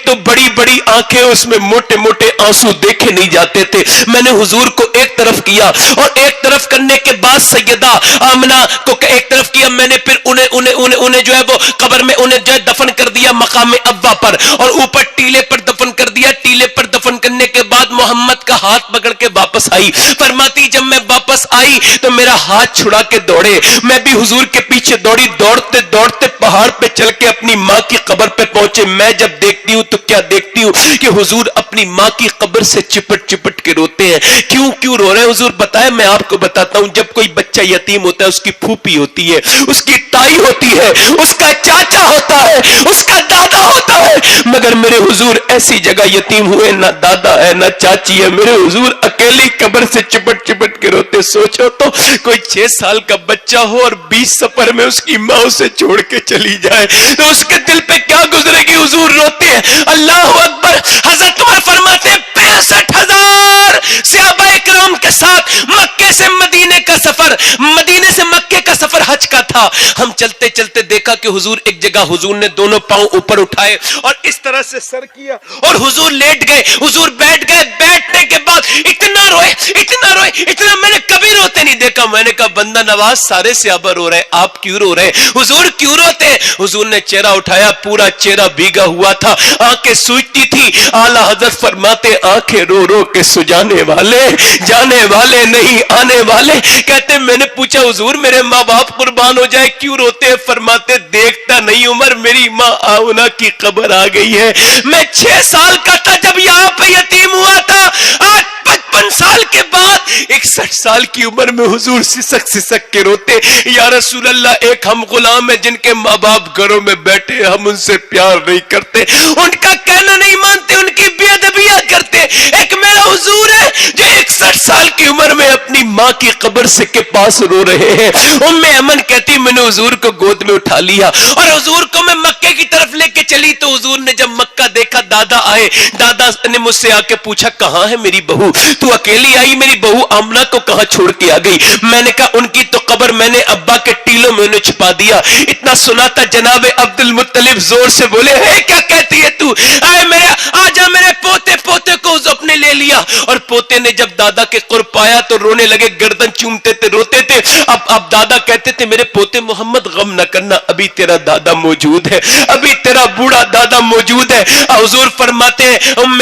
تو بڑی بڑی آنکھیں اس میں موٹے موٹے آنسو دیکھے نہیں جاتے تھے۔ میں نے حضور کو ایک طرف کیا اور ایک طرف کرنے کے بعد سیدہ آمنہ کو ایک طرف کیا، میں نے پھر انہیں جو ہے وہ قبر میں انہیں جو ہے دفن کر دیا مقام ابا پر، اور اوپر ٹیلے پر دفن کر دیا۔ ٹیلے پر دفن کرنے کے بعد محمد کا ہاتھ پکڑ کے واپس آئی، فرماتی جب میں واپس آئی تو میرا ہاتھ چھڑا کے دوڑے، میں بھی حضور کے پیچھے دوڑی، دوڑتے دوڑتے پہاڑ پہ چل کے اپنی ماں کی قبر پہ پہنچے۔ میں جب دیکھتی ہوں تو کیا دیکھتی ہوں کہ حضور اپنی ماں کی قبر سے چپٹ چپٹ کے روتے ہیں۔ کیوں رو رہے ہیں حضور بتائیں؟ میں آپ کو بتاتا ہوں، جب کوئی بچہ یتیم ہوتا ہے اس کی پھوپھی ہوتی ہے، اس کی تائی ہوتی ہے، اس کا چاچا ہوتا ہے، اس کا دادا ہوتا ہے، مگر میرے حضور ایسی جگہ یتیم ہوئے، نہ دادا ہے نہ چاچی ہے، میرے حضور اکیلی قبر سے چپٹ چپٹ کے روتے کے سوچو تو کوئی 6 سال کا بچہ ہو اور 20 سفر میں اس کی ماں اسے چھوڑ کے چلی جائے تو اس کے دل پہ کیا گزرے گی؟ حضور روتے ہیں. اللہ اکبر. حضرت عمر فرماتے ہیں 65,000 صحابہ اکرام کے ساتھ مکے سے مدینے کا سفر، مدینے سے مکے کا سفر حج کا تھا. ہم چلتے چلتے دیکھا کہ حضور ایک جگہ حضور نے دونوں پاؤں اوپر اٹھائے اور اس طرح سے سر کیا اور حضور لیٹ گئے، حضور بیٹھ گئے. بیٹھنے کے بعد اتنا روئے اتنا روئے اتنا، میں نے کبھی روتے نہیں دیکھا. میں نے کہا بندہ نواز سارے صحابہ رو رہے، آپ کیوں رو رہے؟ حضور کیوں روتے ہیں؟ حضور نے چہرہ اٹھایا، پورا چہرہ بھیگا ہوا تھا، آنکھیں سوجتی تھی. اعلیٰ حضرت فرماتے آنکھیں رو رو کے سجانے والے، جانے والے نہیں آنے والے. کہتے میں نے پوچھا حضور میرے ماں باپ قربان ہو جائے کیوں روتے ہیں؟ فرماتے دیکھتا نہیں عمر، میری ماں آؤنا کی قبر آ گئی ہے. میں 6 سال کا تھا جب یہاں پہ یتیم ہوا تھا، آج 55 سال کے بعد 61 سال کی عمر میں حضور سسک سسک کے روتے. یا رسول اللہ ایک ہم غلام ہیں جن کے ماں باپ گھروں میں بیٹھے، ہم ان سے پیار نہیں کرتے، ان کا کہنا نہیں مانتے، ان کی بے ادبیاں کرتے. ایک میرا حضور ہے جو 61 سال کی عمر میں اپنی ماں کی قبر سے کے پاس رو رہے ہیں. ام ایمن کہتی میں نے حضور کو گود میں اٹھا لیا اور حضور کو میں مکے کی طرف لے کے چلی تو حضور نے جب مکہ دیکھا دادا آئے، دادا نے مجھ سے آ کے پوچھا کہاں ہے میری بہو؟ تو اکیلی آئی، میری بہو آمنہ کو کہاں چھوڑ کے آ گئی؟ میں نے کہا ان کی تو قبر میں نے ابا کے ٹیلوں میں انہیں چھپا دیا. اتنا سنا تھا جناب عبد المطلب زور سے بولے ہے کیا کہتی ہے تو؟ آئے میرے آجا میرے پوتے پوتے کو اپنے لے لیا. اور پوتے نے جب دادا کے قرب پایا تو رونے لگے، گردن چومتے تھے، روتے تھے. اب دادا کہتے تھے میرے پوتے محمد غم نہ کرنا، ابھی تیرا دادا موجود ہے، ابھی تیرا بوڑھا دادا موجود ہے. حضور فرماتے ہیں ام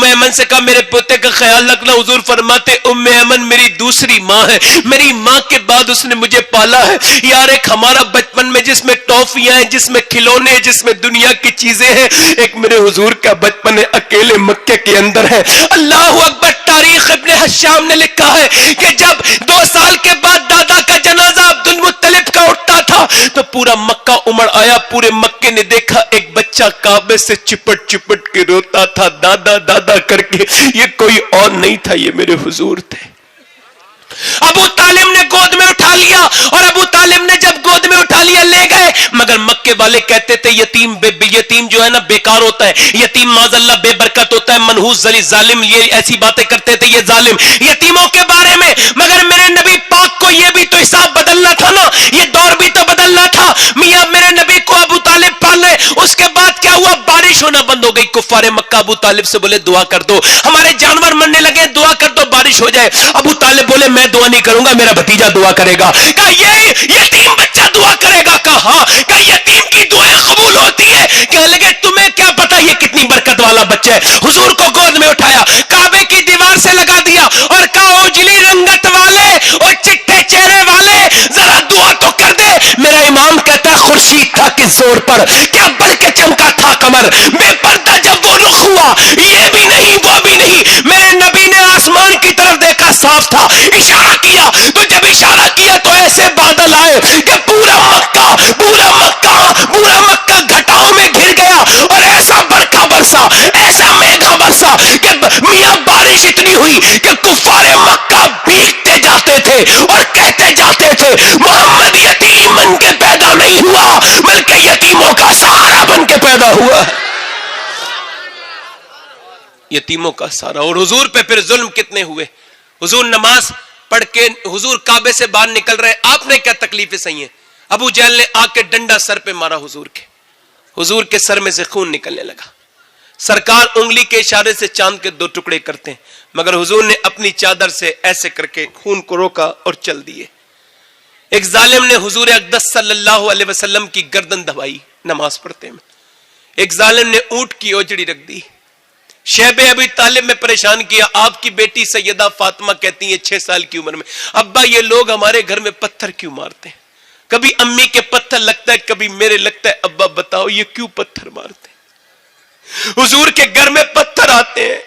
ایمن سے کہا میرے پوتے کا خیال رکھنا. حضور فرماتے ام ایمن میری دوسری ماں ہے، میری ماں کے بعد اس نے مجھے پالا ہے. یار ایک ہمارا بچپن میں جس میں ٹافیاں ہیں، جس میں کھلونے، جس میں دنیا کی چیزیں ہیں، ایک میرے حضور کا بچپن ہے اکیلے مکے کے اندر ہے. اللہ اکبر. تاریخ ابن حشام نے لکھا ہے کہ جب 2 سال کے بعد دادا کا جنازہ عبد المطلب کا اٹھتا تھا تو پورا مکہ امڑ آیا. پورے مکے نے دیکھا ایک بچہ کعبے سے چپٹ چپٹ کے روتا تھا دادا دادا کر کے. یہ کوئی اور نہیں تھا، یہ میرے حضور تھے. ابو طالب نے گود میں اٹھا لیا اور ابو طالب نے جب گود میں اٹھا لیا لے گئے. مگر مکے والے کہتے تھے یتیم جو ہے نا بیکار ہوتا ہے، یتیم معاذ اللہ بے برکت ہوتا ہے، منحوس ظالم، یہ ایسی باتیں کرتے تھے یہ ظالم یتیموں کے بارے میں. مگر میرے نبی پاک کو یہ بھی تو حساب بدلنا تھا نا، یہ دور بھی تو بدلنا تھا. میاں میرے نبی کو ابو طالب پالے، اس کے بعد کیا ہوا؟ بارش ہونا بند ہو گئی. کفار مکہ ابو طالب سے بولے دعا کر دو، ہمارے جانور مرنے لگے، دعا کر دو بارش ہو جائے. ابو طالب بولے میں دعا نہیں کروں گا، میرا بھتیجا دعا کرے گا. کہا یہ یتیم بچہ دعا کرے گا؟ کہا ہاں. کہا یتیم کی دعائیں قبول ہوتی ہے؟ کہنے لگے تمہیں کیا پتا یہ کتنی برکت والا بچہ ہے. حضور کو گود میں اٹھایا، کعبے کی دیوار سے لگا دیا اور کہا اجلی رنگت والے اور چٹے چہرے والے ذرا دعا تو کر دے. میرا امام کہتا ہے خورشید تھا کس زور پر، کیا بل کے چمکا تھا کمر، بے پردہ جب وہ رخ ہوا، یہ بھی نہیں وہ بھی نہیں. میرے نبی نے آسمان کی طرف دیکھا، صاف تھا، اشارہ کیا تو جب اشارہ کیا تو ایسے بادل آئے کہ پورا مکہ گھٹاؤں میں گھر گیا اور ایسا برکھا برسا، ایسا میگھا برسا کہ میاں بارش اتنی ہوئی کہ کفار مکہ بھیگتے جاتے تھے اور کہتے جاتے تھے محمد یتیم بن کے پیدا نہیں ہوا بلکہ یتیموں کا سہارا بن کے پیدا ہوا. یتیموں کا سہارا. اور حضور پہ پھر ظلم کتنے ہوئے. حضور نماز پڑھ کے حضور کعبے سے باہر نکل رہے، آپ نے کیا تکلیفیں سہی ہیں؟ ابو جہل نے آ کے ڈنڈا سر پہ مارا حضور کے سر میں سے خون نکلنے لگا. سرکار انگلی کے اشارے سے چاند کے 2 ٹکڑے کرتے ہیں، مگر حضور نے اپنی چادر سے ایسے کر کے خون کو روکا اور چل دیے. ایک ظالم نے حضور اقدس صلی اللہ علیہ وسلم کی گردن دبائی نماز پڑھتے میں. ایک ظالم نے اونٹ کی اوجڑی رکھ دی. شیب ابی طالب میں پریشان کیا. آپ کی بیٹی سیدہ فاطمہ کہتی ہیں 6 سال کی عمر میں ابا یہ لوگ ہمارے گھر میں پتھر کیوں مارتے ہیں؟ کبھی امی کے پتھر لگتا ہے، کبھی میرے لگتا ہے. ابا بتاؤ یہ کیوں پتھر مارتے ہیں؟ حضور کے گھر میں پتھر آتے ہیں،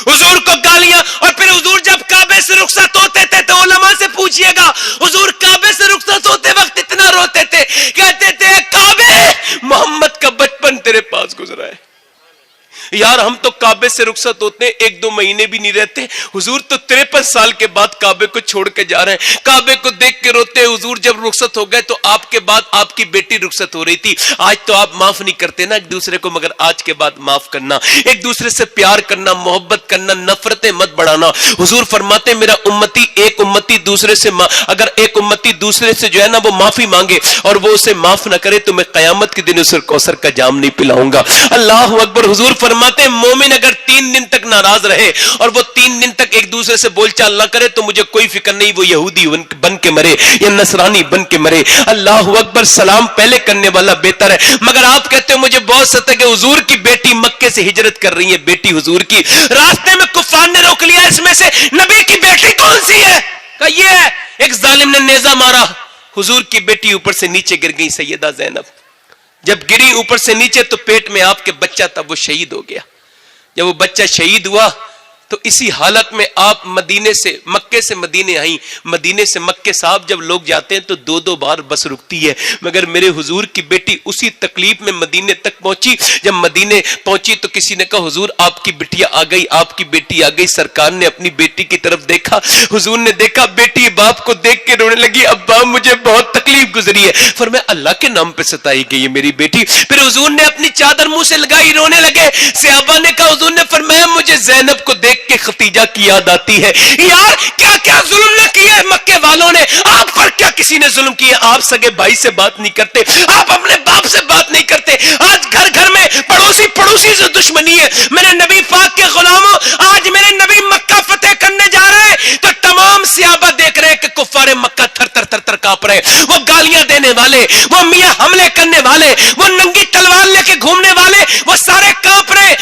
حضور کو گالیاں. اور پھر حضور جب کعبے سے رخصت ہوتے تھے تو علماء سے پوچھئے گا حضور کعبے سے رخصت ہوتے وقت اتنا روتے تھے، کہتے تھے کعبے محمد کا بچپن تیرے پاس گزرا ہے، یار ہم تو کعبے سے رخصت ہوتے ہیں 1-2 مہینے بھی نہیں رہتے, حضور تو 53 سال کے بعد کعبے کو چھوڑ کے جا رہے ہیں, کعبے کو دیکھ کے روتے ہیں. حضور جب رخصت ہو گئے تو آپ کے بعد آپ کی بیٹی رخصت ہو رہی تھی, آج تو آپ معاف نہیں کرتے نا ایک دوسرے کو, مگر آج کے بعد معاف کرنا, ایک دوسرے سے پیار کرنا, محبت کرنا, نفرتیں مت بڑھانا. حضور فرماتے میرا امتی ایک امتی دوسرے سے اگر ایک امتی دوسرے سے جو ہے نا وہ معافی مانگے اور وہ اسے معاف نہ کرے تو میں قیامت کے دن اسے کوثر کا جام نہیں پلاؤں گا. اللہ اکبر. حضور فرماتے ہیں مومن اگر 3 دن تک ناراض رہے اور وہ 3 دن تک ایک دوسرے سے بول چال نہ کرے تو مجھے کوئی فکر نہیں, وہ یہودی بن کے مرے یا نصرانی بن کے مرے. اللہ اکبر. سلام پہلے کرنے والا بہتر ہے. مگر آپ کہتے ہو مجھے بہت ستہ کہ حضور کی بیٹی مکے سے ہجرت کر رہی ہے, بیٹی حضور کی, راستے میں کفار نے روک لیا, اس میں سے نبی کی بیٹی کون سی ہے؟ کہا یہ ہے. ایک ظالم نے نیزہ مارا, حضور کی بیٹی اوپر سے نیچے گر گئی, سیدہ زینب. جب گری اوپر سے نیچے تو پیٹ میں آپ کے بچہ تھا, وہ شہید ہو گیا. جب وہ بچہ شہید ہوا تو اسی حالت میں آپ مدینے سے مکے سے مدینے آئیں. مدینے سے مکے صاحب جب لوگ جاتے ہیں تو 2 بار بس رکتی ہے, مگر میرے حضور کی بیٹی اسی تکلیف میں مدینے تک پہنچی. جب مدینے پہنچی تو کسی نے کہا حضور آپ کی بٹیا آ گئی, آپ کی بیٹی آ گئی. سرکار نے اپنی بیٹی کی طرف دیکھا, حضور نے دیکھا بیٹی باپ کو دیکھ کے رونے لگی, ابا مجھے بہت تکلیف گزری ہے. فرمایا اللہ کے نام پہ ستائی گئی ہے میری بیٹی. پھر حضور نے اپنی چادر منہ سے لگائی, رونے لگے. صحابہ نے کہا حضور نے فرمایا مجھے زینب کو دیکھ کہ ختیجہ کی یاد آتی ہے. یار کیا کیا ظلم نہ کیے مکے والوں نے, آپ پر کیا کسی نے ظلم کیے؟ آپ سگے بھائی سے بات نہیں کرتے, آپ اپنے باپ سے بات نہیں کرتے. آج گھر گھر میں پڑوسی سے دشمنی ہے. میرے نبی پاک کے غلاموں, آج میرے نبی مکہ فتح کرنے جا رہے ہیں تو تمام صحابہ دیکھ رہے ہیں کہ کفار مکہ تھر تھر کانپ رہے, وہ گالیاں دینے والے, وہ میاں حملے کرنے والے, وہ ننگی تلوار لے کے گھومنے والے, وہ سارے کانپ رہے.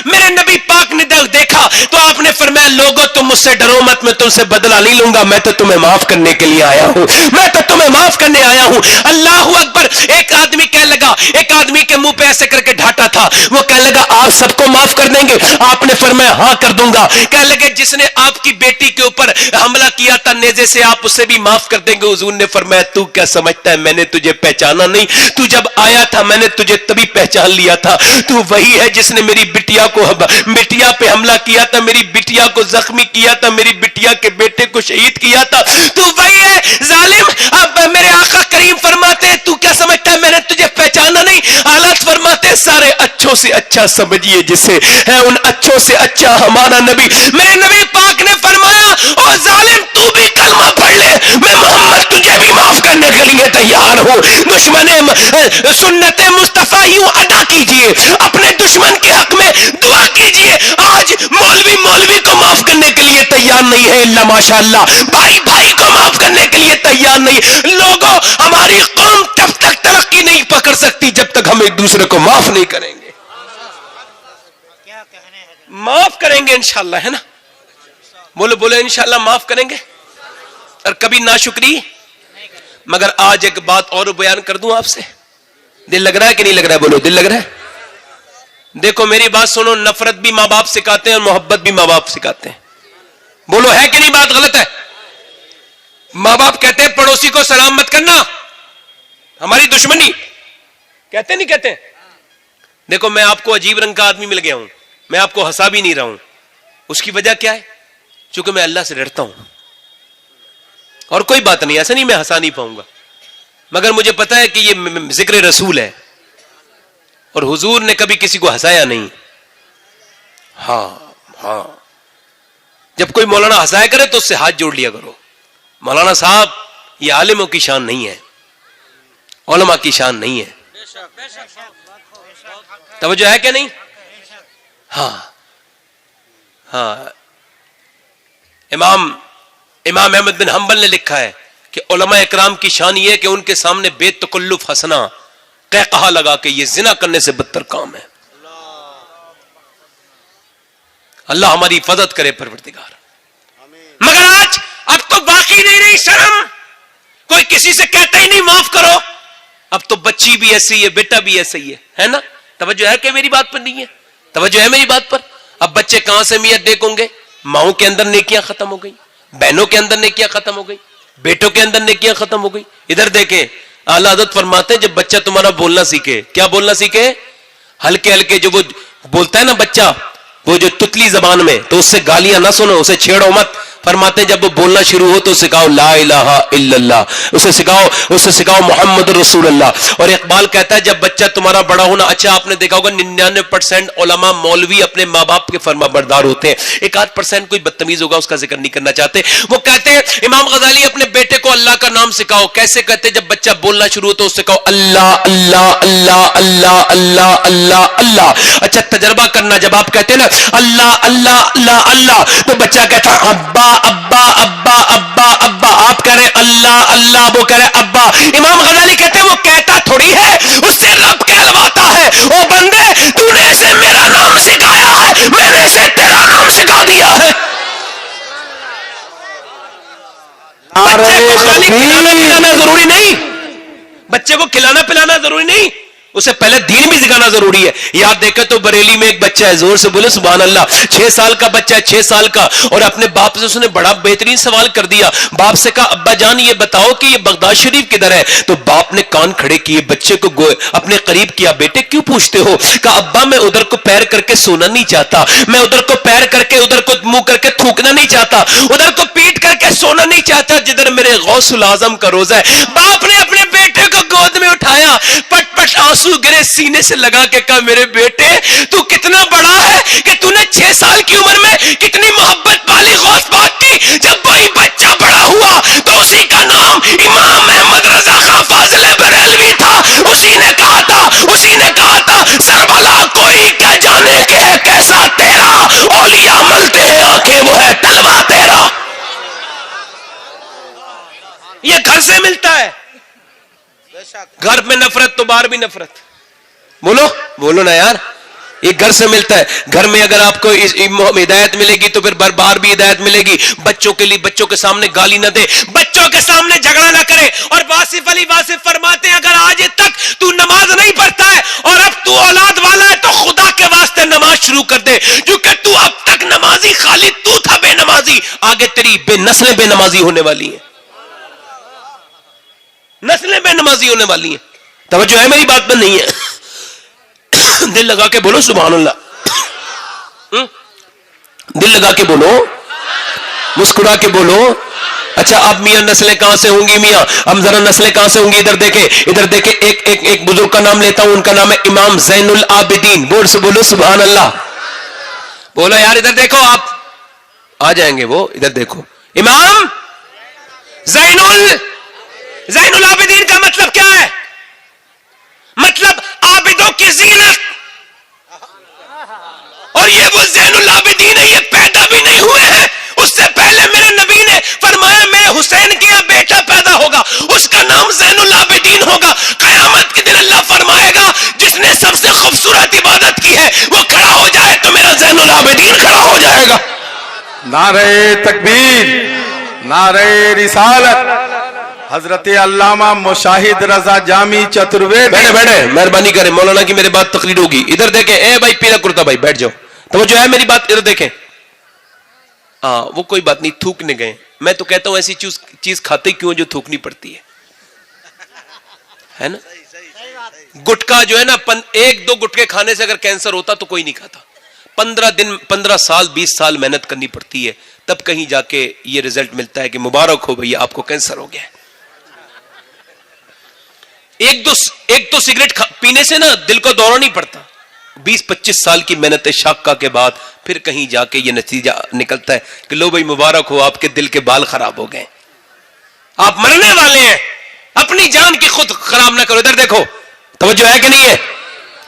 میرے نبی پاک نے دیکھا تو آپ نے فرمایا لوگوں تم مجھ سے ڈرو مت, میں تم سے بدلہ نہیں لوں گا, میں تو تمہیں معاف کرنے کے لیے آیا ہوں, میں تو تمہیں معاف کرنے آیا ہوں. اللہ اکبر. ایک آدمی کہنے لگا, ایک آدمی کے منہ پہ ایسے کر کے ڈھاٹا تھا, وہ کہنے لگا آپ سب کو معاف کر دیں گے؟ آپ نے فرمایا ہاں کر دوں گا. کہنے لگے جس نے آپ کی بیٹی کے اوپر حملہ کیا تھا نیزے سے, آپ اسے بھی معاف کر دیں گے؟ حضور نے فرمایا تو کیا سمجھتا ہے میں نے تجھے پہچانا نہیں؟ تو جب آیا تھا میں نے تجھے تبھی پہچان لیا تھا. تو وہی ہے جس نے میری بٹیا پہ حملہ کیا تھا, میری بٹیا کو زخمی کیا تھا, میری بٹیا کے بیٹے کو شہید کیا تھا. تو وہی ہے ظالم. اب میرے آقا کریم فرماتے ہیں تو کیا سمجھتا ہے میں نے تجھے پہچانا نہیں؟ حالات فرماتے ہیں سارے اچھوں سے اچھا سمجھیے جسے ہے, ان اچھوں سے اچھا ہمارا نبی. میرے نبی پاک نے فرمایا او ظالم تو بھی کلمہ پڑھ لے, میں محمد تجھے بھی معاف کرنے کے لیے تیار ہوں. دشمن سنت مصطفیٰ یوں ادا کیجئے, اپنے دشمن کے حق میں دعا کیجئے. آج مولوی کو معاف کرنے کے لیے تیار نہیں ہے الا ماشاءاللہ, بھائی کو معاف کرنے کے لیے تیار نہیں. لوگوں ہماری قوم تب تک ترقی نہیں پکڑ سکتی جب تک ہم ایک دوسرے کو معاف نہیں کریں گے. معاف کریں گے انشاءاللہ, ہے نا؟ بولو انشاءاللہ معاف کریں گے اور کبھی ناشکری. مگر آج ایک بات اور بیان کر دوں آپ سے, دل لگ رہا ہے کہ نہیں لگ رہا ہے؟ بولو دل لگ رہا ہے. دیکھو میری بات سنو, نفرت بھی ماں باپ سکھاتے ہیں اور محبت بھی ماں باپ سکھاتے ہیں. بولو ہے کہ نہیں بات غلط ہے؟ ماں باپ کہتے ہیں پڑوسی کو سلام مت کرنا, ہماری دشمنی, کہتے نہیں کہتے؟ دیکھو میں آپ کو عجیب رنگ کا آدمی مل گیا ہوں, میں آپ کو ہنسا بھی نہیں رہا ہوں. اس کی وجہ کیا ہے؟ چونکہ میں اللہ سے ڈرتا ہوں, اور کوئی بات نہیں, ایسا نہیں میں ہنسا نہیں پاؤں گا, مگر مجھے پتا ہے کہ یہ ذکر رسول ہے اور حضور نے کبھی کسی کو ہنسایا نہیں. ہاں جب کوئی مولانا ہنسایا کرے تو اس سے ہاتھ جوڑ لیا کرو. مولانا صاحب یہ عالموں کی شان نہیں ہے, علماء کی شان نہیں ہے. توجہ ہے کہ نہیں؟ ہاں امام احمد بن حنبل نے لکھا ہے کہ علماء اکرام کی شان یہ ہے کہ ان کے سامنے بے تکلف ہنسنا, کہا لگا کہ یہ زنا کرنے سے بدتر کام ہے. اللہ ہماری حفاظت کرے پروردگار. مگر آج اب تو باقی نہیں رہی شرم, کوئی کسی سے کہتا ہی نہیں معاف کرو. اب تو بچی بھی ایسی ہے, بیٹا بھی ایسا ہی ہے نا؟ توجہ ہے کہ میری بات پر نہیں ہے؟ توجہ ہے میری بات پر؟ اب بچے کہاں سے میت دیکھیں گے؟ ماؤں کے اندر نیکیاں ختم ہو گئی, بہنوں کے اندر نیکیاں ختم ہو گئی, بیٹوں کے اندر نیکیاں ختم ہو گئی. ادھر دیکھیں اعلیٰ حضرت فرماتے ہیں جب بچہ تمہارا بولنا سیکھے, کیا بولنا سیکھے؟ ہلکے ہلکے جو وہ بولتا ہے نا بچہ وہ جو تتلی زبان میں, تو اس سے گالیاں نہ سنو, اسے چھیڑو مت. فرماتے ہیں جب وہ بولنا شروع ہو تو سکھاؤ لا الہ الا اللہ, اسے سکھاؤ محمد رسول اللہ. اور اقبال کہتا ہے جب بچہ تمہارا بڑا ہونا, اچھا آپ نے دیکھا ہوگا 99% علماء مولوی اپنے ماں باپ کے فرما بردار ہوتے ہیں, 1-8% کوئی بدتمیز ہوگا, اس کا ذکر نہیں کرنا چاہتے. وہ کہتے ہیں امام غزالی اپنے بیٹے کو اللہ کا نام سکھاؤ. کیسے کہتے ہیں, جب بچہ بولنا شروع ہو تو سکھاؤ اللہ اللہ اللہ اللہ اللہ اللہ اللہ. اچھا تجربہ کرنا, جب آپ کہتے ہیں نا اللہ اللہ اللہ اللہ, تو بچہ کہتا ہے ابا ابا ابا ابا ابا, آپ کہہ رہے ہیں اللہ اللہ, وہ کہہ رہے ہیں ابا. امام غزالی کہتے ہیں وہ کہتا تھوڑی ہے, اس سے رب کہلواتا ہے. او بندے تو نے اسے میرا نام سکھایا ہے, میں نے اسے تیرا نام سکھا دیا ہے. بچے کو خالی کھلانا پلانا ضروری نہیں, بچے کو کھلانا پلانا ضروری نہیں, اسے پہلے دین بھی سکھانا ضروری ہے. یاد دیکھیں تو بریلی میں ایک بچہ ہے, زور سے بولے سبحان اللہ, 6 سال کا بچہ ہے, 6 سال کا, اور اپنے باپ سے اس نے بڑا بہترین سوال کر دیا. باپ سے کہا ابا جان یہ بتاؤ کہ یہ بغداد شریف کدھر ہے؟ تو باپ نے کان کھڑے کیے, بچے کو اپنے قریب کیا, بیٹے کیوں پوچھتے ہو؟ کہا ابا میں ادھر کو پیر کر کے سونا نہیں چاہتا, میں ادھر کو پیر کر کے ادھر کو منہ کر کے تھوکنا نہیں چاہتا, ادھر کو پیٹ کر کے سونا نہیں چاہتا جدھر میرے غوث الاعظم کا روزہ ہے. باپ نے اپنے بیٹے کو گود میں اٹھایا, پٹ پٹ آنسو گرے, سینے سے لگا کے کہا میرے بیٹے تو کتنا بڑا ہے کہ تو نے 6 سال کی عمر میں کتنی محبت پالی غوث پاک کی. جب وہی بچہ بڑا ہوا تو اسی کا نام امام محمد رضا خان فاضل بریلوی تھا. اسی نے کہا تھا سربلا کوئی کیا جانے کہ ہے کیسا تیرا, اولیاء ملتے ہیں آنکھیں وہ ہے تلوا تیرا. یہ گھر سے ملتا ہے, گھر میں نفرت تو باہر بھی نفرت. بولو نا یار, یہ گھر سے ملتا ہے. گھر میں اگر آپ کو ہدایت ملے گی تو پھر باہر بھی ہدایت ملے گی. بچوں کے لیے بچوں کے سامنے گالی نہ دے, بچوں کے سامنے جھگڑا نہ کرے. اور واصف علی واصف فرماتے ہیں اگر آج تک تو نماز نہیں پڑھتا ہے اور اب تو اولاد والا ہے تو خدا کے واسطے نماز شروع کر دے, کیونکہ تو اب تک نمازی خالی تو تھا بے نمازی, آگے تیری نسلیں بے نمازی ہونے والی ہیں, نسلیں بے نمازی ہونے والی ہیں. توجہ ہے میری بات پر نہیں ہے؟ دل لگا کے بولو سبحان اللہ, دل لگا کے بولو, مسکرا کے بولو. اچھا اب میاں نسلیں کہاں سے ہوں گی؟ میاں ہم ذرا نسلیں کہاں سے ہوں گی؟ ادھر دیکھیں ایک بزرگ کا نام لیتا ہوں, ان کا نام ہے امام زین العابدین. بولو سبحان اللہ, بولو یار ادھر دیکھو, آپ آ جائیں گے وہ, ادھر دیکھو. امام زین العابدین کا مطلب کیا ہے؟ مطلب عابدوں کی زینت. اور یہ وہ زین العابدین ہے, یہ پیدا بھی نہیں ہوئے ہیں, اس سے پہلے میرے نبی نے فرمایا میرے حسین کے یہاں بیٹا پیدا ہوگا, اس کا نام زین العابدین ہوگا. قیامت کے دن اللہ فرمائے گا جس نے سب سے خوبصورت عبادت کی ہے وہ کھڑا ہو جائے تو میرا زین العابدین کھڑا ہو جائے گا. نعرہ تکبیر, نعرہ رسالت. حضرت علامہ مشاہد رضا جامی چتروید. بیٹھے مہربانی کریں, مولانا کی میرے بات تقریر ہوگی. ادھر دیکھیں, اے بھائی پیلا کرتا بھائی بیٹھ جاؤ, توجہ ہے میری بات, ادھر دیکھیں. ہاں وہ کوئی بات نہیں, تھوکنے گئے. میں تو کہتا ہوں ایسی چیز کھاتے کیوں جو تھوکنی پڑتی ہے نا. گٹکا جو ہے نا, 1-2 گٹکے کھانے سے اگر کینسر ہوتا تو کوئی نہیں کھاتا. 15 سال 20 سال محنت کرنی پڑتی ہے, تب کہیں جا کے یہ رزلٹ ملتا ہے کہ مبارک ہو بھئی آپ کو کینسر ہو گیا ہے. ایک دو سگریٹ پینے سے نا دل کو دورہ نہیں پڑتا. 20-25 سال کی محنت شاقہ کے بعد پھر کہیں جا کے یہ نتیجہ نکلتا ہے کہ لو بھائی مبارک ہو, آپ کے دل کے بال خراب ہو گئے, آپ مرنے والے ہیں, اپنی جان کی خود خراب نہ کرو. ادھر دیکھو, توجہ ہے کہ نہیں ہے؟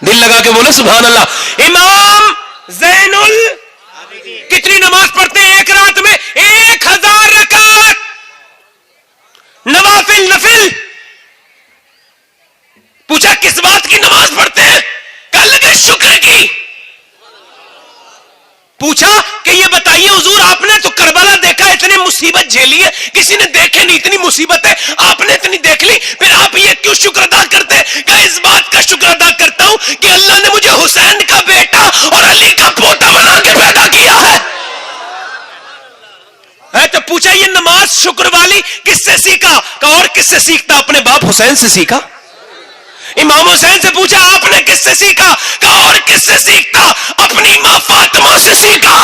دل لگا کے بولو سبحان اللہ. امام زین کتنی نماز پڑھتے ہیں ایک رات میں؟ 1000 رکعت نوافل. پوچھا کس بات کی نماز پڑھتے ہیں؟ کہنے لگے شکر کی. پوچھا کہ یہ بتائیے حضور آپ نے تو کربلا دیکھا, اتنی مصیبت جھیلی ہے, کسی نے دیکھے نہیں اتنی مصیبت ہے, آپ نے اتنی دیکھ لی, پھر آپ یہ کیوں شکر ادا کرتے ہیں؟ کہ اس بات کا شکر ادا کرتا ہوں کہ اللہ نے مجھے حسین کا بیٹا اور علی کا پوتا بنا کے پیدا کیا ہے. تو پوچھا یہ نماز شکر والی کس سے سیکھا؟ کہ اور کس سے سیکھتا؟ اپنے باپ حسین سے سیکھا. امام حسین سے پوچھا آپ نے کس سے سیکھا؟ کہا اور کس سے سیکھتا؟ اپنی ماں فاطمہ سے سیکھا۔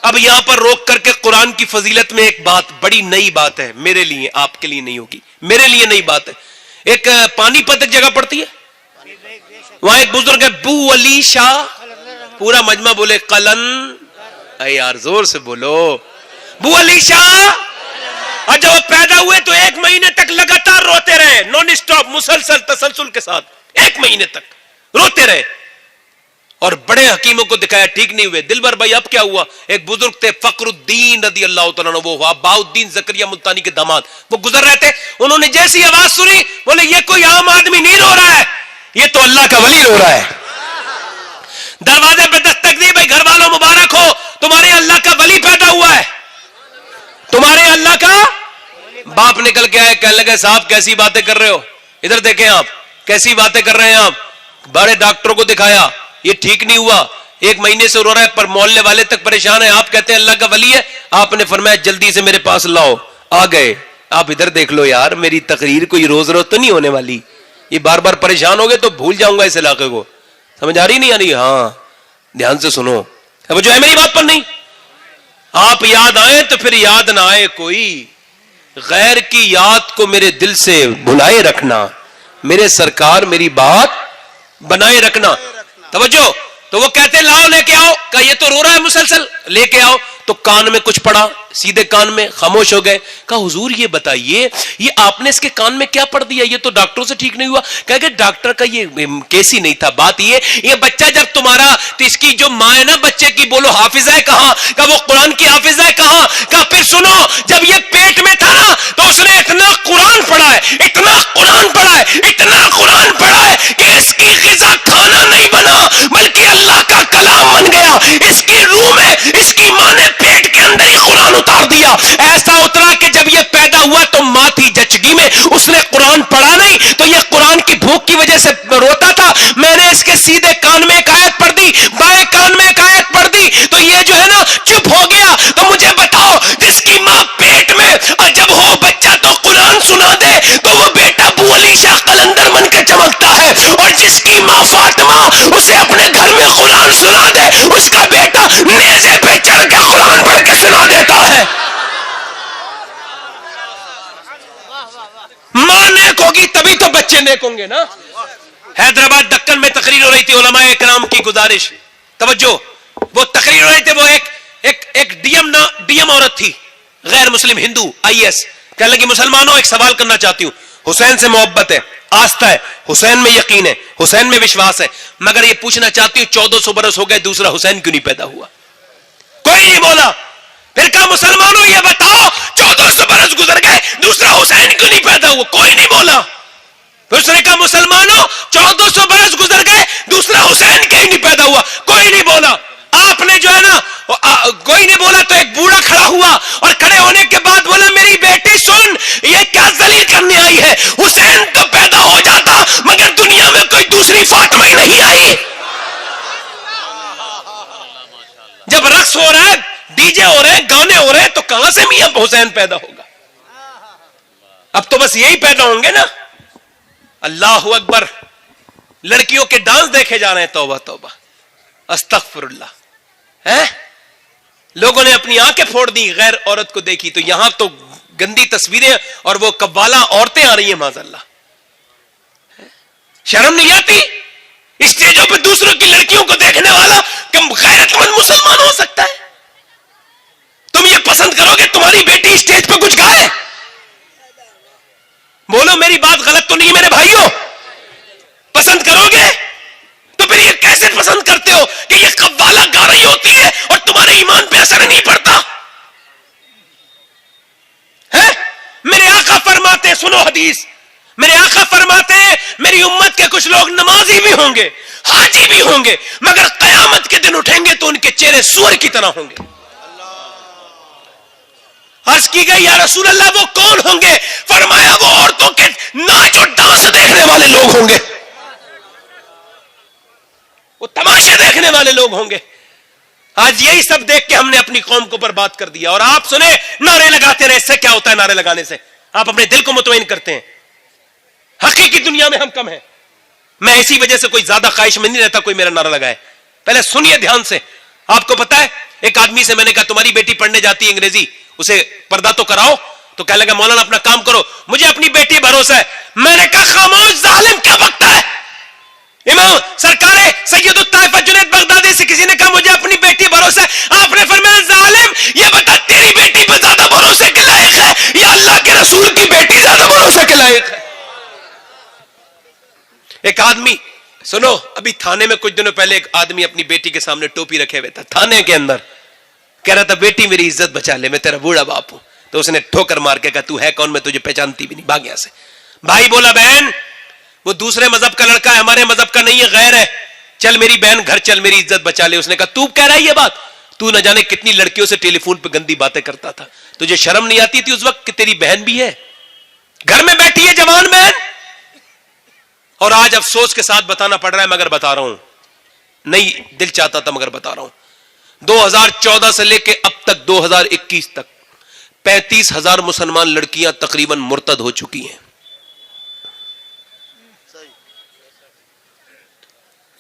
اب یہاں پر روک کر کے قرآن کی فضیلت میں ایک بات بڑی نئی بات ہے، میرے لیے، آپ کے لیے نہیں ہوگی، میرے لیے نئی بات ہے۔ ایک پانی پت ایک جگہ پڑتی ہے، وہاں ایک بزرگ ہے بو علی شاہ، پورا مجمع بولے قلن، اے یار زور سے بولو، بو علی شاہ۔ اور جب وہ پیدا ہوئے تو 1 مہینے تک لگاتار روتے رہے، نون اسٹاپ، مسلسل تسلسل کے ساتھ 1 مہینے تک روتے رہے، اور بڑے حکیموں کو دکھایا، ٹھیک نہیں ہوئے۔ دلبر بھائی اب کیا ہوا؟ ایک بزرگ تھے فخر الدین رضی اللہ تعالیٰ عنہ، وہ بہاء الدین زکریا ملتانی کے داماد، وہ گزر رہے تھے، انہوں نے جیسی آواز سنی بولے یہ کوئی عام آدمی نہیں رو رہا ہے، یہ تو اللہ کا ولی رو رہا ہے۔ دروازے پہ دستک دی، بھائی گھر والوں مبارک ہو، تمہارے اللہ کا ولی پیدا ہوا ہے، تمہارے اللہ کا۔ باپ نکل کے آئے، کہنے لگے صاحب کیسی باتیں کر رہے ہو، ادھر دیکھیں آپ کیسی باتیں کر رہے ہیں آپ۔ بڑے ڈاکٹروں کو دکھایا، یہ ٹھیک نہیں ہوا، 1 مہینے سے رو رہا ہے، پر محلے والے تک پریشان ہے، آپ کہتے ہیں اللہ کا ولی ہے۔ آپ نے فرمایا جلدی سے میرے پاس لاؤ، آ گئے۔ آپ ادھر دیکھ لو یار، میری تقریر کوئی روز روز تو نہیں ہونے والی، یہ بار بار پریشان ہو گئے تو بھول جاؤں گا اس علاقے کو، سمجھ آ رہی نہیں آ رہی؟ ہاں دھیان سے سنو، اب جو ہے میری بات پر نہیں، آپ یاد آئے تو پھر یاد نہ آئے کوئی، غیر کی یاد کو میرے دل سے بھلائے رکھنا، میرے سرکار میری بات بنائے رکھنا۔ توجہ، تو وہ کہتے لاؤ لے کے آؤ، کہ یہ تو رو رہا ہے مسلسل، لے کے آؤ۔ تو کان میں کچھ پڑا، سیدھے کان میں، خاموش ہو گئے۔ کہا حضور یہ بتائیے یہ آپ نے اس کے کان میں کیا پڑھ دیا، یہ تو ڈاکٹروں سے ٹھیک نہیں ہوا۔ کہا کہ ڈاکٹر کا یہ کیس ہی نہیں تھا، بات یہ بچہ جب تمہارا، تو اس کی جو ماں ہے نا بچے کی، بولو حافظہ ہے کہاں؟ کہ وہ قرآن کی حافظہ ہے کہاں؟ کہ پھر سنو، جب یہ پیٹ میں تھا نا تو اس نے اتنا قرآن پڑھا ہے، اتنا قرآن پڑھا ہے، اتنا قرآن پڑھا ہے کہ اس کی غذا کھانا نہیں بنا بلکہ اللہ کا کلام بن گیا۔ اس کی روح میں اس کی ماں نے پیٹ کے اندر ہی قرآن اتار دیا، ایسا اترا کہ جب یہ پیدا ہوا تو ماں تھی جچگی میں، اس نے قرآن پڑھا نہیں، تو یہ قرآن کی بھوک کی وجہ سے روتا تھا۔ میں نے اس کے سیدھے کان میں ایک آیت پڑھ دی، بائیں کان میں ایک آیت پڑھ دی، تو یہ جو ہے نا چپ ہو گیا۔ تو مجھے بتاؤ، جس کی ماں پیٹ میں اور جب ہو بچہ تو قرآن سنا دے تو وہ بیٹا بو علی شاہ قلندر بن کے چمکتا ہے، اور جس کی ماں فاطمہ اسے اپنے گھر میں قرآن سنا دے، اس کا بیٹا نیزے پہ چڑھ کے قرآن پڑھ کے سنا دیتا ہے۔ ماں نیک ہوگی تبھی تو بچے نیک ہوں گے نا۔ حیدرآباد دکن میں تقریر ہو رہی تھی، علماء اکرام کی گزارش، توجہ، وہ تقریر ہو رہی تھی، وہ ایک ڈی ایم عورت تھی، غیر مسلم ہندو IAS، کہنے لگی مسلمانوں ایک سوال کرنا چاہتی ہوں، حسین سے محبت ہے، آستھا ہے، حسین میں یقین ہے، حسین میں وشواس ہے، مگر یہ پوچھنا چاہتی ہوں 1400 برس ہو گئے دوسرا حسین کیوں نہیں پیدا ہوا؟ کوئی نہیں بولا۔ پھر کہا مسلمانوں یہ بتاؤ 1400 برس گزر گئے دوسرا حسین کیوں نہیں پیدا ہوا؟ کوئی نہیں بولا۔ پھر اس نے کہا مسلمانوں 1400 برس گزر گئے دوسرا حسین کیوں نہیں پیدا ہوا؟ کوئی نہیں بولا۔ آپ نے جو ہے نا کوئی نہیں بولا تو ایک بوڑھا کھڑا ہوا، اور کھڑے ہونے کے بعد بولا میری بیٹی سن، یہ کیا ذلیل کرنے آئی ہے، حسین تو پیدا ہو جاتا مگر دنیا میں کوئی دوسری فاطمہ ہی نہیں آئی۔ جب رقص ہو رہا ہے، ڈی جے ہو رہے ہیں، گانے ہو رہے ہیں، تو کہاں سے میاں حسین پیدا ہوگا؟ اب تو بس یہی پیدا ہوں گے نا۔ اللہ اکبر، لڑکیوں کے ڈانس دیکھے جا رہے ہیں، توبہ توبہ استغفر اللہ، ہے لوگوں نے اپنی آنکھیں پھوڑ دی، غیر عورت کو دیکھی تو یہاں تو گندی تصویریں اور وہ قوالا عورتیں آ رہی ہیں، معاذ اللہ، شرم نہیں آتی؟ اسٹیجوں پہ دوسروں کی لڑکیوں کو دیکھنے والا کم غیرت مند مسلمان ہو سکتا ہے؟ تم یہ پسند کرو گے تمہاری بیٹی اسٹیج پہ کچھ گائے؟ بولو میری بات غلط تو نہیں میرے بھائیوں؟ پسند کرو گے؟ تو پھر یہ کیسے پسند کرتے ہو کہ یہ قوالا گا رہی ہوتی ہے اور تمہارے ایمان پہ اثر نہیں پڑتا ہے؟ میرے آقا فرماتے، سنو حدیث، میرے آقا فرماتے ہیں میری امت کے کچھ لوگ نمازی بھی ہوں گے، حاجی بھی ہوں گے، مگر قیامت کے دن اٹھیں گے تو ان کے چہرے سور کی طرح ہوں گے۔ عرض کی گئی یا رسول اللہ وہ کون ہوں گے؟ فرمایا وہ عورتوں کے ناچ اور ڈانس دیکھنے والے لوگ ہوں گے، وہ تماشے دیکھنے والے لوگ ہوں گے۔ آج یہی سب دیکھ کے ہم نے اپنی قوم کو برباد کر دیا۔ اور آپ سنیں نعرے لگاتے رہے، اس سے کیا ہوتا ہے؟ نعرے لگانے سے آپ اپنے دل کو مطمئن کرتے ہیں، حقیقی دنیا میں ہم کم ہیں. میں اسی وجہ سے کوئی زیادہ خواہش میں نہیں رہتا کوئی میرا نعرہ لگائے. پہلے سنیے دھیان سے. آپ کو پتا ہے ایک آدمی سے میں نے کہا تمہاری بیٹی پڑھنے جاتی ہے انگریزی, اسے پردہ تو کراؤ. تو کہنے لگا مولانا اپنا کام کرو, مجھے اپنی بیٹی بھروسہ ہے. میں نے کہا خاموش ظالم کیا بکتا ہے. امام سرکار سید الطائفہ جنید بغدادی سے کسی نے کہا مجھے اپنی بیٹی بھروسہ ہے. آپ نے فرمایا ظالم یہ بتا تیری بیٹی پہ زیادہ بھروسے کے لائق ہے یا اللہ کے رسول کی بیٹی زیادہ بھروسے کے لائق ہے. ایک آدمی سنو, ابھی تھانے میں کچھ دنوں پہلے ایک آدمی اپنی بیٹی کے سامنے ٹوپی رکھے ہوئے تھا تھانے کے اندر, کہہ رہا تھا بیٹی میری عزت بچا لے, میں تیرا بوڑھا باپ ہوں. تو اس نے ٹھوکر مار کے کہا تو ہے کون, میں تجھے پہچانتی بھی نہیں, بھاگ یہاں سے. بھائی بولا بہن وہ دوسرے مذہب کا لڑکا ہے, ہمارے مذہب کا نہیں ہے, غیر ہے, چل میری بہن گھر چل, میری عزت بچا لے. اس نے کہا تو کہہ رہا ہے یہ بات, تو نہ جانے کتنی لڑکیوں سے ٹیلی فون پہ گندی باتیں کرتا تھا, تجھے شرم نہیں آتی تھی اس وقت کہ تیری بہن بھی ہے, گھر میں بیٹھی ہے جوان بہن. اور آج افسوس کے ساتھ بتانا پڑ رہا ہے مگر بتا رہا ہوں, نہیں دل چاہتا تھا مگر بتا رہا ہوں, 2014 سے لے کے اب تک 2021 تک 35,000 مسلمان لڑکیاں تقریباً مرتد ہو چکی ہیں,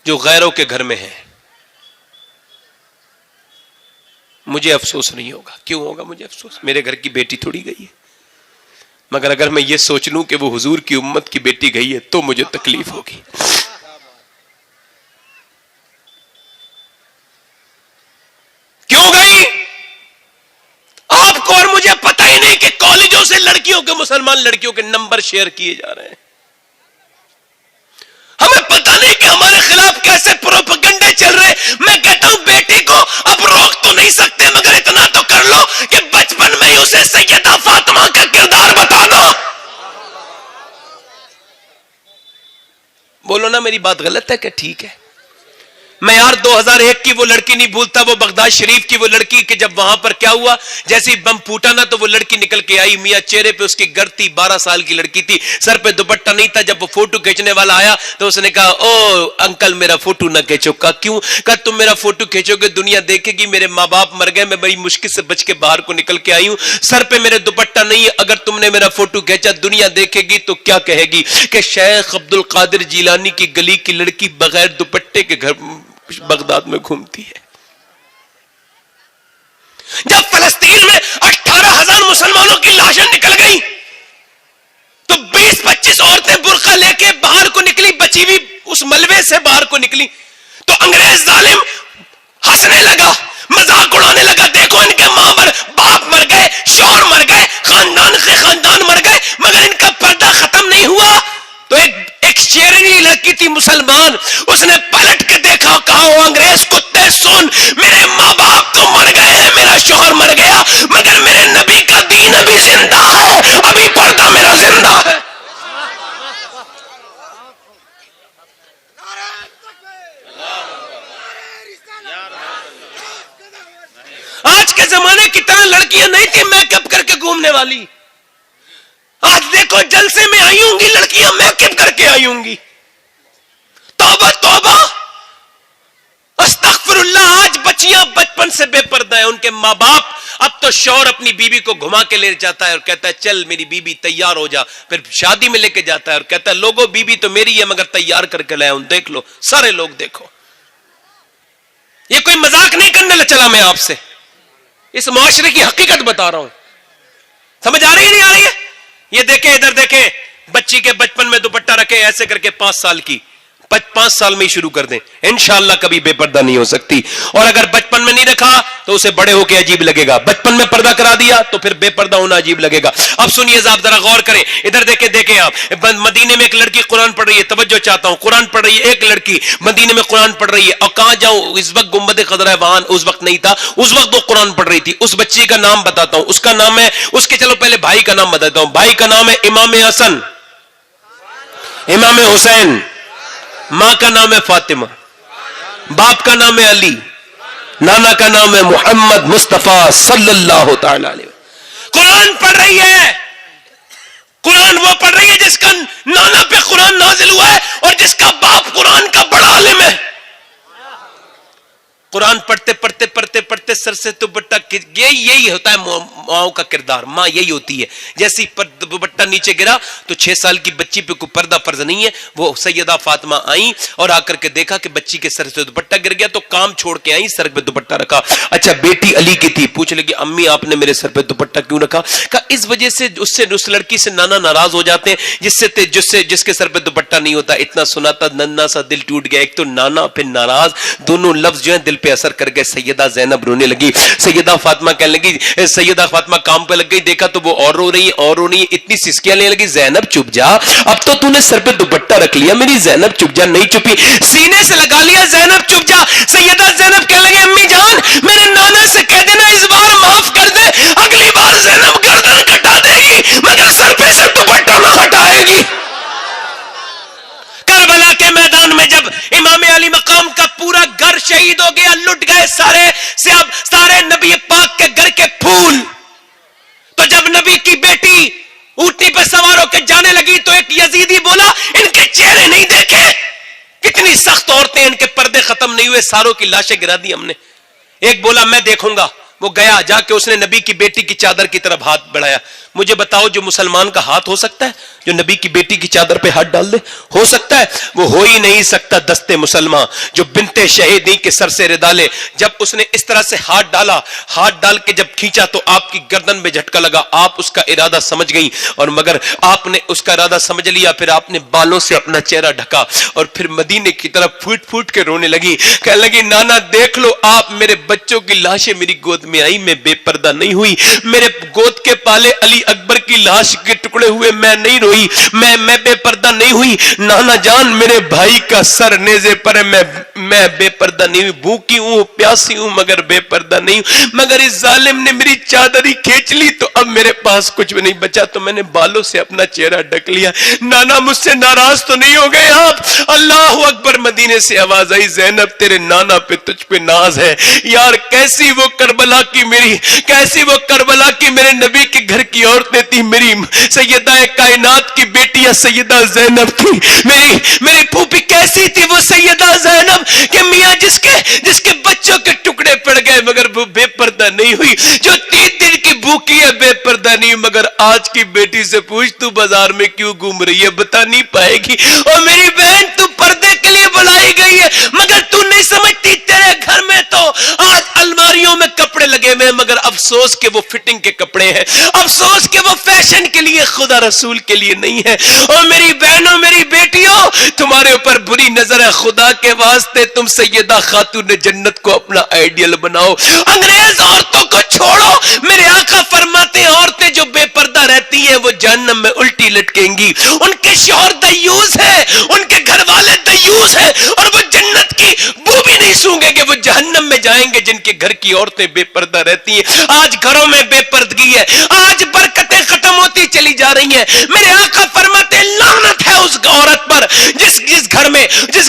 جو غیروں کے گھر میں ہیں. مجھے افسوس نہیں ہوگا. کیوں ہوگا مجھے افسوس؟ میرے گھر کی بیٹی تھوڑی گئی ہے. مگر اگر میں یہ سوچ لوں کہ وہ حضور کی امت کی بیٹی گئی ہے تو مجھے تکلیف ہوگی. کیوں گئی؟ آپ کو اور مجھے پتہ ہی نہیں کہ کالجوں سے لڑکیوں کے, مسلمان لڑکیوں کے نمبر شیئر کیے جا رہے ہیں. ہمیں پتہ نہیں کہ ہمارے خلاف کیسے پروپیگنڈے چل رہے. میں کہتا ہوں بیٹی کو اب روک تو نہیں سکتے مگر اتنا تو کر لو کہ بچپن میں ہی اسے سیدہ فاطمہ کا کردار بتا دو. بولو نا میری بات غلط ہے کہ ٹھیک ہے؟ میں یار 2001 کی وہ لڑکی نہیں بھولتا, وہ بغداد شریف کی وہ لڑکی کہ جب وہاں پر کیا ہوا, جیسے بم پھوٹا نا تو وہ لڑکی نکل کے آئی. میاں چہرے پہ اس کی گر تھی, 12 سال کی لڑکی تھی, سر پہ دوپٹہ نہیں تھا. جب وہ فوٹو کھینچنے والا آیا تو اس نے کہا او انکل میرا فوٹو نہ کھینچو. کہا کیوں؟ کہا تم میرا فوٹو کھینچو گے دنیا دیکھے گی میرے ماں باپ مر گئے, میں بڑی مشکل سے بچ کے باہر کو نکل کے آئی ہوں, سر پہ میرے دوپٹہ نہیں ہے, اگر تم نے میرا فوٹو کھینچا دنیا دیکھے گی تو کیا کہے گی کہ شیخ عبد القادر جیلانی کی گلی کی لڑکی بغیر دوپٹے کے گھر بغداد میں گھومتی ہے. جب فلسطین میں 18,000 مسلمانوں کی لاشیں نکل گئی تو 20-25 عورتیں برقع لے کے باہر کو نکلی, بچی ہوئی اس ملبے سے باہر کو نکلی. تو انگریز ظالم ہنسنے لگا, مذاق اڑانے لگا, دیکھو ان کے ماں باپ مر گئے, شوہر مر گئے, خاندان مر گئے, مگر ان کا پردہ ختم نہیں ہوا. تو ایک شیرنی لڑکی تھی مسلمان, اس نے پلٹ کے دیکھا, کہا وہ انگریز کتے سن, میرے ماں باپ تو مر گئے ہیں, میرا شوہر مر گیا, مگر میرے نبی کا دین ابھی زندہ ہے, ابھی پردہ میرا زندہ ہے. آج کے زمانے کی طرح لڑکیاں نہیں تھی میک اپ کر کے گھومنے والی. آج دیکھو جلسے میں آئی ہوں گی لڑکیاں میک اپ کر کے آئی ہوں گی. توبہ توبہ استغفر اللہ. آج بچیاں بچپن سے بے پردہ ہیں, ان کے ماں باپ, اب تو شوہر اپنی بیوی کو گھما کے لے جاتا ہے اور کہتا ہے چل میری بیوی تیار ہو جا, پھر شادی میں لے کے جاتا ہے اور کہتا ہے لوگوں بیوی تو میری ہے مگر تیار کر کے لایا ہوں, دیکھ لو سارے لوگ دیکھو. یہ کوئی مذاق نہیں کرنے چلا میں آپ سے, اس معاشرے کی حقیقت بتا رہا ہوں. سمجھ آ رہی ہے نہیں آ رہی ہے؟ یہ دیکھیں ادھر دیکھیں, بچی کے بچپن میں دوپٹہ رکھے ایسے کر کے 5 سال کی, 5 سال میں ہی شروع کر دیں, انشاءاللہ کبھی بے پردہ نہیں ہو سکتی. اور اگر بچپن میں نہیں رکھا تو اسے بڑے ہو کے عجیب لگے گا, بچپن میں پردہ کرا دیا تو پھر بے پردہ ہونا عجیب لگے گا. اب سنیے آپ ذرا غور کریں, ادھر دیکھیں آپ, مدینے میں ایک لڑکی قرآن پڑھ رہی ہے, توجہ چاہتا ہوں, قرآن پڑھ رہی ہے ایک لڑکی مدینے میں قرآن پڑھ رہی ہے. اور کہاں جاؤں, اس وقت گنبد خضرا وہاں اس وقت نہیں تھا, اس وقت وہ قرآن پڑھ رہی تھی. اس بچی کا نام بتاتا ہوں, اس کا نام ہے, اس کے چلو پہلے بھائی کا نام بتاتا ہوں. بھائی کا نام ہے امام حسن, امام حسین, ماں کا نام ہے فاطمہ, باپ کا نام ہے علی, نانا کا نام ہے محمد مصطفیٰ صلی اللہ تعالی علیہ وسلم. قرآن پڑھ رہی ہے, قرآن وہ پڑھ رہی ہے جس کا نانا پہ قرآن نازل ہوا ہے اور جس کا باپ قرآن کا بڑا عالم ہے. قرآن پڑھتے پڑھتے پڑھتے پڑھتے سر سے دوپٹہ یہی ہوتا ہے ماؤں کا کردار. ماں یہی ہوتی ہے. جیسے دوپٹہ نیچے گرا تو 6 سال کی بچی پہ کوئی پردہ فرض نہیں ہے. وہ سیدہ فاطمہ آئیں اور آ کر کے دیکھا کہ بچی کے سر سے دوپٹہ گر گیا تو کام چھوڑ کے آئیں, سر پہ دوپٹہ رکھا. اچھا بیٹی علی کی تھی, پوچھ لگی امی آپ نے میرے سر پہ دوپٹہ کیوں رکھا؟ کہا اس وجہ سے اس لڑکی سے نانا ناراض ہو جاتے ہیں جس کے سر پہ دوپٹہ نہیں ہوتا. اتنا سنا تھا ننا سا دل ٹوٹ گیا. ایک تو نانا پھر ناراض, دونوں لفظ جو ہیں دل پہ اثر کر گئے. سیدہ زینب رونے لگی. سیدہ فاطمہ کہنے لگی, سیدہ فاطمہ کام پہ لگ گئی, دیکھا تو وہ اور رو رہی ہے. اتنی سسکیاں لینے لگی, زینب چپ جا, اب تو نے سر پہ دوپٹہ رکھ لیا, میری زینب چپ جا. نہیں چپی, سینے سے لگا لیا, زینب چپ جا. سیدہ زینب کہنے لگی امی جان میرے نانا سے کہہ دینا اس بار معاف کر دے, اگلی بار زینب گردن کٹا دے گی مگر سر پہ سے دوپٹہ نہ ہٹائے گی. کربلا کے میدان میں جب امام علی مقام کا پورا گھر شہید ہو گیا, لٹ گئے سارے نبی پاک کے گھر کے پھول, تو جب نبی کی بیٹی اونٹنی پہ سوار ہو کے جانے لگی تو ایک یزیدی بولا ان کے چہرے نہیں دیکھے. کتنی سخت عورتیں, ان کے پردے ختم نہیں ہوئے, ساروں کی لاشیں گرا دی ہم نے. ایک بولا میں دیکھوں گا, وہ گیا, جا کے اس نے نبی کی بیٹی کی چادر کی طرف ہاتھ بڑھایا. مجھے بتاؤ جو مسلمان کا ہاتھ ہو سکتا ہے جو نبی کی بیٹی کی چادر پہ ہاتھ ڈال دے؟ ہو سکتا ہے؟ وہ ہو ہی نہیں سکتا. دستے مسلمان جو بنتے شہیدی کے سر سے ردالے, جب اس نے اس طرح سے ہاتھ ڈالا, ہاتھ ڈال کے جب کھینچا تو آپ کی گردن میں جھٹکا لگا. آپ اس کا ارادہ سمجھ گئی, اور مگر آپ نے اس کا ارادہ سمجھ لیا, پھر آپ نے بالوں سے اپنا چہرہ ڈھکا اور پھر مدینے کی طرف پھوٹ پھوٹ کے رونے لگی. کہنے لگی نانا دیکھ لو, آپ میرے بچوں کی لاشیں میری گود میں آئی, میں بے پردہ نہیں ہوئی. میرے گود کے پالے علی اکبر کی لاش کے ٹکڑے ہوئے میں نہیں روئی, میں بے پردہ نہیں ہوئی. نانا جان میرے بھائی کا سر نیزے پر ہے, میں بے پردہ نہیں ہوئی. بھوکی ہوں پیاسی ہوں مگر بے پردہ نہیں ہوں. مگر اس ظالم نے میری چادر ہی کھینچ لی تو اب میرے پاس کچھ بھی نہیں بچا, تو میں نے بالوں سے اپنا چہرہ ڈھک لیا. نانا مجھ سے ناراض تو نہیں ہو گئے آپ؟ اللہ اکبر. مدینے سے آواز آئی زینب تیرے نانا پہ تجھ پہ ناز ہے. یار کیسی وہ کربلا کی میرے نبی کے گھر کی عورتیں تھی. میری سیدہ کائنات کی بیٹیاں سیدہ زینب تھی. میری پھوپھی کیسی تھی وہ سیدہ زینب کہ میاں جس کے بچوں کے ٹکڑے پڑ گئے مگر وہ بے پردہ نہیں ہوئی. جو 3 دن کی بھوکی ہے بے پردہ نہیں. مگر آج کی بیٹی سے پوچھ تو بازار میں کیوں گھوم رہی ہے, بتا نہیں پائے گی. اور میری بہن تو پردے کے لیے بلائی گئی ہے مگر تو نہیں سمجھتی تیرے گھر میں تو آج الماریوں میں کپڑے لگے ہوئے, مگر افسوس کہ وہ فٹنگ کے کپڑے ہیں, افسوس کہ وہ فیشن کے لیے خدا رسول کے لیے نہیں ہے. اور میری بہنوں میری بیٹیوں تمہارے اوپر بری نظر ہے, خدا کے واسطے تم سیدہ خاتون جنت کو اپنا آئیڈیل بناؤ. انگریز عورتوں کو چھوڑو. میرے آقا فرماتے ہیں عورتیں جو بے پردہ رہتی ہیں وہ جہنم میں الٹی لٹکیں گی. ان کے شوہر دیوس ہے, ان کے گھر والے دیوس ہیں, اور وہ جنت کی بو بھی نہیں سونگیں گے, وہ جہنم میں جائیں گے جن کے گھر کی عورتیں بے پردہ رہتی ہیں. آج گھروں میں بے پردگی ہے, آج برکتیں ختم ہوتی چلی جا رہی ہیں. میرے آقا فرماتے ہیں لعنت ہے اس عورت پر جس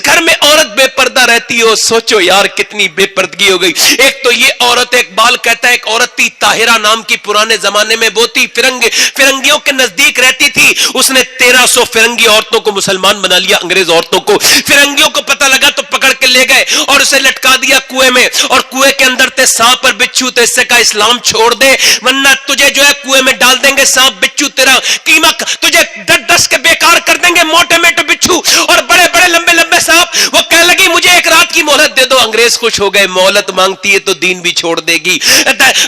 گھر میں عورت بے پردہ رہتی ہو. سوچو یار کتنی بے پردگی ہو گئی. ایک تو یہ عورت, اقبال کہتا ہے ایک عورت تھی طاہرہ نام کی, پرانے زمانے میں وہ تھی فرنگیوں کے نزدیک رہتی تھی. اس نے 1300 فرنگی عورتوں کو مسلمان بنا لیا, انگریز عورتوں کو. فرنگیوں کو پتہ لگا تو پکڑ کے لے گئے اور اسے لٹکا دیا کنویں میں, اور کنویں کے اندر تھے سانپ اور بچھو. تو اس سے کہا اسلام چھوڑ دے ورنہ تجھے جو ہے کنویں میں ڈال دیں گے سانپ بچھو, تیرا قیمہ تجھے ڈس کے بیکار کر دیں گے, موٹے موٹے بچھو اور بڑے بڑے لمبے لمبے سانپ. وہ کہنے لگی مجھے 1 رات کی مہلت دے دو. انگریز خوش ہو گئے, مہلت مانگتی ہے تو دین بھی چھوڑ دے گی.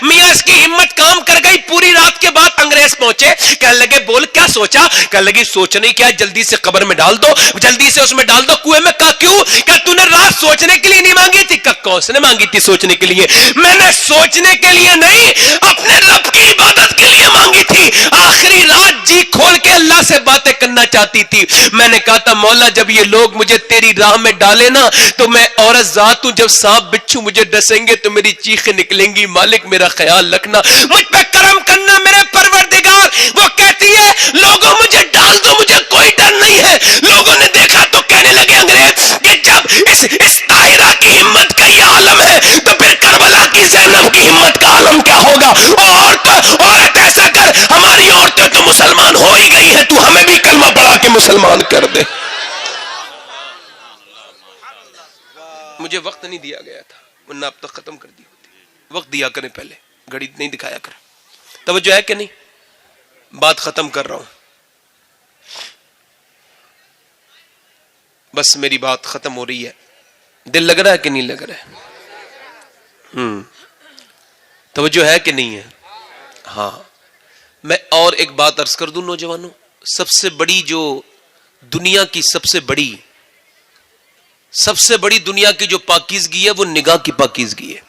میاں اس کی ہمت کام کر گئی. پوری رات کے بعد انگریز پہنچے, کہنے لگے بول کیا سوچا؟ کہنے لگی سوچنے کیا, جلدی سے قبر میں ڈال دو, جلدی سے اس میں ڈال دو کنویں میں. کہا کیوں؟ کہ تو نے رات سوچنے کے لیے نہیں مانگی تھی. کہ کون سے نے مانگی تھی سوچنے کے لیے؟ میں نے سوچنے کے لیے نہیں, اپنے رب کی عبادت کے لیے مانگی تھی. آخری رات جی کھول کے اللہ سے باتیں کرنا چاہتی تھی. میں نے کہا تھا مولا جب یہ لوگ مجھے تیری راہ میں ڈالے نا تو میں عورت ذات ہوں, جب سانپ بچھو مجھے ڈسیں گے تو میری چیخیں نکلیں گی. مالک میرا خیال رکھنا, مجھ پہ کرم کرنا میرے پروردگار. وہ کہتی ہے لوگوں مجھے ڈال دو, مجھے کوئی ڈر نہیں ہے. لوگوں نے دیکھا تو کہنے لگے انگریز کہ جب اس طاہرہ کی ہمت کا یہ عالم ہے تو پھر کربلا کی زینب کی ہمت کا عالم کیا ہوگا. عورت ایسا کر, ہماری عورتیں تو مسلمان ہو ہی گئی ہیں, تو ہمیں بھی کلمہ پڑھا کے مسلمان کر دے. مجھے وقت نہیں دیا گیا تھا, ورنہ اب تک ختم کر دی ہوتی. وقت دیا کریں, پہلے گھڑی نہیں دکھایا کریں. توجہ ہے کہ نہیں؟ بات ختم کر رہا ہوں, بس میری بات ختم ہو رہی ہے. دل لگ رہا ہے کہ نہیں لگ رہا ہے؟ توجہ ہے کہ نہیں ہے؟ ہاں. میں اور ایک بات عرض کر دوں نوجوانوں, سب سے بڑی جو دنیا کی سب سے بڑی دنیا کی جو پاکیزگی ہے وہ نگاہ کی پاکیزگی ہے.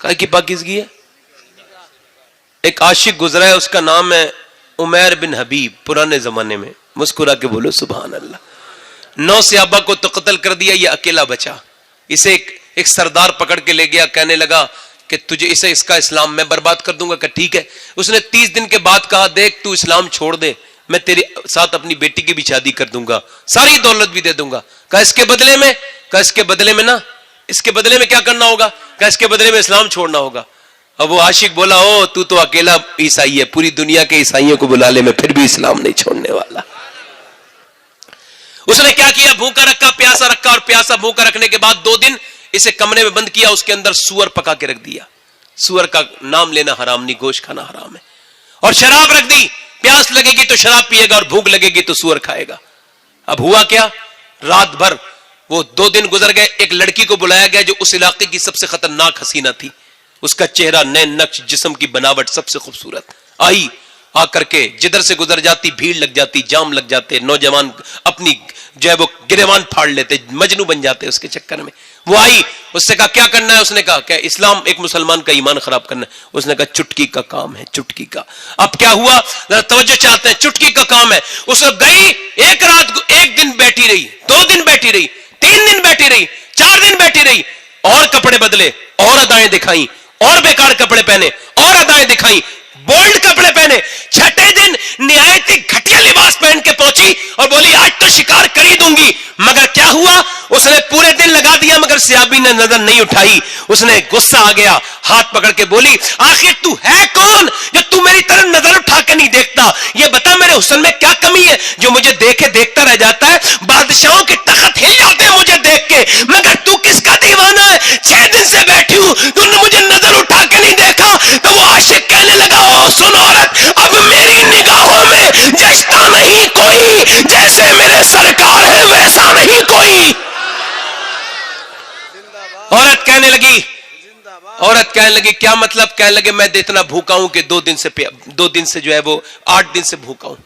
کائے کی پاکیزگی ہے؟ ایک عاشق گزرا ہے, اس کا نام ہے عمیر بن حبیب. پرانے زمانے میں, مسکرا کے بولو سبحان اللہ. 9 صحابہ کو تو قتل کر دیا, یہ اکیلا بچا. اسے ایک سردار پکڑ کے لے گیا, کہنے لگا کہ تجھے اس کا اسلام میں برباد کر دوں گا. کہ ٹھیک ہے. اس نے 30 دن کے بعد کہا, دیکھ تو اسلام چھوڑ دے, میں تیرے ساتھ اپنی بیٹی کی بھی شادی کر دوں گا, ساری دولت بھی دے دوں گا. کہا اس کے بدلے میں اس کے بدلے میں کیا کرنا ہوگا؟ کہا اس کے بدلے میں اسلام چھوڑنا ہوگا. اب وہ عاشق بولا, او تو اکیلا عیسائی ہے, پوری دنیا کے عیسائیوں کو بلا لے, میں پھر بھی اسلام نہیں چھوڑنے والا. اس نے کیا کیا؟ بھوکا رکھا, پیاسا رکھا, اور پیاسا بھوکا رکھنے کے بعد 2 دن اسے کمرے میں بند کیا, اس کے اندر سور پکا کے رکھ دیا. سور کا نام لینا حرام نہیں, گوشت کھانا حرام ہے. اور شراب رکھ دی, پیاس لگے گی تو شراب پیے گا, اور بھوک لگے گی تو سور کھائے گا. اب ہوا کیا؟ رات بھر وہ 2 دن گزر گئے. ایک لڑکی کو بلایا گیا جو اس علاقے کی سب سے خطرناک حسینہ تھی. اس کا چہرہ, نین نقش, جسم کی بناوٹ سب سے خوبصورت. آئی, آ کر کے جدھر سے گزر جاتی بھیڑ لگ جاتی, جام لگ جاتے, نوجوان اپنی جو ہے وہ گریوان پھاڑ لیتے, مجنو بن جاتے اس کے چکر میں. وہ آئی, اس سے کہا کیا کرنا ہے؟ اس نے کہا کہ اسلام ایک مسلمان کا ایمان خراب کرنا ہے. اس نے کہا چٹکی کا کام ہے, چٹکی کا. اب کیا ہوا ذرا توجہ چاہتے ہیں, چٹکی کا کام ہے. اس نے گئی, ایک دن بیٹھی رہی, 2 دن بیٹھی رہی, 3 دن بیٹھی رہی, 4 دن بیٹھی رہی, اور کپڑے بدلے, اور ادائیں دکھائیں, اور بیکار کپڑے پہنے, اور ادائیں دکھائیں, بولڈ کپڑے پہنے. 6ٹھے دن نہایت ہی گھٹیا لباس پہن کے پہنچی اور بولی آج تو شکار کر ہی دوں گی. مگر کیا ہوا؟ اس نے پورے دن لگا دیا, مگر صحابی نے نظر نہیں اٹھائی. اس نے غصہ آ گیا, ہاتھ پکڑ کے بولی آخر تو ہے کون جو تو میری طرف نظر اٹھا کے نہیں دیکھتا؟ یہ بتا میرے حسن میں کیا کمی ہے جو مجھے دیکھے دیکھتا رہ جاتا ہے؟ بادشاہوں کے تخت ہل جاتے ہیں مجھے دیکھ کے, مگر تو کس کا دیوانہ ہے؟ 6 دن سے بیٹھی ہوں, تو نے مجھے نظر اٹھا کے نہیں دیکھا. تو وہ عاشق کہنے لگا, او سن عورت, اب میری نگاہوں میں جچتا نہیں کوئی, جیسے میرے سرکار ہے ویسا نہیں کوئی. عورت کہنے لگی کیا مطلب؟ کہنے لگے میں اتنا بھوکا ہوں کہ 2 دن سے جو ہے وہ 8 دن سے بھوکا ہوں.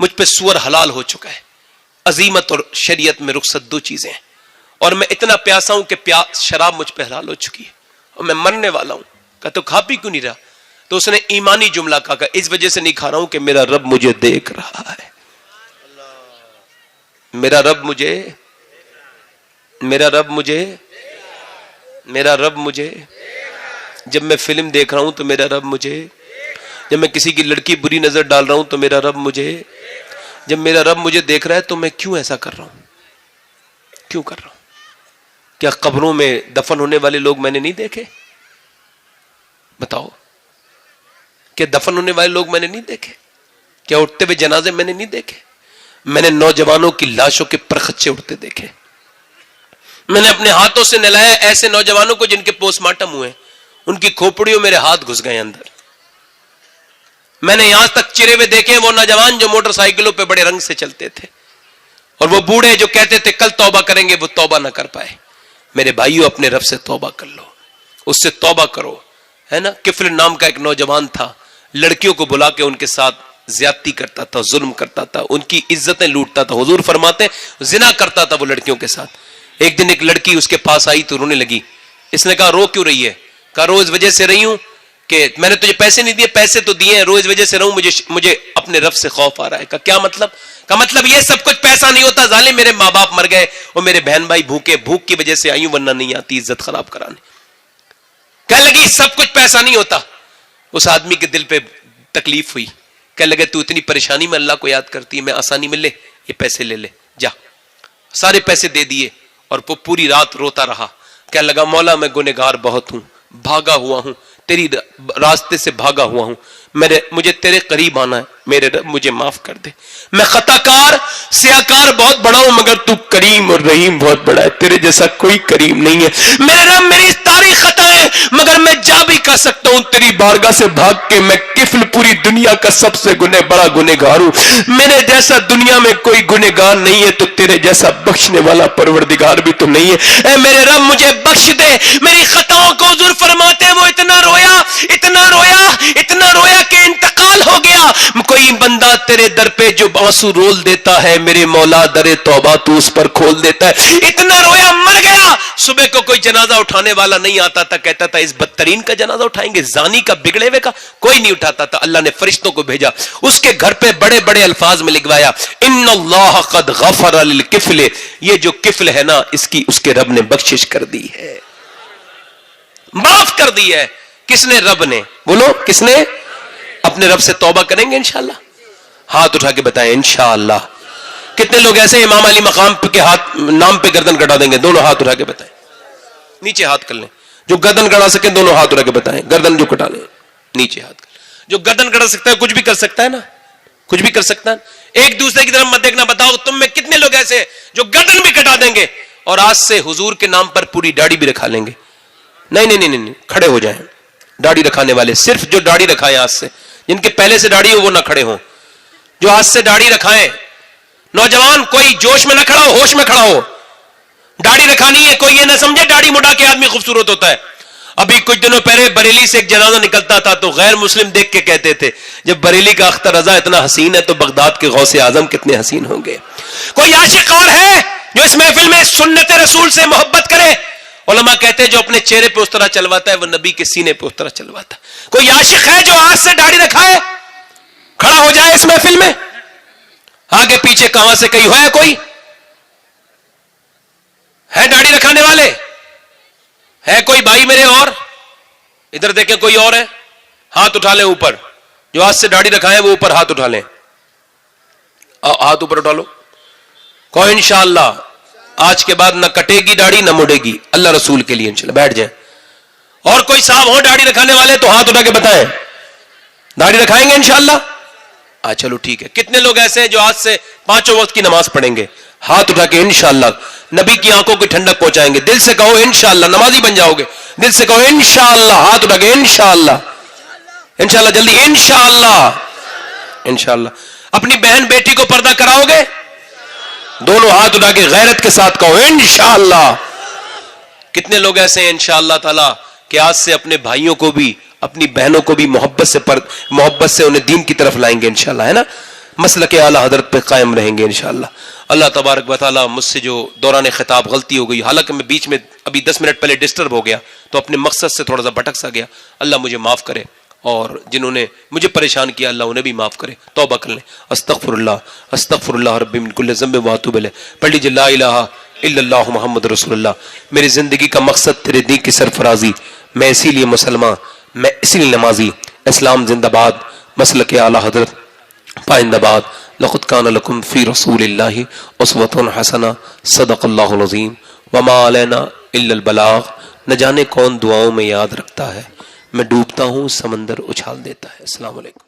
مجھ پہ سور حلال ہو چکا ہے. عزیمت اور شریعت میں رخصت 2 چیزیں ہیں, اور میں اتنا پیاسا ہوں کہ شراب مجھ پہ حلال ہو چکی ہے, اور میں مرنے والا ہوں. کہا تو کھا پی کیوں نہیں رہا؟ تو اس نے ایمانی جملہ کہا کہ اس وجہ سے نہیں کھا رہا ہوں کہ میرا رب مجھے دیکھ رہا ہے. میرا رب مجھے جب میں فلم دیکھ رہا ہوں تو میرا رب مجھے, جب میں کسی کی لڑکی بری نظر ڈال رہا ہوں تو میرا رب مجھے, جب میرا رب مجھے دیکھ رہا ہے تو میں کیوں ایسا کر رہا ہوں؟ کیوں کر رہا ہوں؟ کیا قبروں میں دفن ہونے والے لوگ میں نے نہیں دیکھے؟ بتاؤ, کیا دفن ہونے والے لوگ میں نے نہیں دیکھے؟ کیا اٹھتے ہوئے جنازے میں نے نہیں دیکھے؟ میں نے نوجوانوں کی لاشوں کے پرخچے اٹھتے دیکھے. میں نے اپنے ہاتھوں سے نہلایا ایسے نوجوانوں کو جن کے پوسٹ مارٹم ہوئے, ان کی کھوپڑیوں میرے ہاتھ گھس گئے اندر. میں نے یہاں تک چرے ہوئے دیکھے وہ نوجوان جو موٹر سائیکلوں پہ بڑے رنگ سے چلتے تھے, اور وہ بوڑھے جو کہتے تھے کل توبہ کریں گے, وہ توبہ نہ کر پائے. میرے بھائیوں, اپنے رب سے توبہ کر لو, اس سے توبہ کرو. ہے نا, کفل نام کا ایک نوجوان تھا, لڑکیوں کو بلا کے ان کے ساتھ زیادتی کرتا تھا, ظلم کرتا تھا, ان کی عزتیں لوٹتا تھا. حضور فرماتے زنا کرتا تھا وہ لڑکیوں کے ساتھ. ایک دن ایک لڑکی اس کے پاس آئی تو رونے لگی. اس نے کہا رو کیوں رہی ہے؟ کہا روز وجہ سے رہی ہوں کہ میں نے تجھے پیسے نہیں دیے, پیسے تو دیے ہیں, روز وجہ سے رہوں, مجھے اپنے رب سے خوف آ رہا ہے. کہا کیا مطلب؟ کا مطلب یہ سب کچھ پیسہ نہیں ہوتا ظالم, میرے ماں باپ مر گئے اور میرے بہن بھائی بھوکے, بھوک کی وجہ سے آئی ہوں, ورنہ نہیں آتی عزت خراب کرانے. کہنے لگی سب کچھ پیسہ نہیں ہوتا. اس آدمی کے دل پہ تکلیف ہوئی, کہنے لگے تو اتنی پریشانی میں اللہ کو یاد کرتی ہے, میں آسانی میں لے یہ پیسے لے لے جا. سارے پیسے دے دیے اور وہ پوری رات روتا رہا. کہنے لگا مولا میں گنہگار بہت ہوں, بھاگا ہوا ہوں, تیری راستے سے بھاگا ہوا ہوں, مجھے تیرے قریب آنا ہے، میرے رب مجھے معاف کر دے، میں خطا کار سیاکار بہت بڑا ہوں، مگر تو کریم اور رحیم بہت بڑا ہے، تیرے جیسا کوئی کریم نہیں ہے، میرے رب میری ساری خطائیں، مگر میں جا بھی کر سکتا ہوں تیری بارگاہ سے بھاگ کے، میں کفل پوری دنیا کا سب سے بڑا گنہگار ہوں، میرے جیسا دنیا میں کوئی گنہگار نہیں ہے، تو تیرے جیسا بخشنے والا پروردگار بھی تو نہیں ہے، اے میرے رب مجھے بخش دے، میری خطاؤں کو حضور فرماتے وہ اتنا رویا اتنا رویا اتنا رویا کہ انتقال ہو گیا۔ کوئی بندہ تیرے در پہ جو آنسو رول دیتا ہے، میرے مولا در توبہ تو اس پر کھول دیتا ہے، اتنا رویا مر گیا۔ صبح کو کوئی جنازہ اٹھانے والا نہیں آتا تھا، کہتا تھا اس بدترین کا جنازہ اٹھائیں گے، زانی کا، بگڑے ہوئے کا، کوئی نہیں اٹھاتا تھا، اللہ نے فرشتوں کو بھیجا، اس کے گھر پہ بڑے بڑے الفاظ میں لکھوایا ان اللہ قد غفر للکفل، یہ جو کفل ہے نا اس کی اس کے رب نے بخشش کر دی ہے، معاف کر دی ہے۔ کس نے؟ رب نے۔ بولو کس نے؟ اپنے رب سے توبہ کریں گے انشاءاللہ؟ ہاتھ اٹھا کے بتائیں انشاءاللہ۔ کتنے لوگ ایسے امام علی مقام کے ہاتھ نام پہ گردن کٹا دیں گے؟ دونوں ہاتھ اٹھا کے بتائیں، نیچے ہاتھ کر لیں، جو گردن کٹا سکے دونوں ہاتھ اٹھا کے بتائیں، گردن جو کٹا لیں نیچے ہاتھ کر، جو گردن کٹا سکتا ہے کچھ بھی کر سکتا ہے نا، کچھ بھی کر سکتا ہے۔ ایک دوسرے کی طرف مت دیکھنا، بتاؤ تم میں کتنے لوگ ایسے ہیں جو گردن بھی کٹا دیں گے اور آج سے حضور کے نام پر پوری داڑھی بھی رکھا لیں گے؟ نہیں نہیں نہیں نہیں، کھڑے ہو جائیں داڑھی رکھانے والے، صرف جو داڑھی رکھائیں آج سے، جن کے پہلے سے داڑھی ہو وہ نہ کھڑے ہوں، جو آج سے داڑھی رکھائیں۔ نوجوان کوئی جوش میں نہ کھڑا ہو، ہوش میں کھڑا ہو، داڑھی رکھانی ہے، کوئی یہ نہ سمجھے داڑھی مڈا کے آدمی خوبصورت ہوتا ہے۔ ابھی کچھ دنوں پہلے بریلی سے ایک جنازہ نکلتا تھا تو غیر مسلم دیکھ کے کہتے تھے جب بریلی کا اختر رضا اتنا حسین ہے تو بغداد کے غوث اعظم کتنے حسین ہوں گے۔ کوئی عاشق اور ہے جو اس محفل میں سنت رسول سے محبت کرے؟ علماء کہتے ہیں جو اپنے چہرے پہ اس طرح چلواتا ہے وہ نبی کے سینے پہ اس طرح چلواتا ہے۔ کوئی عاشق ہے جو آج سے داڑھی رکھائے؟ کھڑا ہو جائے اس محفل میں، آگے پیچھے کہاں سے کہیں ہے؟ کوئی ہے داڑھی رکھانے والے؟ ہے کوئی بھائی میرے؟ اور ادھر دیکھیں کوئی اور ہے؟ ہاتھ اٹھا لیں اوپر، جو آج سے داڑھی رکھائے وہ اوپر ہاتھ اٹھا لیں، ہاتھ اوپر اٹھا لو۔ کوئی انشاءاللہ آج کے بعد نہ کٹے گی داڑھی نہ مڑے گی، اللہ رسول کے لیے انشاءاللہ۔ بیٹھ جائیں۔ اور کوئی صاحب ہو داڑھی رکھانے والے تو ہاتھ اٹھا کے بتائیں، داڑھی رکھائیں گے انشاءاللہ؟ چلو ٹھیک ہے۔ کتنے لوگ ایسے ہیں جو آج سے 5 وقت کی نماز پڑھیں گے؟ ہاتھ اٹھا کے انشاءاللہ نبی کی آنکھوں کی ٹھنڈک پہنچائیں گے۔ دل سے کہو انشاءاللہ، نمازی بن جاؤ گے، دل سے کہو انشاءاللہ، ہاتھ اٹھا کے انشاءاللہ، انشاءاللہ جلدی انشاءاللہ انشاءاللہ۔ اپنی بہن بیٹی کو پردہ کراؤ گے؟ دونوں ہاتھ اٹھا کے غیرت کے ساتھ کہو انشاءاللہ۔ کتنے لوگ ایسے ہیں انشاءاللہ تعالی کہ آج سے اپنے بھائیوں کو بھی اپنی بہنوں کو بھی محبت سے انہیں دین کی طرف لائیں گے انشاءاللہ، ہے نا؟ مسلک اعلی حضرت پہ قائم رہیں گے انشاءاللہ۔ اللہ تبارک و تعالی مجھ سے جو دوران خطاب غلطی ہو گئی، حالانکہ میں بیچ میں ابھی 10 منٹ پہلے ڈسٹرب ہو گیا تو اپنے مقصد سے تھوڑا سا بھٹک سا گیا، اللہ مجھے معاف کرے، اور جنہوں نے مجھے پریشان کیا اللہ انہیں بھی معاف کرے۔ توبہ کر لیں، استغفر اللہ ربی من کل ذنب واتوب الیہ۔ پڑھ لیجیے لا الہ الا اللہ محمد رسول اللہ۔ میری زندگی کا مقصد تیرے دین کی سرفرازی، میں اسی لیے مسلمان، میں اسی لیے نمازی، اسلام زندہ باد، مسلک اعلی حضرت پائندہ باد۔ لقد کان لکم فی رسول اللہ اسوۃ حسنہ، صدق اللہ العظیم، وما علینا الا البلاغ۔ نہ جانے کون دعاؤں میں یاد رکھتا ہے، میں ڈوبتا ہوں سمندر اچھال دیتا ہے۔ السلام علیکم۔